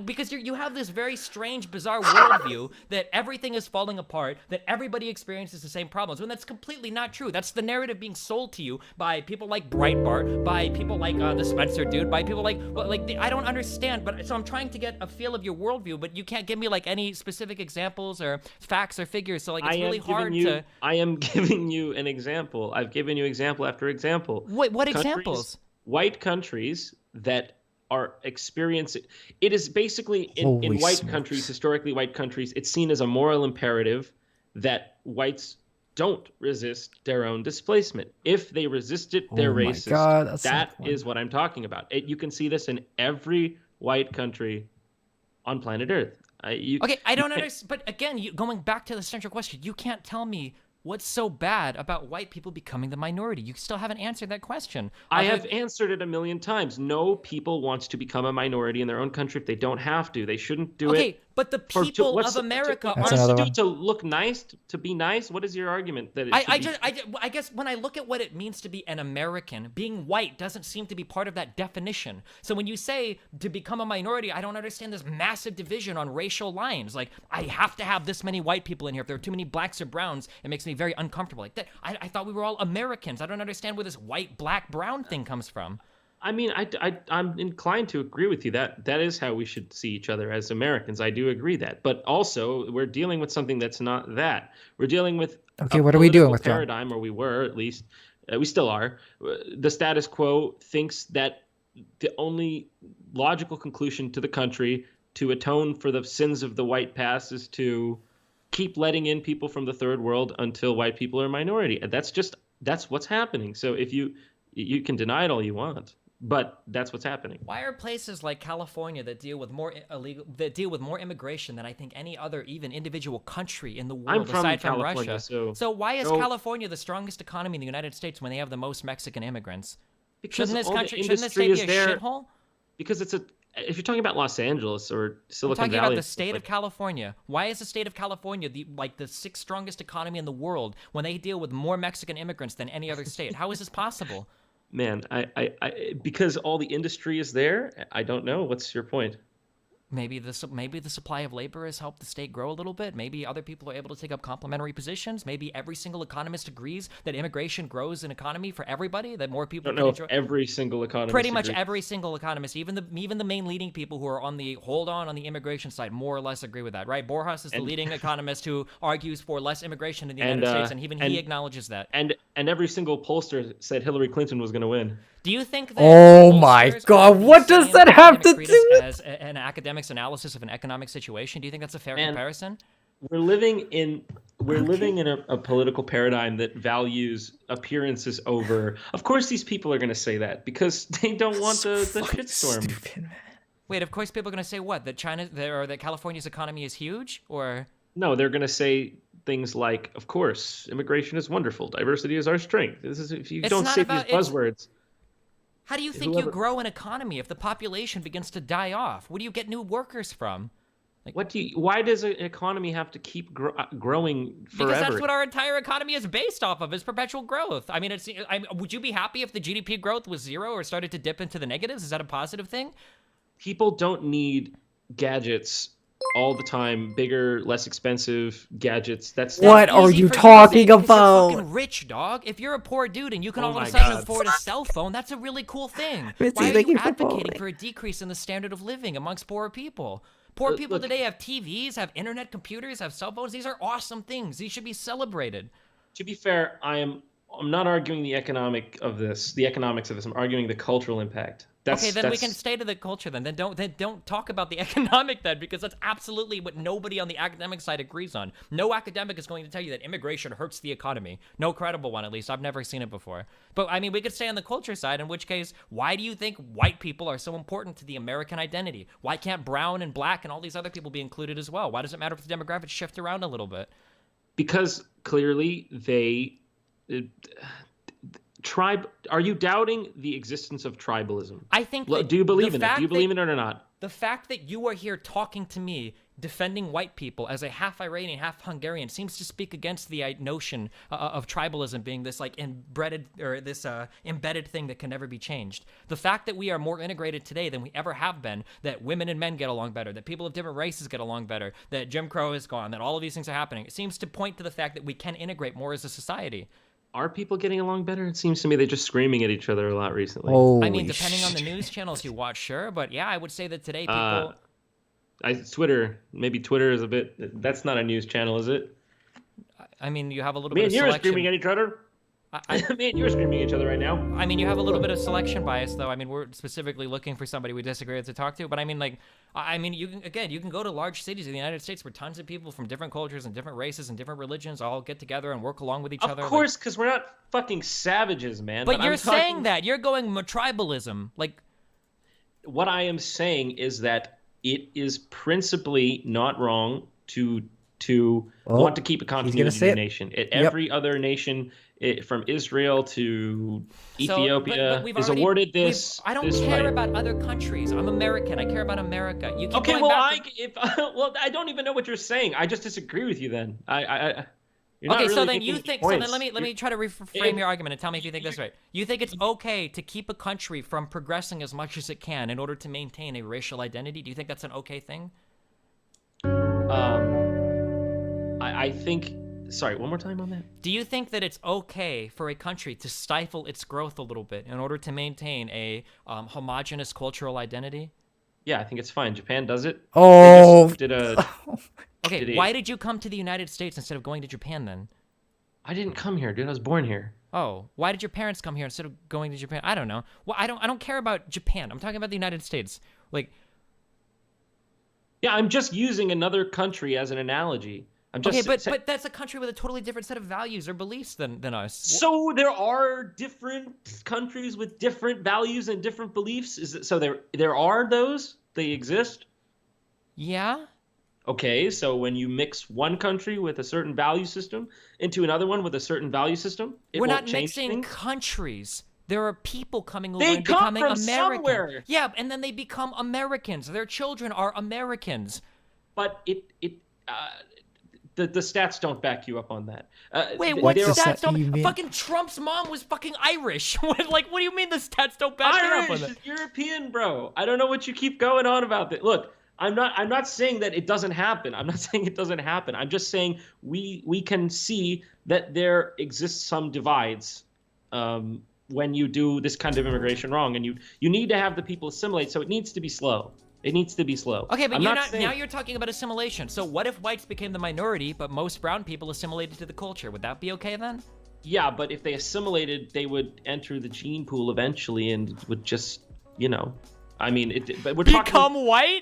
Because you have this very strange, bizarre worldview that everything is falling apart, that everybody experiences the same problems, when that's completely not true. That's the narrative being sold to you by people like Breitbart, by people like the Spencer dude, by people I don't understand. But so I'm trying to get a feel of your worldview, but you can't give me any specific examples or facts or figures. So it's really hard to. I am giving you an example. I've given you example after example. Wait, what examples? White countries that are experiencing it is basically in white countries, historically white countries, it's seen as a moral imperative that whites don't resist their own displacement. If they resist it, they're racist. God, that is what I'm talking about. You can see this in every white country on planet Earth. I don't understand. But again, going back to the central question, you can't tell me what's so bad about white people becoming the minority. You still haven't answered that question. I have answered it a million times. No people wants to become a minority in their own country if they don't have to. They shouldn't do it. Okay, but the people of America to look nice, to be nice. What is your argument that I guess when I look at what it means to be an American, being white doesn't seem to be part of that definition. So when you say to become a minority, I don't understand this massive division on racial lines. I have to have this many white people in here. If there are too many blacks or browns, it makes me very uncomfortable. I thought we were all Americans. I don't understand where this white, black, brown thing comes from. I mean, I'm inclined to agree with you. That is how we should see each other as Americans. I do agree that. But also, we're dealing with something that's not that. We're dealing with what are we doing with paradigm, or we were at least. We still are. The status quo thinks that the only logical conclusion to the country to atone for the sins of the white past is to keep letting in people from the third world until white people are a minority. That's what's happening. So if you can deny it all you want, but that's what's happening. Why are places like California that deal with more immigration than I think any other even individual country in the world aside from Russia? So why is California the strongest economy in the United States when they have the most Mexican immigrants? Shouldn't this state be a shithole? Because if you're talking about Los Angeles or Silicon Valley, I'm talking about the state of California. Why is the state of California the 6th strongest economy in the world when they deal with more Mexican immigrants than any other state? How is this possible? Man, I because all the industry is there. I don't know. What's your point? Maybe the supply of labor has helped the state grow a little bit. Maybe other people are able to take up complementary positions. Maybe every single economist agrees that immigration grows an economy for everybody, that more people I don't know if every single economist Pretty much agrees. every single economist, even the main leading people who are on the immigration side, more or less agree with that, right? Borjas is the leading economist who argues for less immigration in the United States, and he acknowledges that. And every single pollster said Hillary Clinton was going to win. Do you think that Oh my God, what does that have to do with as an academic's analysis of an economic situation? Do you think that's a fair comparison? We're living in a political paradigm that values appearances over. Of course, these people are going to say that because they don't want the shitstorm. Stupid, man. Wait, of course, people are going to say what? That that California's economy is huge, or no? They're going to say things like, "Of course, immigration is wonderful. Diversity is our strength." This is if you don't say these buzzwords. How do you think you grow an economy if the population begins to die off? Where do you get new workers from? Like, why does an economy have to keep growing forever? Because that's what our entire economy is based off of, is perpetual growth. I mean, would you be happy if the GDP growth was 0 or started to dip into the negatives? Is that a positive thing? People don't need gadgets all the time, bigger, less expensive gadgets. What are you talking about? You're fucking rich, dog. If you're a poor dude and you can all of a sudden afford a cell phone, that's a really cool thing. Why are you advocating for a decrease in the standard of living amongst poor people? Poor people today have TVs, have internet computers, have cell phones. These are awesome things. These should be celebrated. To be fair, I'm not arguing the economics of this. I'm arguing the cultural impact. We can stay to the culture then. Then don't talk about the economic then, because that's absolutely what nobody on the academic side agrees on. No academic is going to tell you that immigration hurts the economy. No credible one, at least. I've never seen it before. But I mean, we could stay on the culture side, in which case, why do you think white people are so important to the American identity? Why can't brown and black and all these other people be included as well? Why does it matter if the demographics shift around a little bit? Because clearly they... Are you doubting the existence of tribalism? I think. Do you believe in it? Do you believe in it or not? The fact that you are here talking to me, defending white people as a half Iranian, half Hungarian, seems to speak against the notion of tribalism being this embedded thing that can never be changed. The fact that we are more integrated today than we ever have been, that women and men get along better, that people of different races get along better, that Jim Crow is gone, that all of these things are happening, it seems to point to the fact that we can integrate more as a society. Are people getting along better? It seems to me they're just screaming at each other a lot recently. I mean, depending on the news channels you watch, sure. But yeah, I would say that today people... Twitter. Maybe Twitter is a bit... That's not a news channel, is it? I mean, you have a little bit of selection. Me and you're screaming at each other. Me and you're screaming at each other right now. I mean, you have a little bit of selection bias, though. I mean, we're specifically looking for somebody we disagree with to talk to. But I mean, you can go to large cities in the United States where tons of people from different cultures and different races and different religions all get together and work along with each other. Of course, because we're not fucking savages, man. But you're saying that. You're going tribalism. What I am saying is that it is principally not wrong to want to keep a continuity in the nation. Every other nation, from Israel to Ethiopia, is awarded this. I don't care about other countries. I'm American. I care about America. You keep okay, going well, back I don't even know what you're saying. I just disagree with you. Then you're okay, not really so then you think. points. So then let me try to reframe your argument and tell me if you think this right. You think it's okay to keep a country from progressing as much as it can in order to maintain a racial identity? Do you think that's an okay thing? I think. Sorry, one more time on that. Do you think that it's okay for a country to stifle its growth a little bit in order to maintain a homogenous cultural identity? Yeah, I think it's fine. Japan does it. Oh. Okay, why did you come to the United States instead of going to Japan then? I didn't come here, dude. I was born here. Oh, why did your parents come here instead of going to Japan? I don't know. Well, I don't care about Japan. I'm talking about the United States. Yeah, I'm just using another country as an analogy. But that's a country with a totally different set of values or beliefs than us. So there are different countries with different values and different beliefs? So there are those? They exist? Yeah. Okay, so when you mix one country with a certain value system into another one with a certain value system, we're not mixing countries. There are people coming over and becoming American. Somewhere. Yeah, and then they become Americans. Their children are Americans. But the stats don't back you up on that. Wait, what stats don't? Fucking Trump's mom was fucking Irish. What do you mean the stats don't back you up on that? Irish is European, bro. I don't know what you keep going on about that. Look, I'm not saying that it doesn't happen. I'm not saying it doesn't happen. I'm just saying we can see that there exists some divides when you do this kind of immigration wrong, and you need to have the people assimilate. So it needs to be slow. It needs to be slow. Okay, but I'm you're not not saying, now you're talking about assimilation. So what if whites became the minority, but most brown people assimilated to the culture? Would that be okay then? yeah, but if they assimilated, they would enter the gene pool eventually, and would just, you know, I mean, but we're Become talking. white?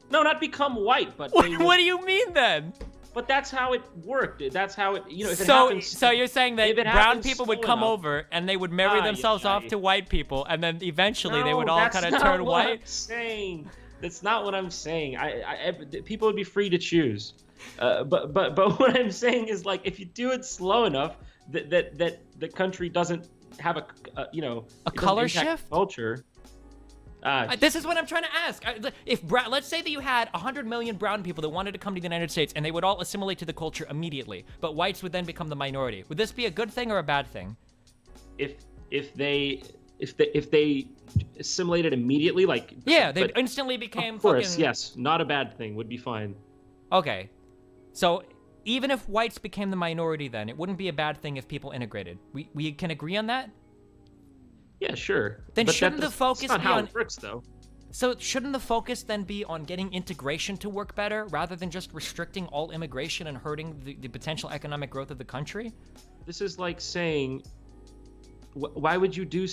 No, not become white, but What, they would, what do you mean then? But that's how it worked. That's how it, you know, if it So, happens. so you're saying that if it brown happens people would slow come enough- over and they would marry themselves off to white people, and then eventually they would all that's kind of not turn what white? I'm saying. That's not what I'm saying. People would be free to choose. But what I'm saying is, like, if you do it slow enough, that the country doesn't have a you know, A it doesn't color impact shift? culture. This is what I'm trying to ask. Let's say that you had 100 million brown people that wanted to come to the United States, and they would all assimilate to the culture immediately, but whites would then become the minority. Would this be a good thing or a bad thing? If they assimilated immediately, like, Yeah, they but instantly became of course, fucking... yes, not a bad thing, would be fine. Okay. So even if whites became the minority then, it wouldn't be a bad thing if people integrated. We can agree on that? Yeah, sure. Then But shouldn't the that's focus not be how on... it works, though. So shouldn't the focus then be on getting integration to work better rather than just restricting all immigration and hurting the potential economic growth of the country? This is like saying, why would you do?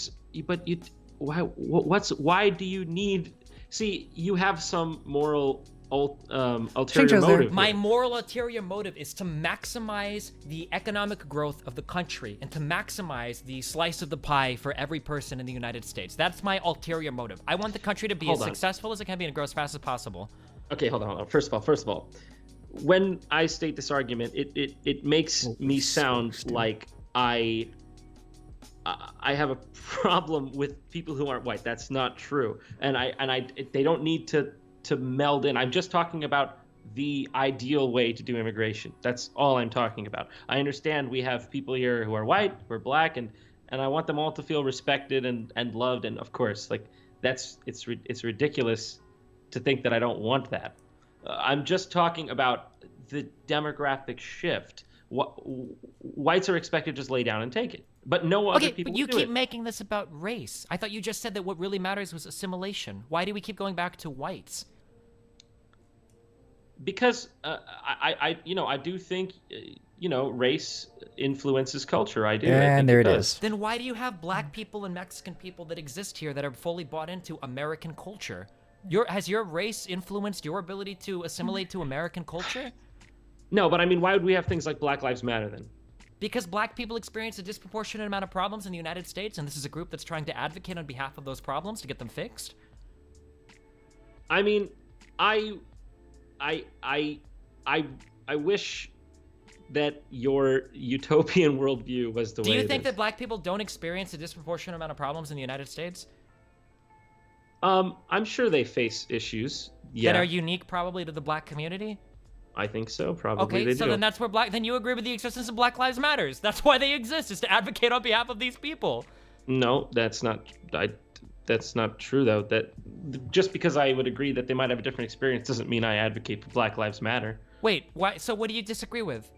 But you, why do you need? See, you have some moral ulterior Changes there. motive. My here. moral ulterior motive is to maximize the economic growth of the country and to maximize the slice of the pie for every person in the United States. That's my ulterior motive. I want the country to be Hold as on. successful as it can be and grow as fast as possible. Okay, hold on. First of all, when I state this argument, it makes me sound like I have a problem with people who aren't white. That's not true, and they don't need to meld in. I'm just talking about the ideal way to do immigration. That's all I'm talking about. I understand we have people here who are white, who are black, and I want them all to feel respected and loved. And of course, like, it's ridiculous to think that I don't want that. I'm just talking about the demographic shift. Whites are expected to just lay down and take it, but no other Okay, people but you do keep it. making this about race. I thought you just said that what really matters was assimilation. Why do we keep going back to whites? Because I do think race influences culture. I do. I And think there it does. is. Then why do you have black people and Mexican people that exist here that are fully bought into American culture? Has your race influenced your ability to assimilate to American culture? No, but I mean, why would we have things like Black Lives Matter then? Because black people experience a disproportionate amount of problems in the United States, and this is a group that's trying to advocate on behalf of those problems to get them fixed? I mean, I wish that your utopian worldview was the way. Do you it think is. that black people don't experience a disproportionate amount of problems in the United States? I'm sure they face issues. Yeah, That are unique probably to the black community? I think so. Probably Okay, they so do. then that's where then you agree with the existence of Black Lives Matters. That's why they exist, is to advocate on behalf of these people. No, that's not. That's not true though. That just because I would agree that they might have a different experience doesn't mean I advocate for Black Lives Matter. Wait, why? So what do you disagree with?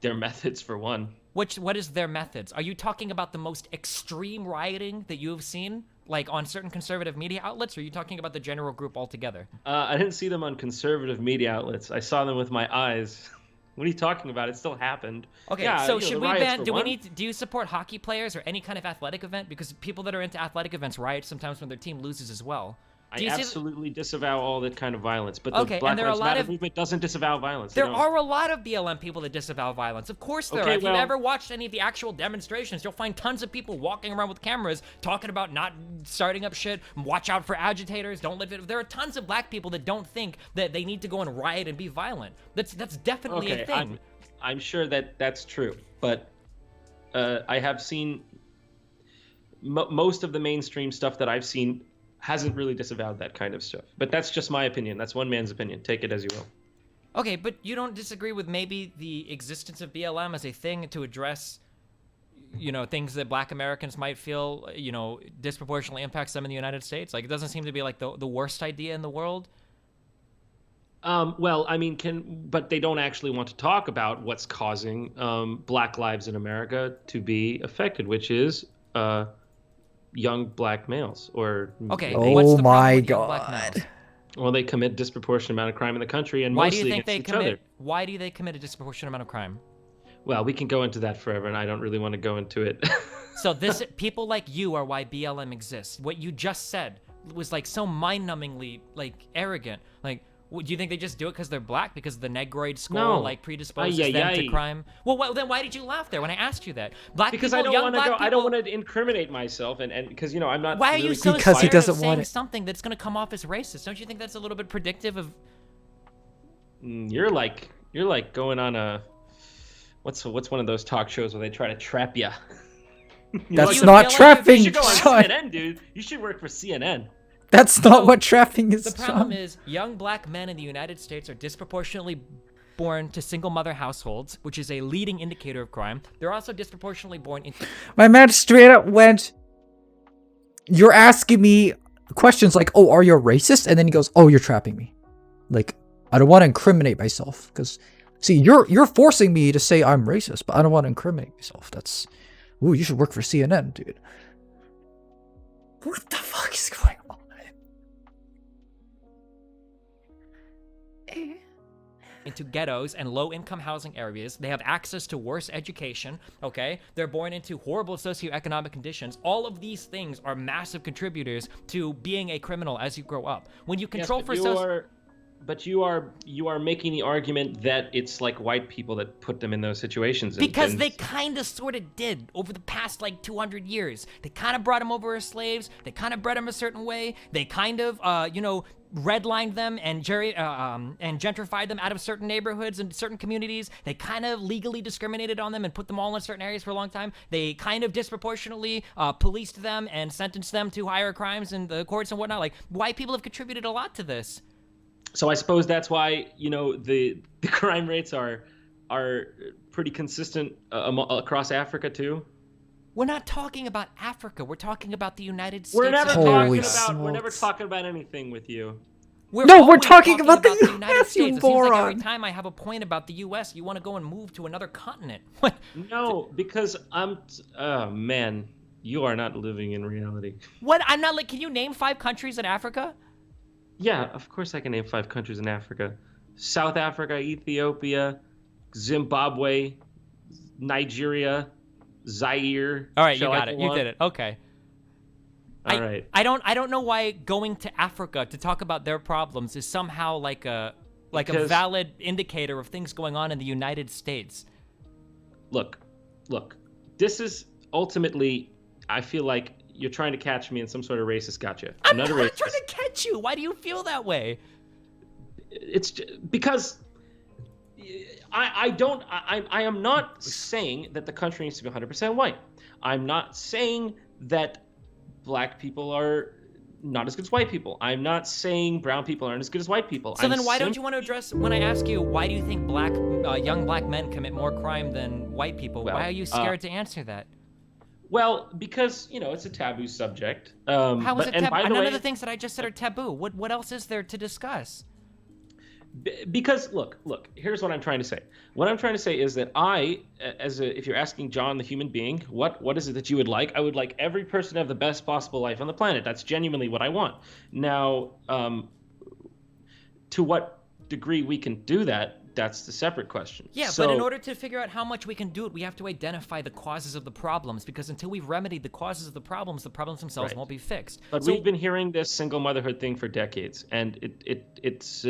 Their methods, for one. What is their methods? Are you talking about the most extreme rioting that you have seen, like on certain conservative media outlets, or are you talking about the general group altogether? I didn't see them on conservative media outlets. I saw them with my eyes. What are you talking about? It still happened. Okay, Yeah, so the should we riots ban? for Do we one. need? Do you support hockey players or any kind of athletic event? Because people that are into athletic events riot sometimes when their team loses as well. I Do you see absolutely disavow all that kind of violence, but Okay, the Black and there are a Lives lot Matter of- movement doesn't disavow violence. They There don't. are a lot of BLM people that disavow violence. Of course there Okay, are. If you've well- ever watched any of the actual demonstrations, you'll find tons of people walking around with cameras talking about not starting up shit, watch out for agitators, don't live it. There are tons of black people that don't think that they need to go and riot and be violent. That's definitely a Okay, thing. I'm sure that that's true, but I have seen most of the mainstream stuff that I've seen hasn't really disavowed that kind of stuff. But that's just my opinion. That's one man's opinion. Take it as you will. Okay, but you don't disagree with maybe the existence of BLM as a thing to address, things that black Americans might feel, disproportionately impacts them in the United States? Like, it doesn't seem to be like the worst idea in the world. Well, I mean, but they don't actually want to talk about what's causing Black lives in America to be affected, which is young black males. Okay, Oh what's the problem my with young black God. males? Well, they commit disproportionate amount of crime in the country, and Why do mostly you think against they each other. Why do they commit a disproportionate amount of crime? Well, we can go into that forever, and I don't really want to go into it. So people like you are why BLM exists. What you just said was like so mind-numbingly like arrogant. Like, do you think they just do it because they're black? Because the Negroid skull No. like predisposes them to crime? Well, then why did you laugh there when I asked you that? Because I don't want to go. I don't want to incriminate myself, and because I'm not. Why are really you so Because he scared doesn't of saying want it. something that's going to come off as racist? Don't you think that's a little bit predictive of? You're like going on a what's one of those talk shows where they try to trap you. That's you not feel like trapping, You should go on Sean. CNN, dude. You should work for CNN. That's not what trapping is, The problem Sean. is, young black men in the United States are disproportionately born to single mother households, which is a leading indicator of crime. They're also disproportionately born into. My man straight up went, you're asking me questions like, oh, are you a racist? And then he goes, oh, you're trapping me. Like, I don't want to incriminate myself. Because, see, you're forcing me to say I'm racist, but I don't want to incriminate myself. That's, ooh, you should work for CNN, dude. What the fuck is going on? Into ghettos and low-income housing areas. They have access to worse education, okay? They're born into horrible socioeconomic conditions. All of these things are massive contributors to being a criminal as you grow up. When you control But you are making the argument that it's like white people that put them in those situations. Because they kind of sort of did over the past like 200 years. They kind of brought them over as slaves. They kind of bred them a certain way. They kind of, redlined them and gentrified them out of certain neighborhoods and certain communities. They kind of legally discriminated on them and put them all in certain areas for a long time. They kind of disproportionately policed them and sentenced them to higher crimes in the courts and whatnot. Like, white people have contributed a lot to this. So I suppose that's why the crime rates are pretty consistent across Africa too. We're not talking about Africa. We're talking about the United States. We're never Holy talking about anything with you. We're No, we're always talking about the United US, you States. It seems like every moron. time I have a point about the U.S., you want to go and move to another continent. What? No, because oh man, you are not living in reality. What? I'm not like. Can you name 5 countries in Africa? Yeah, of course I can name 5 countries in Africa: South Africa, Ethiopia, Zimbabwe, Nigeria, Zaire. All right, you Shall I got it. go You on? did it. Okay. All right. I don't know why going to Africa to talk about their problems is somehow like a valid indicator of things going on in the United States. Look. This is ultimately, I feel like you're trying to catch me in some sort of racist gotcha. I'm not a not racist. trying to catch you. Why do you feel that way? It's because I am not saying that the country needs to be 100% white. I'm not saying that black people are not as good as white people. I'm not saying brown people aren't as good as white people. So then why don't you want to address, when I ask you, why do you think young black men commit more crime than white people? Well, why are you scared to answer that? Well, because, it's a taboo subject. How is it taboo? By the None way, of the things that I just said are taboo. What else is there to discuss? Because look, here's what I'm trying to say. What I'm trying to say is that if you're asking John, the human being, what is it that you would like? I would like every person to have the best possible life on the planet. That's genuinely what I want. Now, to what degree we can do that, that's the separate question. Yeah, but in order to figure out how much we can do it, we have to identify the causes of the problems, because until we've remedied the causes of the problems themselves won't be fixed. But we've been hearing this single motherhood thing for decades, and it's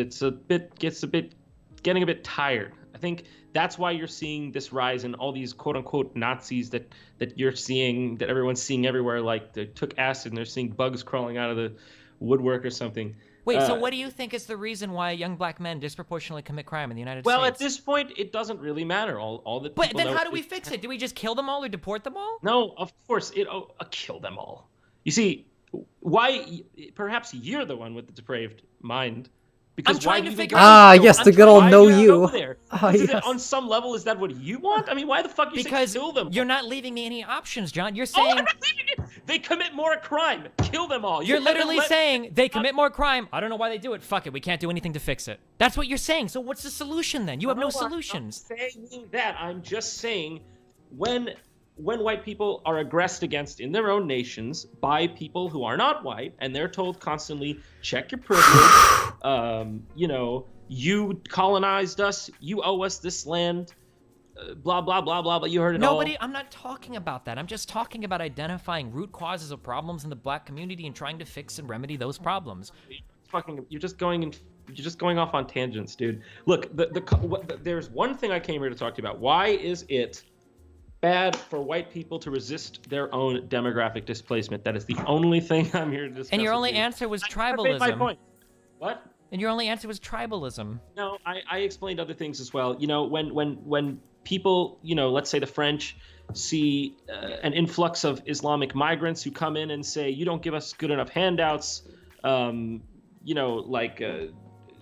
getting a bit tired. I think that's why you're seeing this rise in all these quote unquote Nazis that you're seeing, that everyone's seeing everywhere. Like they took acid and they're seeing bugs crawling out of the woodwork or something. Wait, so what do you think is the reason why young black men disproportionately commit crime in the United States? Well, at this point, it doesn't really matter. All that. But then how do we fix it? Do we just kill them all or deport them all? No, of course, kill them all. You see, why? Perhaps you're the one with the depraved mind, Because I'm trying why to do you think figure it's out- Ah, illegal? yes, I'm the good trying- old why know do you. go there? Ah, Is it- yes. on some level, is that what you want? I mean, why the fuck you Because say kill them? you're not leaving me any options, John. You're Oh, I'm saying not leaving it. They commit more crime. Kill them all. you're You haven't literally let- saying they commit more crime. I don't know why they do it. Fuck it. We can't do anything to fix it. That's what you're saying. So what's the solution then? You have no I'm not solutions. saying that. I'm just saying when white people are aggressed against in their own nations by people who are not white, and they're told constantly, check your privilege, you know, you colonized us, you owe us this land, blah, blah, blah, blah, but you heard it all. I'm not talking about that. I'm just talking about identifying root causes of problems in the black community and trying to fix and remedy those problems. You're just going off on tangents, dude. Look, there's one thing I came here to talk to you about. Why is it bad for white people to resist their own demographic displacement? That is the only thing I'm here to discuss. And your with only you. answer was I made my tribalism. point. What? And your only answer was tribalism. No, I explained other things as well. You know, when people, you know, let's say the French see an influx of Islamic migrants who come in and say, you don't give us good enough handouts, you know, like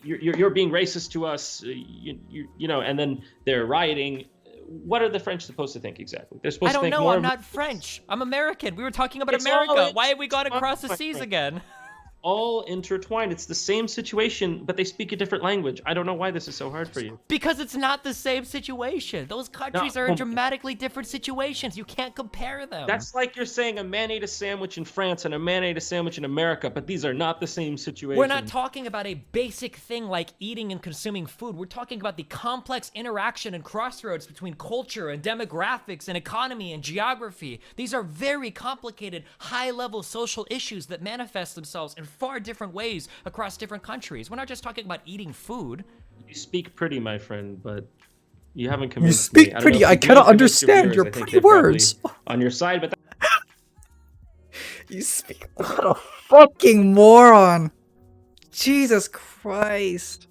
you're being racist to us, you know, and then they're rioting. What are the French supposed to think exactly? They're supposed I to don't think know. more. I'm not French. I'm American. We were talking about It's all America. Why have we gone across the intertwined, seas my again? all intertwined. It's the same situation, but they speak a different language. I don't know why this is so hard for you. Because it's not the same situation. Those countries are in dramatically different situations. You can't compare them. That's like you're saying a man ate a sandwich in France and a man ate a sandwich in America, but these are not the same situation. We're not talking about a basic thing like eating and consuming food. We're talking about the complex interaction and crossroads between culture and demographics and economy and geography. These are very complicated, high-level social issues that manifest themselves in far different ways across different countries. We're not just talking about eating food. You speak pretty, my friend, but you haven't convinced You me. speak I don't pretty. know if I you cannot convinced your understand viewers. your I think pretty they're probably words. on your side, but You speak. What a fucking moron! Jesus Christ!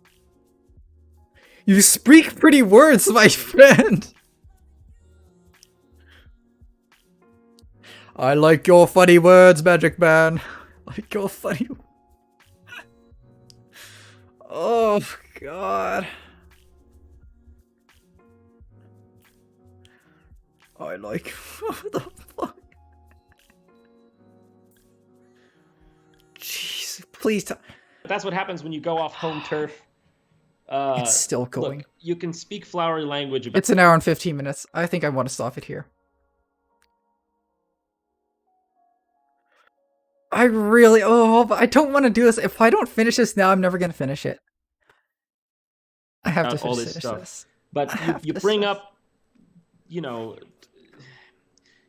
You speak pretty words, my friend. I like your funny words, Magic Man. I like your funny. Oh God. I like. What the fuck? Jeez, please tell. that's what happens when you go off home turf. It's still going. Look, you can speak flowery language about It's an hour and 15 minutes. I think I want to stop it here. I really, but I don't want to do this. If I don't finish this now, I'm never going to finish it. I have to all finish this stuff. this. But you bring up, you know,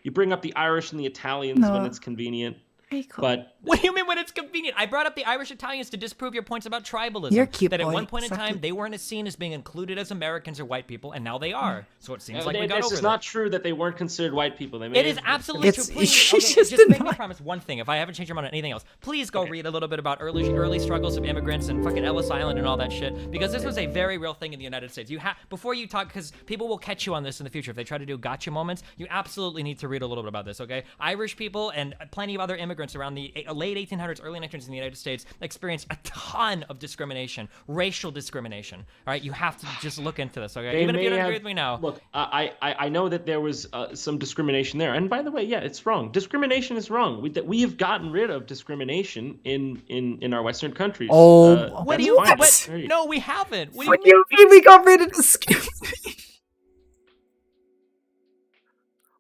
you bring up the Irish and the Italians when No. it's convenient. Rico. But What do you mean when it's convenient? I brought up the Irish Italians to disprove your points about tribalism. You're cute, that at boy. one point in Suck time, it. they weren't seen as being included as Americans or white people, and now they are. So it seems like we got this over is that. not true that they weren't considered white people. They may It is have- absolutely It's- true. Please, she's okay, just just make me denying- promise one thing. If I haven't changed your mind on anything else, please go read a little bit about early struggles of immigrants and fucking Ellis Island and all that shit, because this was a very real thing in the United States. You have before you talk, because people will catch you on this in the future if they try to do gotcha moments. You absolutely need to read a little bit about this. Okay, Irish people and plenty of other immigrants around the late 1800s, early 1900s in the United States experienced a ton of discrimination, racial discrimination. All right, you have to just look into this. Okay, They even if may you don't have- agree with me now. Look, I know that there was some discrimination there, and by the way, yeah, it's wrong. Discrimination is wrong. We have gotten rid of discrimination in our Western countries. Oh, What do that's you? fine. What? Great. No, we haven't. What do What you do you mean we got rid of discrimination?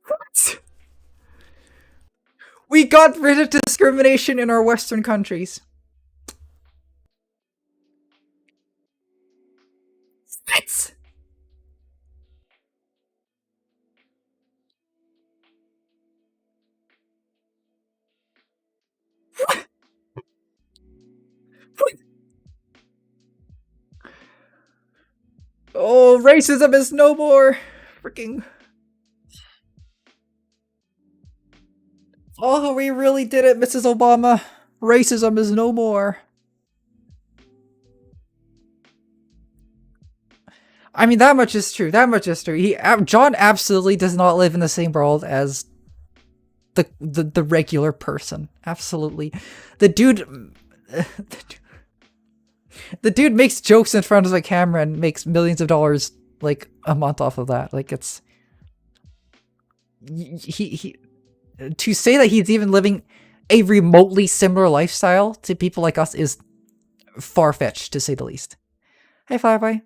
What? We got rid of discrimination in our Western countries. What? What? What? Oh, racism is no more. Freaking. Oh, we really did it, Mrs. Obama. Racism is no more. I mean, that much is true. That much is true. John absolutely does not live in the same world as the regular person. Absolutely. The dude The dude makes jokes in front of the camera and makes millions of dollars like a month off of that. Like it's he to say that he's even living a remotely similar lifestyle to people like us is far-fetched, to say the least. Hey, Fireboy.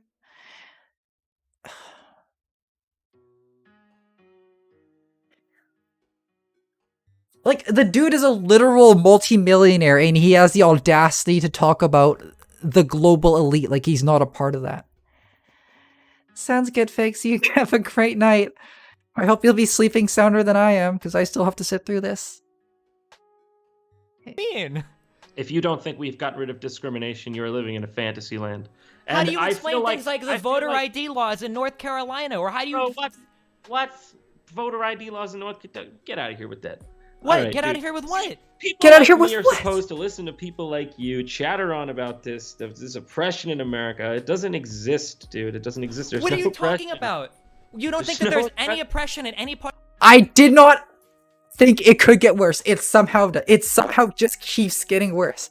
Like, the dude is a literal multimillionaire, and he has the audacity to talk about the global elite like he's not a part of that. Sounds good, Fix. You have a great night. I hope you'll be sleeping sounder than I am, because I still have to sit through this. Mean. If you don't think we've gotten rid of discrimination, you're living in a fantasy land. How do you explain things like the voter like, ID laws in North Carolina, or how do you? Bro, what's voter ID laws in North Carolina? Get out of here with that. What? Right, Get out of here with what? People Get out of here like with me what? are supposed to listen to people like you chatter on about this oppression in America. It doesn't exist, dude. It doesn't exist. There's What are no you oppression. talking about? You don't think There's that there's no any oppression in any part? I did not think it could get worse. It somehow just keeps getting worse.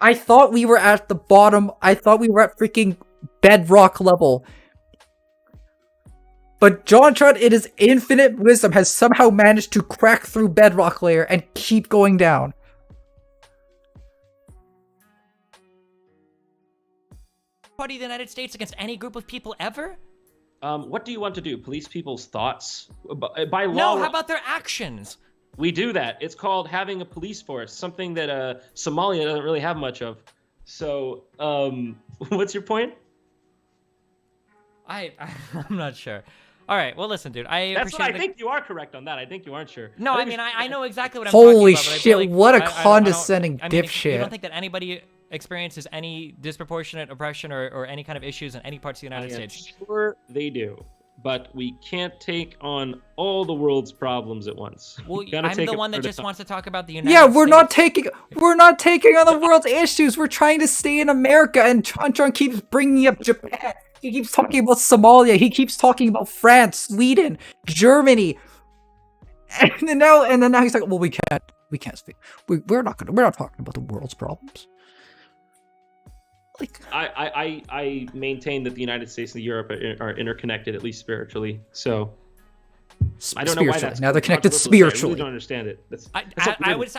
I thought we were at the bottom. I thought we were at freaking bedrock level. But Jontron, in his infinite wisdom, has somehow managed to crack through bedrock layer and keep going down. Party of the United States against any group of people ever? What do you want to do? Police people's thoughts? By law, No, how about their actions? we do that. It's called having a police force, something that Somalia doesn't really have much of. So, what's your point? I'm not sure. All right, well, listen, dude. That's what I think you are correct on that. I think you aren't sure. No, I mean, I know exactly what I'm Holy talking about. shit, But I feel what a like condescending I mean, if dipshit. you don't think that anybody experiences any disproportionate oppression or any kind of issues in any parts of the United States? Sure, they do. But we can't take on all the world's problems at once. Well, Gotta I'm take the it one that at a just time. wants to talk about the United Yeah, States. we're not taking on the world's issues. We're trying to stay in America, and Jontron keeps bringing up Japan. He keeps talking about Somalia. He keeps talking about France, Sweden, Germany. And then now he's like, well, we can't speak. We're not talking about the world's problems. Like, I maintain that the United States and Europe are interconnected, at least spiritually. So I don't know why that's now they're connected controversial to say. I spiritually. really don't understand it.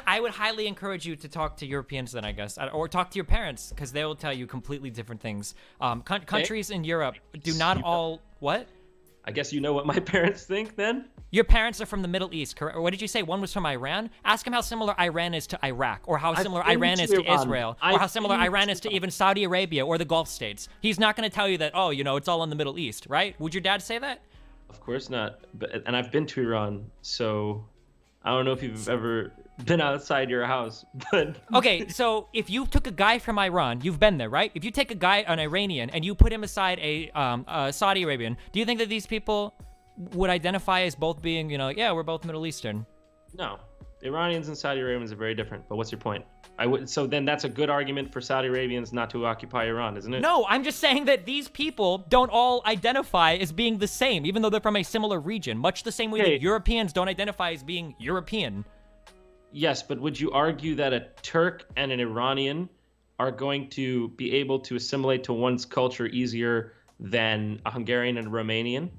I would highly encourage you to talk to Europeans then, I guess, or talk to your parents, because they will tell you completely different things. Countries in Europe do not all what? I guess you know what my parents think then. Your parents are from the Middle East, correct? Or what did you say? One was from Iran? Ask him how similar Iran is to Iraq, or how similar Iran is to Israel, or how similar Iran is to even Saudi Arabia or the Gulf states. He's not going to tell you that, oh, it's all in the Middle East, right? Would your dad say that? Of course not. And I've been to Iran, so I don't know if you've ever been outside your house, but Okay, so if you took a guy from Iran, you've been there, right? If you take an Iranian, and you put him aside a Saudi Arabian, do you think that these people would identify as both being, yeah, we're both Middle Eastern? No. Iranians and Saudi Arabians are very different. But what's your point? So then that's a good argument for Saudi Arabians not to occupy Iran, isn't it? No, I'm just saying that these people don't all identify as being the same, even though they're from a similar region, much the same way that Europeans don't identify as being European. Yes, but would you argue that a Turk and an Iranian are going to be able to assimilate to one's culture easier than a Hungarian and a Romanian?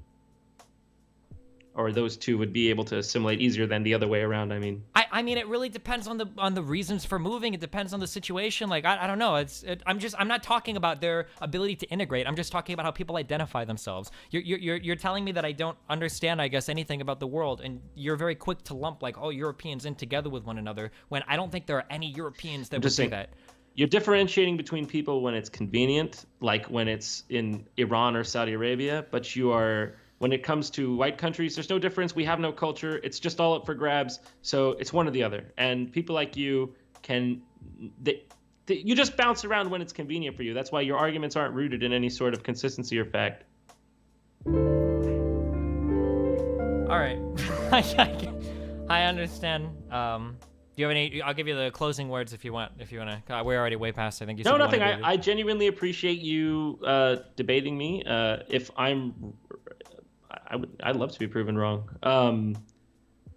Or those two would be able to assimilate easier than the other way around, I mean. I mean, it really depends on the reasons for moving. It depends on the situation. Like, I don't know. I'm not talking about their ability to integrate. I'm just talking about how people identify themselves. You're telling me that I don't understand, I guess, anything about the world, and you're very quick to lump, like, all Europeans in together with one another, when I don't think there are any Europeans that would do that. You're differentiating between people when it's convenient, like when it's in Iran or Saudi Arabia, but you are... When it comes to white countries, there's no difference. We have no culture. It's just all up for grabs. So it's one or the other. And people like you you just bounce around when it's convenient for you. That's why your arguments aren't rooted in any sort of consistency or fact. All right. I understand. Do you have any? I'll give you the closing words if you want. If you want to. We're already way past. I think you said. No, nothing. I genuinely appreciate you debating me. I'd love to be proven wrong.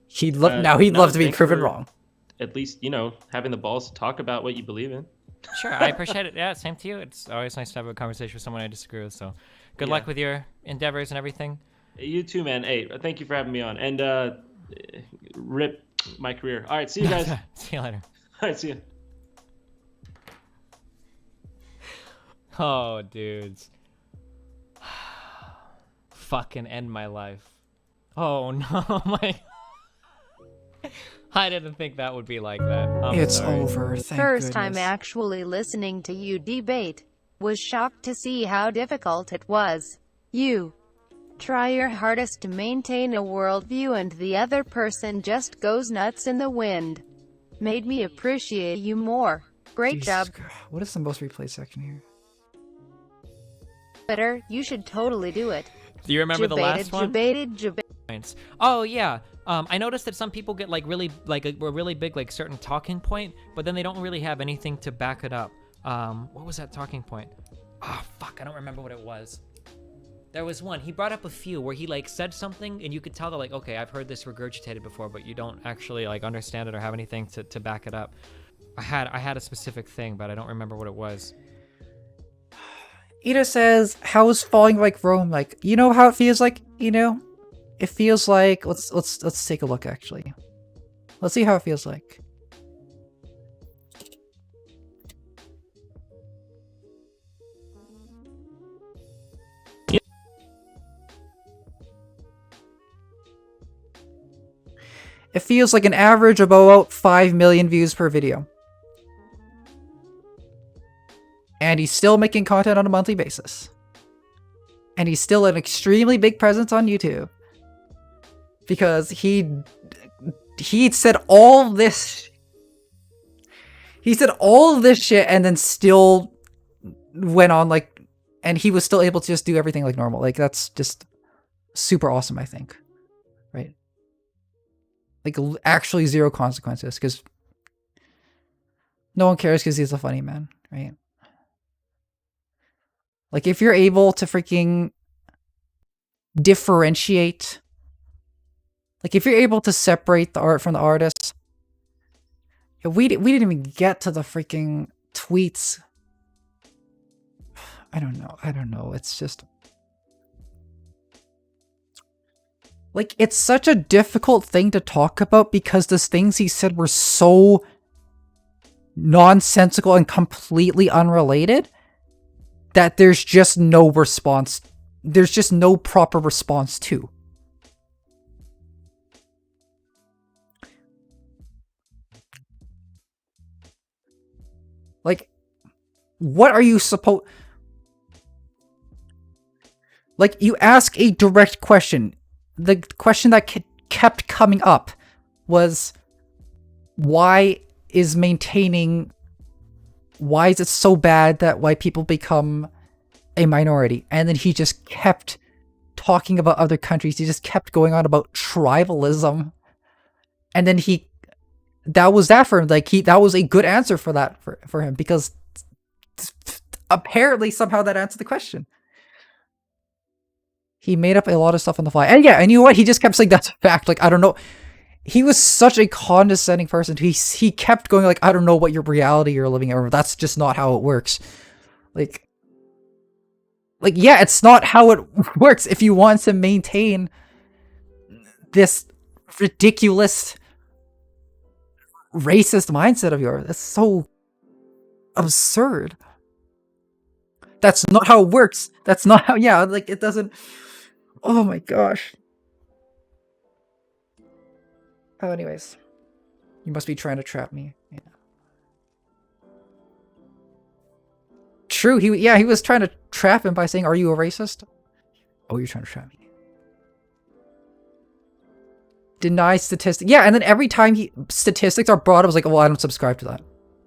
He'd love to be proven wrong. At least, having the balls to talk about what you believe in. Sure, I appreciate it. Yeah, same to you. It's always nice to have a conversation with someone I disagree with. So, good luck with your endeavors and everything. You too, man. Hey, thank you for having me on. And rip my career. All right, see you guys. See you later. All right, see you. Oh, dudes. Fucking end my life. Oh no, my. I didn't think that would be like that. It's sorry. over. Thank First goodness. time actually listening to you debate. Was shocked to see how difficult it was. You try your hardest to maintain a worldview and the other person just goes nuts in the wind. Made me appreciate you more. Great Jesus job. God. What is the most replayed section here? Twitter, you should totally do it. Do you remember the last one? Debated. Oh yeah. I noticed that some people get like a really big like certain talking point, but then they don't really have anything to back it up. What was that talking point? Oh fuck, I don't remember what it was. There was one. He brought up a few where he like said something and you could tell that like, okay, I've heard this regurgitated before, but you don't actually like understand it or have anything to back it up. I had a specific thing, but I don't remember what it was. Ida says, "How is falling like Rome like? You know how it feels like? You know, it feels like. Let's take a look. Actually, let's see how it feels like." It feels like an average of about 5 million views per video. And he's still making content on a monthly basis. And he's still an extremely big presence on YouTube. Because he said all this... He said all of this shit and then still went on like... And he was still able to just do everything like normal. Like, that's just super awesome, I think. Right? Like, actually zero consequences. Because no one cares because he's a funny man, right? Like, if you're able to freaking differentiate, like, if you're able to separate the art from the artist, we didn't even get to the freaking tweets. I don't know. It's just... Like, it's such a difficult thing to talk about because those things he said were so nonsensical and completely unrelated that there's just no response. There's just no proper response to. Like, what are you supposed... Like, you ask a direct question. The question that kept coming up was, why is it so bad that white people become a minority? And then he just kept talking about other countries. He just kept going on about tribalism. And then that was that for him. Like, that was a good answer for that for him, because apparently somehow that answered the question. He made up a lot of stuff on the fly. And yeah, and you know what? He just kept saying that's a fact. Like, I don't know. He was such a condescending person. He kept going like, I don't know what your reality you're living in. That's just not how it works. Like, yeah, it's not how it works if you want to maintain this ridiculous racist mindset of yours. That's so absurd. That's not how it works. That's not how, yeah, like, it doesn't... Oh my gosh. Oh, anyways. You must be trying to trap me. Yeah. True, he was trying to trap him by saying, are you a racist? Oh, you're trying to trap me. Deny statistics. Yeah, and then every time statistics are brought up, I was like, well, I don't subscribe to that.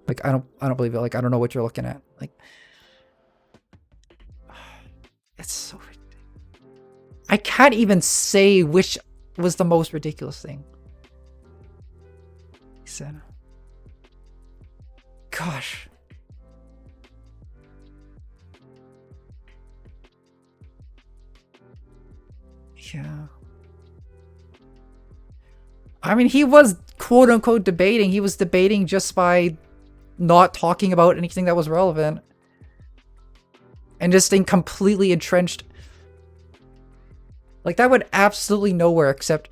Like, I don't believe it. Like, I don't know what you're looking at. Like, it's so ridiculous. I can't even say which was the most ridiculous thing he said. Gosh. Yeah. I mean, he was quote unquote debating. He was debating just by not talking about anything that was relevant. And just staying completely entrenched. Like, that went absolutely nowhere, except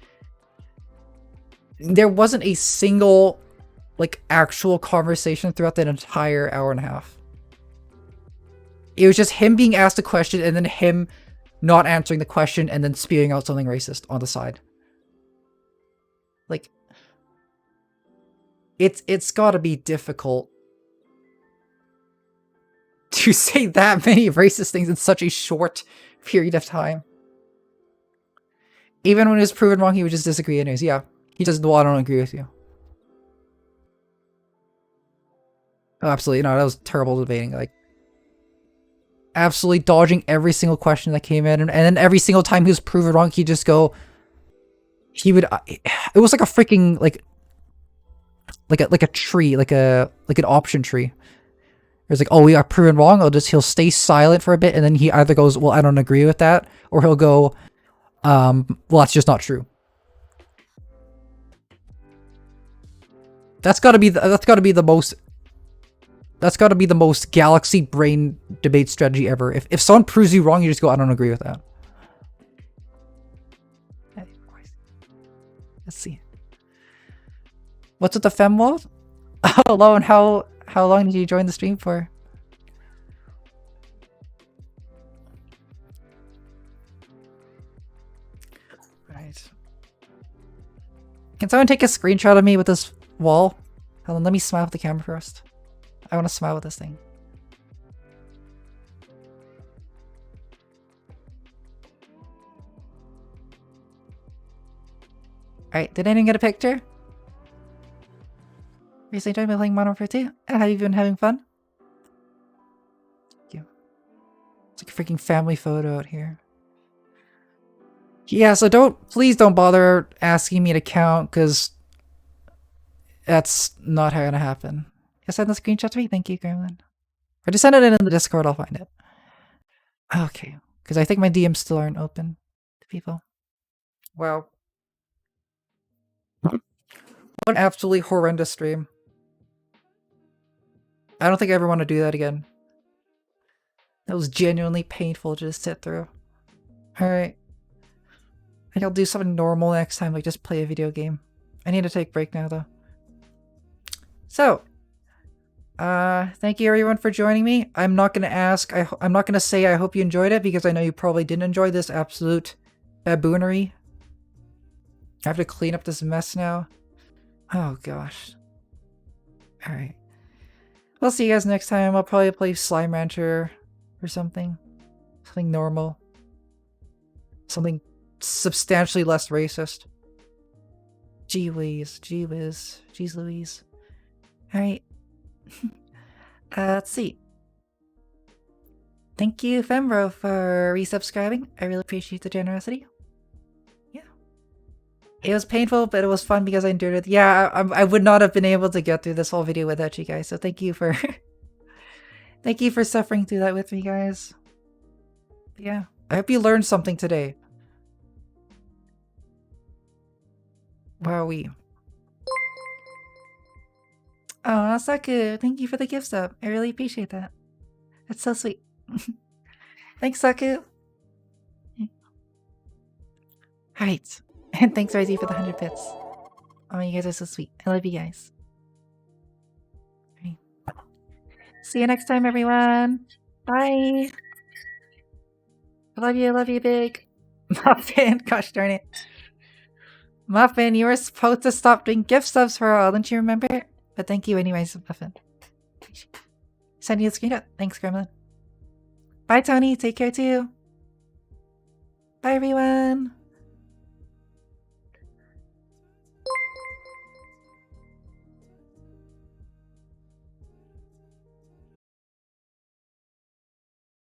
there wasn't a single, like, actual conversation throughout that entire hour and a half. It was just him being asked a question and then him not answering the question and then spewing out something racist on the side. Like, it's gotta be difficult to say that many racist things in such a short period of time. Even when it was proven wrong, he would just disagree anyways. Yeah, he just, well, I don't agree with you. Oh, absolutely, no, that was terrible debating. Like, absolutely dodging every single question that came in, and then every single time he was proven wrong, he'd just go, he would, it was like a freaking, like a tree, like an option tree. It was like, oh, we got proven wrong. He'll stay silent for a bit, and then he either goes, well, I don't agree with that, or he'll go, well, that's just not true. That's gotta be the most galaxy brain debate strategy ever. If someone proves you wrong, you just go, I don't agree with that. Let's see. What's with the fem wall? Hello, and how long did you join the stream for? Right. Can someone take a screenshot of me with this wall? Hold on, let me smile with the camera first. I want to smile with this thing. Alright, did anyone get a picture? Recently enjoyed playing Modern Warfare 2. Have you been having fun? Thank you. It's like a freaking family photo out here. Yeah, so please don't bother asking me to count, because that's not how gonna happen. Just send the screenshot to me. Thank you, Gremlin. Or just send it in the Discord, I'll find it. Okay, because I think my DMs still aren't open to people. Wow. What an absolutely horrendous stream. I don't think I ever want to do that again. That was genuinely painful to just sit through. Alright. I think I'll do something normal next time, like just play a video game. I need to take a break now, though. So, thank you everyone for joining me. I'm not going to ask, I'm not going to say I hope you enjoyed it, because I know you probably didn't enjoy this absolute baboonery. I have to clean up this mess now. Oh gosh. Alright. I'll see you guys next time. I'll probably play Slime Rancher or something. Something normal. Something substantially less racist. Gee whiz, gee whiz, geez Louise. Alright. Let's see. Thank you, Fembro, for resubscribing. I really appreciate the generosity. Yeah. It was painful, but it was fun because I endured it. Yeah, I would not have been able to get through this whole video without you guys, so thank you for thank you for suffering through that with me, guys. Yeah. I hope you learned something today. Wowee. Oh, Saku, thank you for the gift sub. I really appreciate that. That's so sweet. Thanks, Saku. Alright. And thanks, Rizzy, for the 100 bits. Oh, you guys are so sweet. I love you guys. Right. See you next time, everyone. Bye. I love you, big. Muffin, gosh darn it. Muffin, you were supposed to stop doing gift subs for a while, don't you remember? But thank you anyways, Muffin. Send you a screenshot. Thanks, Gremlin. Bye, Tony. Take care, too. Bye, everyone.